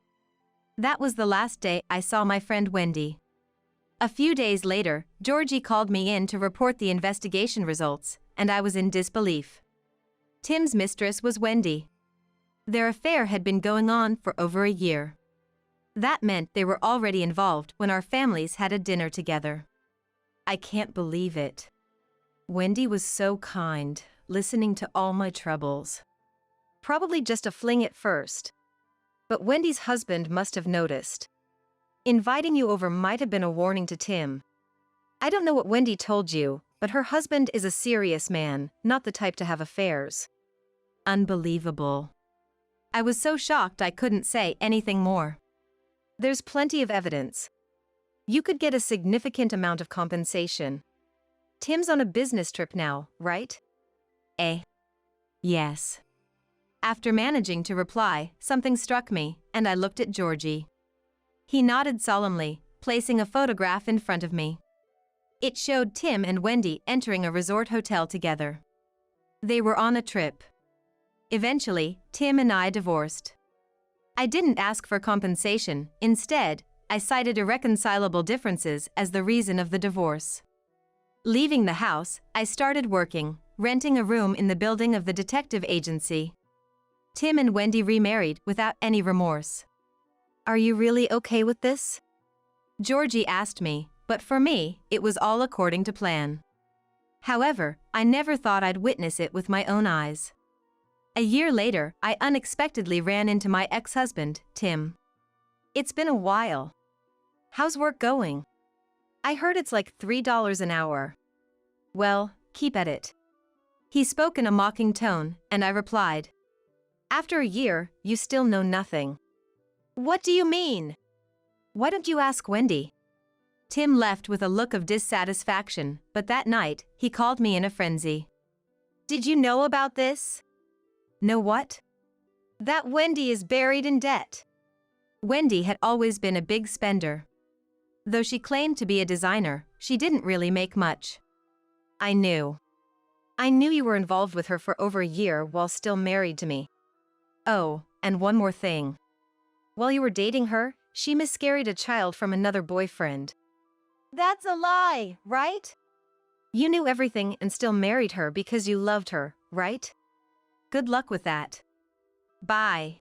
That was the last day I saw my friend Wendy. A few days later, Georgie called me in to report the investigation results, and I was in disbelief. Tim's mistress was Wendy. Their affair had been going on for over a year. That meant they were already involved when our families had a dinner together. I can't believe it. Wendy was so kind, listening to all my troubles. Probably just a fling at first. But Wendy's husband must have noticed. Inviting you over might have been a warning to Tim. I don't know what Wendy told you, but her husband is a serious man, not the type to have affairs. Unbelievable. I was so shocked I couldn't say anything more. There's plenty of evidence. You could get a significant amount of compensation. Tim's on a business trip now, right? Yes. After managing to reply, something struck me, and I looked at Georgie. He nodded solemnly, placing a photograph in front of me. It showed Tim and Wendy entering a resort hotel together. They were on a trip. Eventually, Tim and I divorced. I didn't ask for compensation, instead, I cited irreconcilable differences as the reason of the divorce. Leaving the house, I started working, renting a room in the building of the detective agency. Tim and Wendy remarried without any remorse. Are you really okay with this? Georgie asked me, but for me, it was all according to plan. However, I never thought I'd witness it with my own eyes. A year later, I unexpectedly ran into my ex-husband, Tim. It's been a while. How's work going? I heard it's like $3 an hour. Well, keep at it. He spoke in a mocking tone, and I replied. After a year, you still know nothing. What do you mean? Why don't you ask Wendy? Tim left with a look of dissatisfaction, but that night, he called me in a frenzy. Did you know about this? Know what? That Wendy is buried in debt. Wendy had always been a big spender. Though she claimed to be a designer, she didn't really make much. I knew. I knew you were involved with her for over a year while still married to me. Oh, and one more thing. While you were dating her, she miscarried a child from another boyfriend. That's a lie, right? You knew everything and still married her because you loved her, right? Good luck with that. Bye.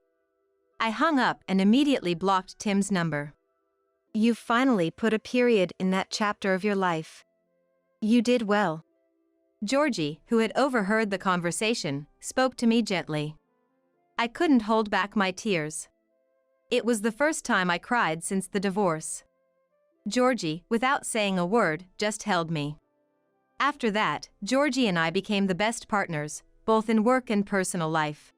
I hung up and immediately blocked Tim's number. You finally put a period in that chapter of your life. You did well. Georgie, who had overheard the conversation, spoke to me gently. I couldn't hold back my tears. It was the first time I cried since the divorce. Georgie, without saying a word, just held me. After that, Georgie and I became the best partners, both in work and personal life.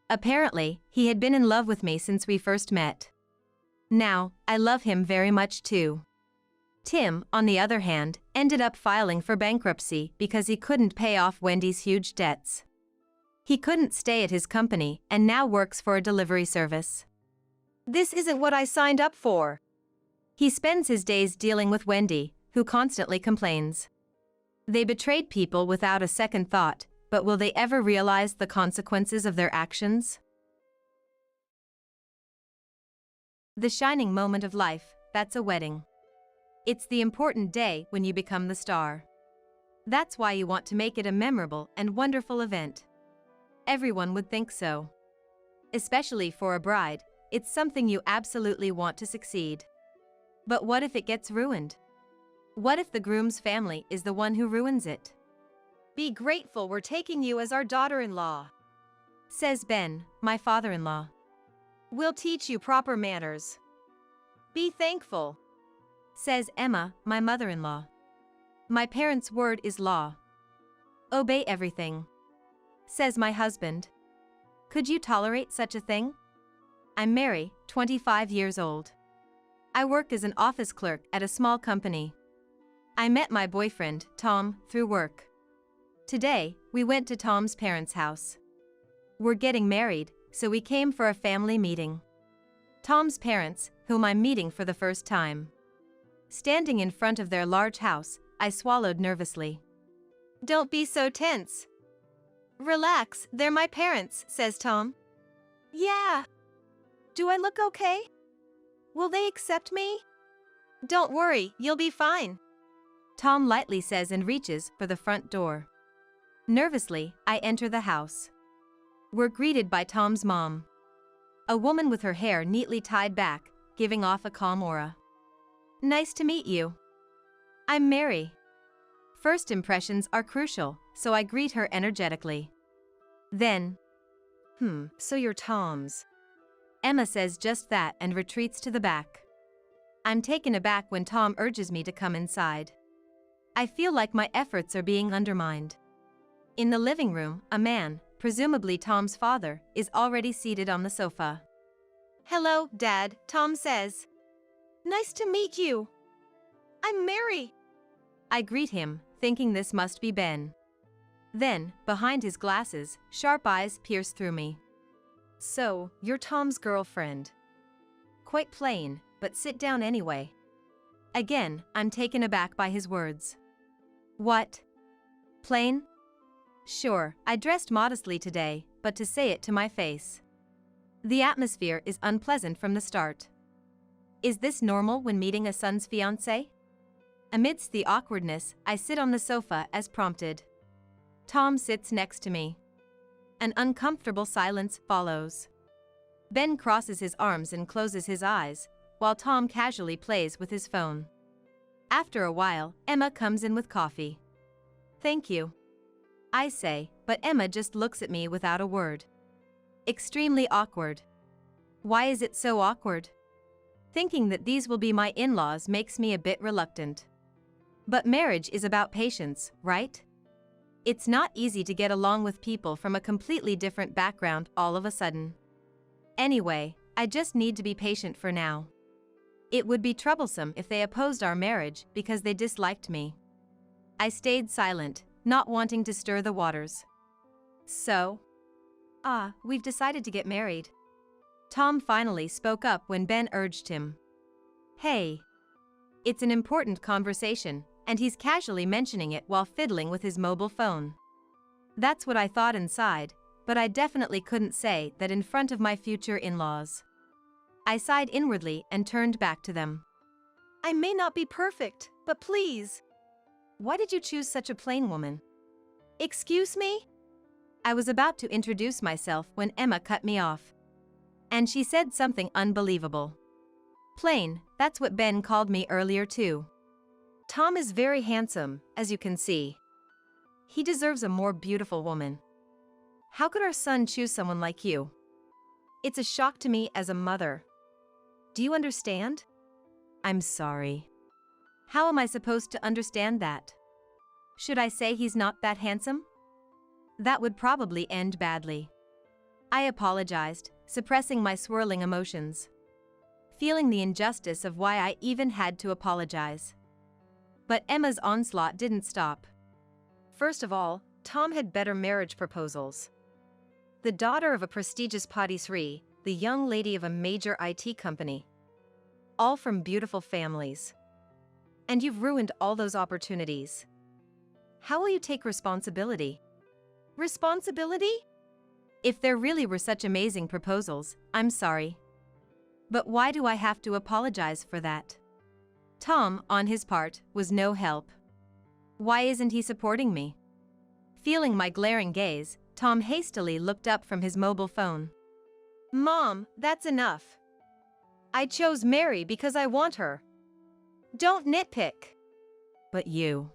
Apparently, he had been in love with me since we first met. Now, I love him very much too. Tim, on the other hand, ended up filing for bankruptcy because he couldn't pay off Wendy's huge debts. He couldn't stay at his company and now works for a delivery service. This isn't what I signed up for. He spends his days dealing with Wendy, who constantly complains. They betrayed people without a second thought, but will they ever realize the consequences of their actions? The shining moment of life, that's a wedding. It's the important day when you become the star. That's why you want to make it a memorable and wonderful event. Everyone would think so. Especially for a bride, it's something you absolutely want to succeed. But what if it gets ruined? What if the groom's family is the one who ruins it? Be grateful we're taking you as our daughter-in-law, Says Ben, my father-in-law. We'll teach you proper manners. Be thankful, Says Emma, my mother-in-law. My parents' word is law. Obey everything. Says my husband. Could you tolerate such a thing? I'm Mary, 25 years old. I work as an office clerk at a small company. I met my boyfriend, Tom, through work. Today, we went to Tom's parents' house. We're getting married, so we came for a family meeting. Tom's parents, whom I'm meeting for the first time. Standing in front of their large house, I swallowed nervously. Don't be so tense. Relax, they're my parents, says Tom. Yeah. Do I look okay? Will they accept me? Don't worry, you'll be fine, Tom lightly says and reaches for the front door. Nervously, I enter the house. We're greeted by Tom's mom. A woman with her hair neatly tied back, giving off a calm aura. Nice to meet you. I'm Mary. First impressions are crucial, so I greet her energetically. Then, so you're Tom's. Emma says just that and retreats to the back. I'm taken aback when Tom urges me to come inside. I feel like my efforts are being undermined. In the living room, a man, presumably Tom's father, is already seated on the sofa. Hello, Dad, Tom says. Nice to meet you. I'm Mary. I greet him, thinking this must be Ben. Then, behind his glasses, sharp eyes pierce through me. So, you're Tom's girlfriend. Quite plain, but sit down anyway. Again, I'm taken aback by his words. What? Plain? Sure, I dressed modestly today, but to say it to my face. The atmosphere is unpleasant from the start. Is this normal when meeting a son's fiancé? Amidst the awkwardness, I sit on the sofa as prompted. Tom sits next to me. An uncomfortable silence follows. Ben crosses his arms and closes his eyes, while Tom casually plays with his phone. After a while, Emma comes in with coffee. Thank you, I say, but Emma just looks at me without a word. Extremely awkward. Why is it so awkward? Thinking that these will be my in-laws makes me a bit reluctant. But marriage is about patience, right? It's not easy to get along with people from a completely different background all of a sudden. Anyway, I just need to be patient for now. It would be troublesome if they opposed our marriage because they disliked me. I stayed silent, not wanting to stir the waters. So? We've decided to get married. Tom finally spoke up when Ben urged him. Hey. It's an important conversation, and he's casually mentioning it while fiddling with his mobile phone. That's what I thought inside, but I definitely couldn't say that in front of my future in-laws. I sighed inwardly and turned back to them. I may not be perfect, but please. Why did you choose such a plain woman? Excuse me? I was about to introduce myself when Emma cut me off. And she said something unbelievable. Plain, that's what Ben called me earlier too. Tom is very handsome, as you can see. He deserves a more beautiful woman. How could our son choose someone like you? It's a shock to me as a mother. Do you understand? I'm sorry. How am I supposed to understand that? Should I say he's not that handsome? That would probably end badly. I apologized, suppressing my swirling emotions. Feeling the injustice of why I even had to apologize. But Emma's onslaught didn't stop. First of all, Tom had better marriage proposals. The daughter of a prestigious patisserie, the young lady of a major IT company. All from beautiful families. And you've ruined all those opportunities. How will you take responsibility? Responsibility? If there really were such amazing proposals, I'm sorry. But why do I have to apologize for that? Tom, on his part, was no help. Why isn't he supporting me? Feeling my glaring gaze, Tom hastily looked up from his mobile phone. Mom, that's enough. I chose Mary because I want her. Don't nitpick. But you.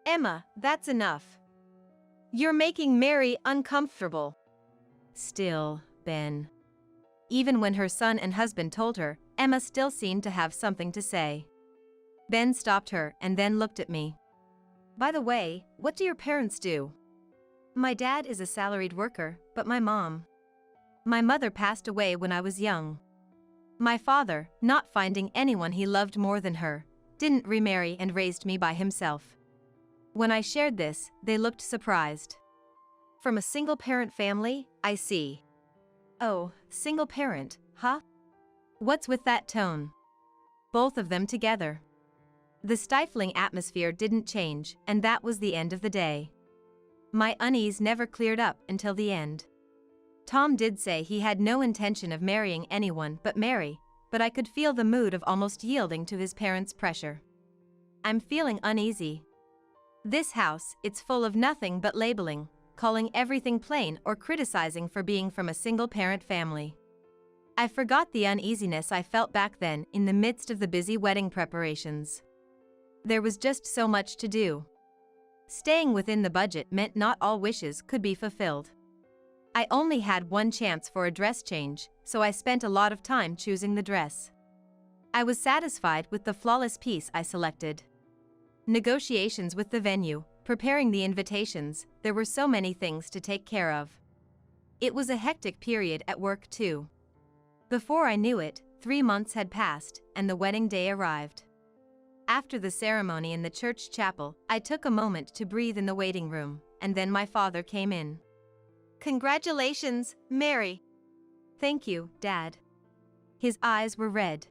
Emma, that's enough. You're making Mary uncomfortable. Still, Ben. Even when her son and husband told her, Emma still seemed to have something to say. Ben stopped her and then looked at me. By the way, what do your parents do? My dad is a salaried worker, but my mother passed away when I was young. My father, not finding anyone he loved more than her, didn't remarry and raised me by himself. When I shared this, they looked surprised. From a single-parent family, I see. Oh, single parent, huh? What's with that tone? Both of them together. The stifling atmosphere didn't change, and that was the end of the day. My unease never cleared up until the end. Tom did say he had no intention of marrying anyone but Mary, but I could feel the mood of almost yielding to his parents' pressure. I'm feeling uneasy. This house, it's full of nothing but labeling, calling everything plain or criticizing for being from a single-parent family. I forgot the uneasiness I felt back then in the midst of the busy wedding preparations. There was just so much to do. Staying within the budget meant not all wishes could be fulfilled. I only had one chance for a dress change, so I spent a lot of time choosing the dress. I was satisfied with the flawless piece I selected. Negotiations with the venue, preparing the invitations, there were so many things to take care of. It was a hectic period at work too. Before I knew it, 3 months had passed, and the wedding day arrived. After the ceremony in the church chapel, I took a moment to breathe in the waiting room, and then my father came in. Congratulations, Mary. Thank you, Dad. His eyes were red.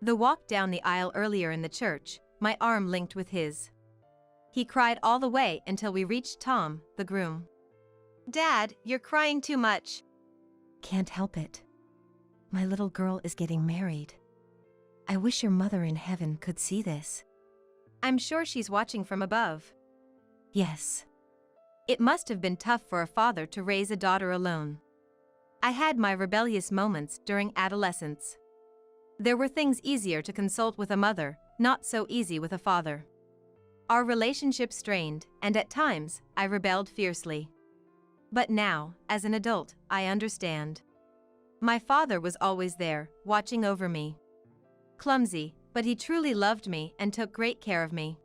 The walk down the aisle earlier in the church, my arm linked with his. He cried all the way until we reached Tom, the groom. Dad, you're crying too much. Can't help it. My little girl is getting married. I wish your mother in heaven could see this. I'm sure she's watching from above. Yes. It must have been tough for a father to raise a daughter alone. I had my rebellious moments during adolescence. There were things easier to consult with a mother, not so easy with a father. Our relationship strained, and at times, I rebelled fiercely. But now, as an adult, I understand. My father was always there, watching over me. Clumsy, but he truly loved me and took great care of me.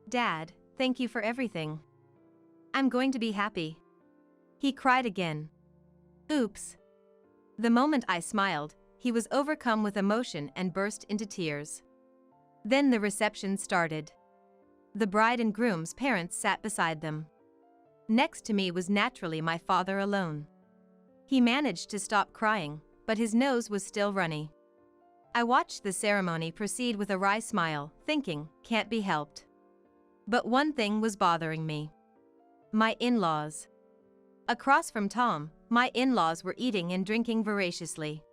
Dad, thank you for everything. I'm going to be happy. He cried again. Oops. The moment I smiled, he was overcome with emotion and burst into tears. Then the reception started. The bride and groom's parents sat beside them. Next to me was naturally my father alone. He managed to stop crying, but his nose was still runny. I watched the ceremony proceed with a wry smile, thinking, can't be helped. But one thing was bothering me. My in-laws. Across from Tom, my in-laws were eating and drinking voraciously.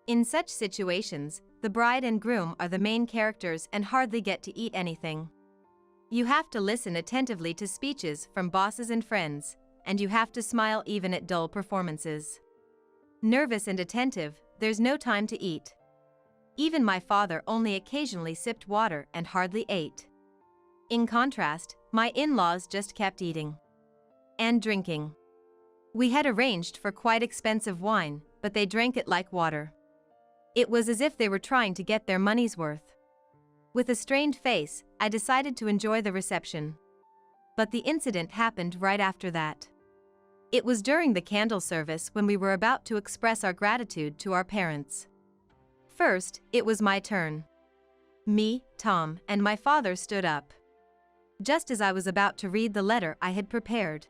In such situations, the bride and groom are the main characters and hardly get to eat anything. You have to listen attentively to speeches from bosses and friends, and you have to smile even at dull performances. Nervous and attentive, there's no time to eat. Even my father only occasionally sipped water and hardly ate. In contrast, my in-laws just kept eating. And drinking. We had arranged for quite expensive wine, but they drank it like water. It was as if they were trying to get their money's worth. With a strained face, I decided to enjoy the reception. But the incident happened right after that. It was during the candle service when we were about to express our gratitude to our parents. First, it was my turn. Me, Tom, and my father stood up. Just as I was about to read the letter I had prepared.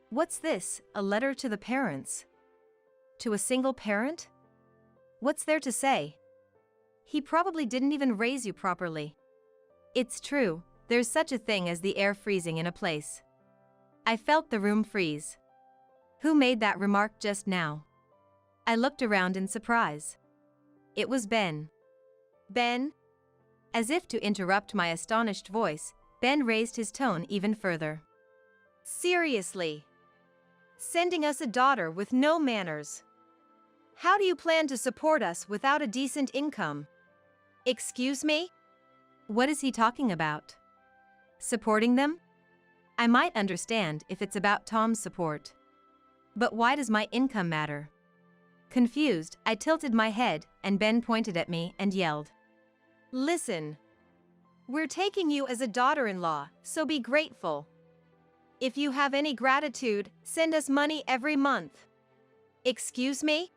What's this, a letter to the parents? To a single parent? What's there to say? He probably didn't even raise you properly. It's true, there's such a thing as the air freezing in a place. I felt the room freeze. Who made that remark just now? I looked around in surprise. It was Ben. Ben? As if to interrupt my astonished voice, Ben raised his tone even further. Seriously? Sending us a daughter with no manners? How do you plan to support us without a decent income? Excuse me? What is he talking about? Supporting them? I might understand if it's about Tom's support. But why does my income matter? Confused, I tilted my head, and Ben pointed at me and yelled. Listen. We're taking you as a daughter-in-law, so be grateful. If you have any gratitude, send us money every month. Excuse me?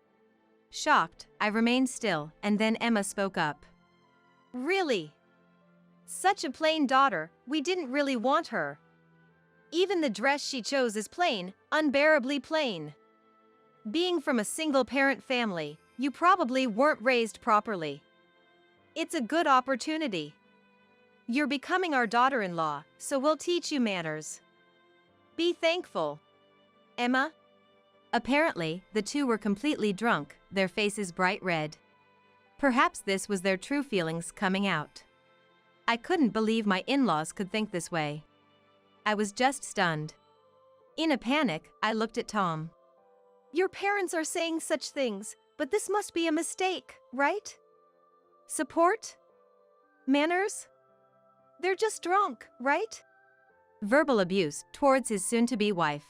Shocked, I remained still, and then Emma spoke up. Really? Such a plain daughter, we didn't really want her. Even the dress she chose is plain, unbearably plain. Being from a single-parent family, you probably weren't raised properly. It's a good opportunity. You're becoming our daughter-in-law, so we'll teach you manners. Be thankful. Emma? Apparently, the two were completely drunk, their faces bright red. Perhaps this was their true feelings coming out. I couldn't believe my in-laws could think this way. I was just stunned. In a panic, I looked at Tom. Your parents are saying such things, but this must be a mistake, right? Support? Manners? They're just drunk, right? Verbal abuse towards his soon-to-be wife.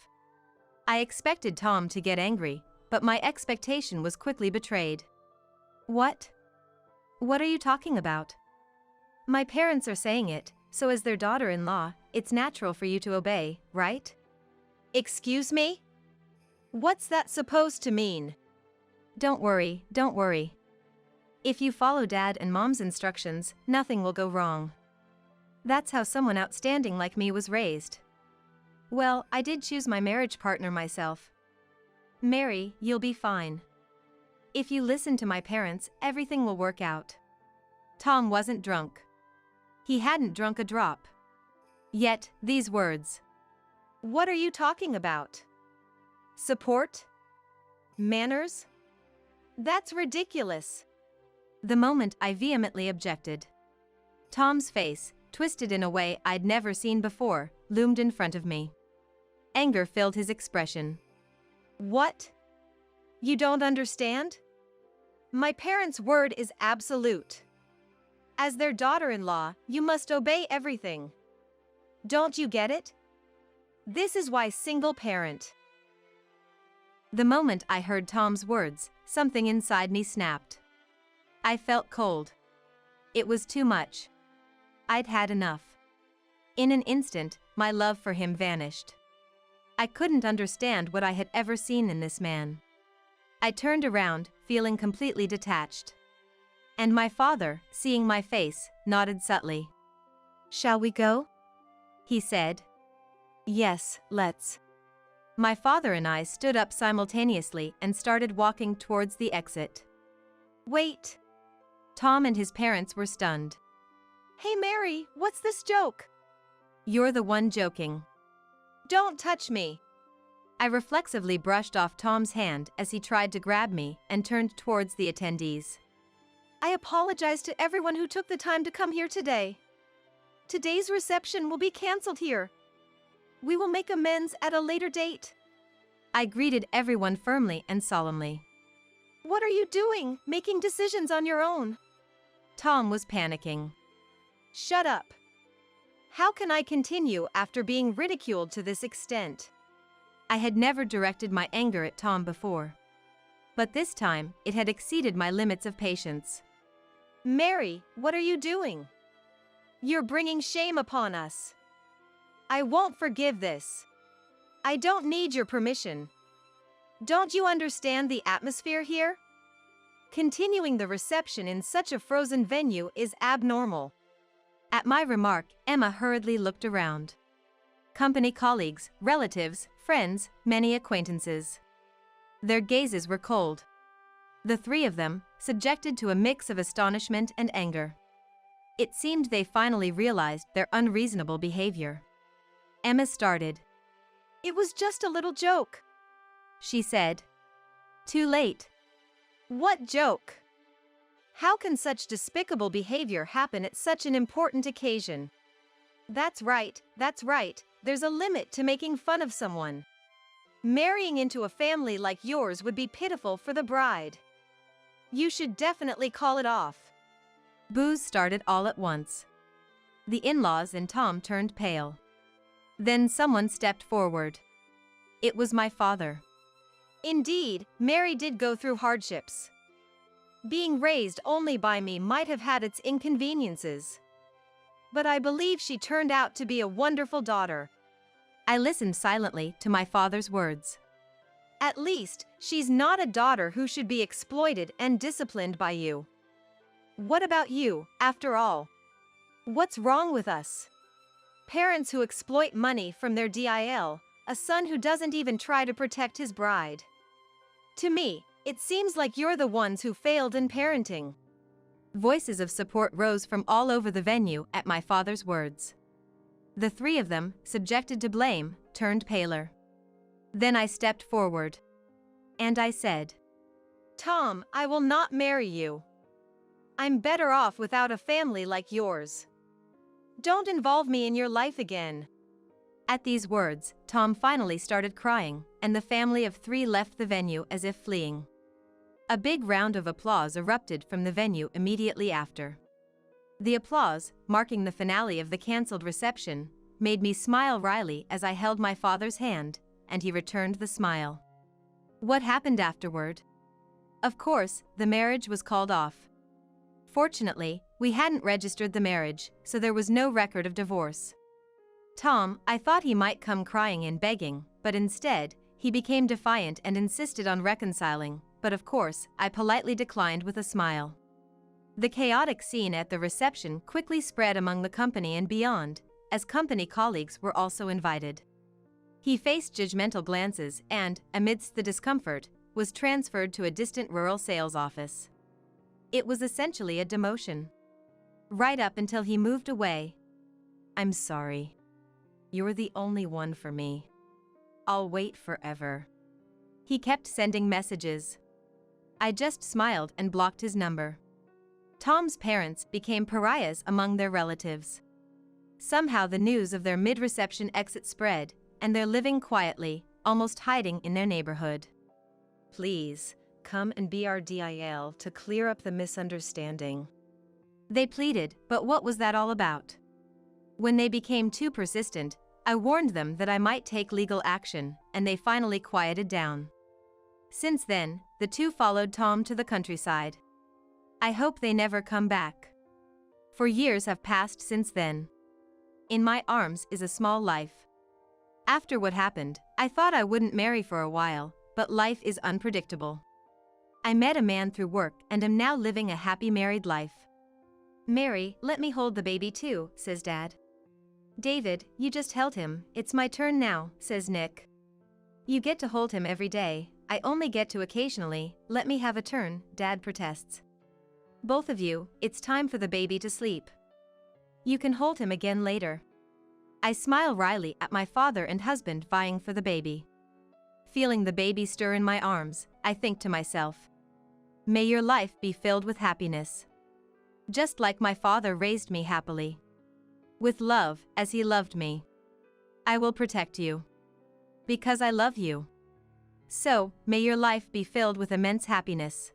I expected Tom to get angry, but my expectation was quickly betrayed. What? What are you talking about? My parents are saying it, so as their daughter-in-law, it's natural for you to obey, right? Excuse me? What's that supposed to mean? Don't worry, don't worry. If you follow Dad and Mom's instructions, nothing will go wrong. That's how someone outstanding like me was raised. Well, I did choose my marriage partner myself. Mary, you'll be fine. If you listen to my parents, everything will work out. Tom wasn't drunk. He hadn't drunk a drop. Yet, these words. What are you talking about? Support? Manners? That's ridiculous. The moment I vehemently objected. Tom's face, twisted in a way I'd never seen before, loomed in front of me. Anger filled his expression. What? You don't understand? My parents' word is absolute. As their daughter-in-law, you must obey everything. Don't you get it? This is why single parent. The moment I heard Tom's words, something inside me snapped. I felt cold. It was too much. I'd had enough. In an instant, my love for him vanished. I couldn't understand what I had ever seen in this man. I turned around, feeling completely detached. And my father, seeing my face, nodded subtly. Shall we go? He said. Yes, let's. My father and I stood up simultaneously and started walking towards the exit. Wait. Tom and his parents were stunned. Hey Mary, what's this joke? You're the one joking. Don't touch me. I reflexively brushed off Tom's hand as he tried to grab me and turned towards the attendees. I apologize to everyone who took the time to come here today. Today's reception will be canceled here. We will make amends at a later date. I greeted everyone firmly and solemnly. What are you doing, making decisions on your own? Tom was panicking. Shut up. How can I continue after being ridiculed to this extent? I had never directed my anger at Tom before. But this time, it had exceeded my limits of patience. Mary, what are you doing? You're bringing shame upon us. I won't forgive this. I don't need your permission. Don't you understand the atmosphere here? Continuing the reception in such a frozen venue is abnormal. At my remark, Emma hurriedly looked around. Company colleagues, relatives, friends, many acquaintances. Their gazes were cold. The three of them, subjected to a mix of astonishment and anger. It seemed they finally realized their unreasonable behavior. Emma started. It was just a little joke, she said. Too late. What joke? How can such despicable behavior happen at such an important occasion? That's right, that's right. There's a limit to making fun of someone. Marrying into a family like yours would be pitiful for the bride. You should definitely call it off. Boos started all at once. The in-laws and Tom turned pale. Then someone stepped forward. It was my father. Indeed, Mary did go through hardships. Being raised only by me might have had its inconveniences. But I believe she turned out to be a wonderful daughter. I listened silently to my father's words. At least, she's not a daughter who should be exploited and disciplined by you. What about you, after all? What's wrong with us? Parents who exploit money from their DIL, a son who doesn't even try to protect his bride. To me, it seems like you're the ones who failed in parenting. Voices of support rose from all over the venue at my father's words. The three of them, subjected to blame, turned paler. Then I stepped forward. And I said, Tom, I will not marry you. I'm better off without a family like yours. Don't involve me in your life again. At these words, Tom finally started crying, and the family of three left the venue as if fleeing. A big round of applause erupted from the venue immediately after. The applause, marking the finale of the cancelled reception, made me smile wryly as I held my father's hand, and he returned the smile. What happened afterward? Of course, the marriage was called off. Fortunately, we hadn't registered the marriage, so there was no record of divorce. Tom, I thought he might come crying and begging, but instead, he became defiant and insisted on reconciling, but of course, I politely declined with a smile. The chaotic scene at the reception quickly spread among the company and beyond, as company colleagues were also invited. He faced judgmental glances and, amidst the discomfort, was transferred to a distant rural sales office. It was essentially a demotion. Right up until he moved away. I'm sorry. You're the only one for me. I'll wait forever. He kept sending messages. I just smiled and blocked his number. Tom's parents became pariahs among their relatives. Somehow the news of their mid-reception exit spread, and they're living quietly, almost hiding in their neighborhood. Please, come and be our DIL to clear up the misunderstanding. They pleaded, but what was that all about? When they became too persistent, I warned them that I might take legal action, and they finally quieted down. Since then, the two followed Tom to the countryside. I hope they never come back. For years have passed since then. In my arms is a small life. After what happened, I thought I wouldn't marry for a while, but life is unpredictable. I met a man through work and am now living a happy married life. Mary, let me hold the baby too, says Dad. David, you just held him, it's my turn now, says Nick. You get to hold him every day, I only get to occasionally, let me have a turn, Dad protests. Both of you, it's time for the baby to sleep. You can hold him again later. I smile wryly at my father and husband vying for the baby. Feeling the baby stir in my arms, I think to myself, may your life be filled with happiness. Just like my father raised me happily. With love, as he loved me. I will protect you. Because I love you. So, may your life be filled with immense happiness.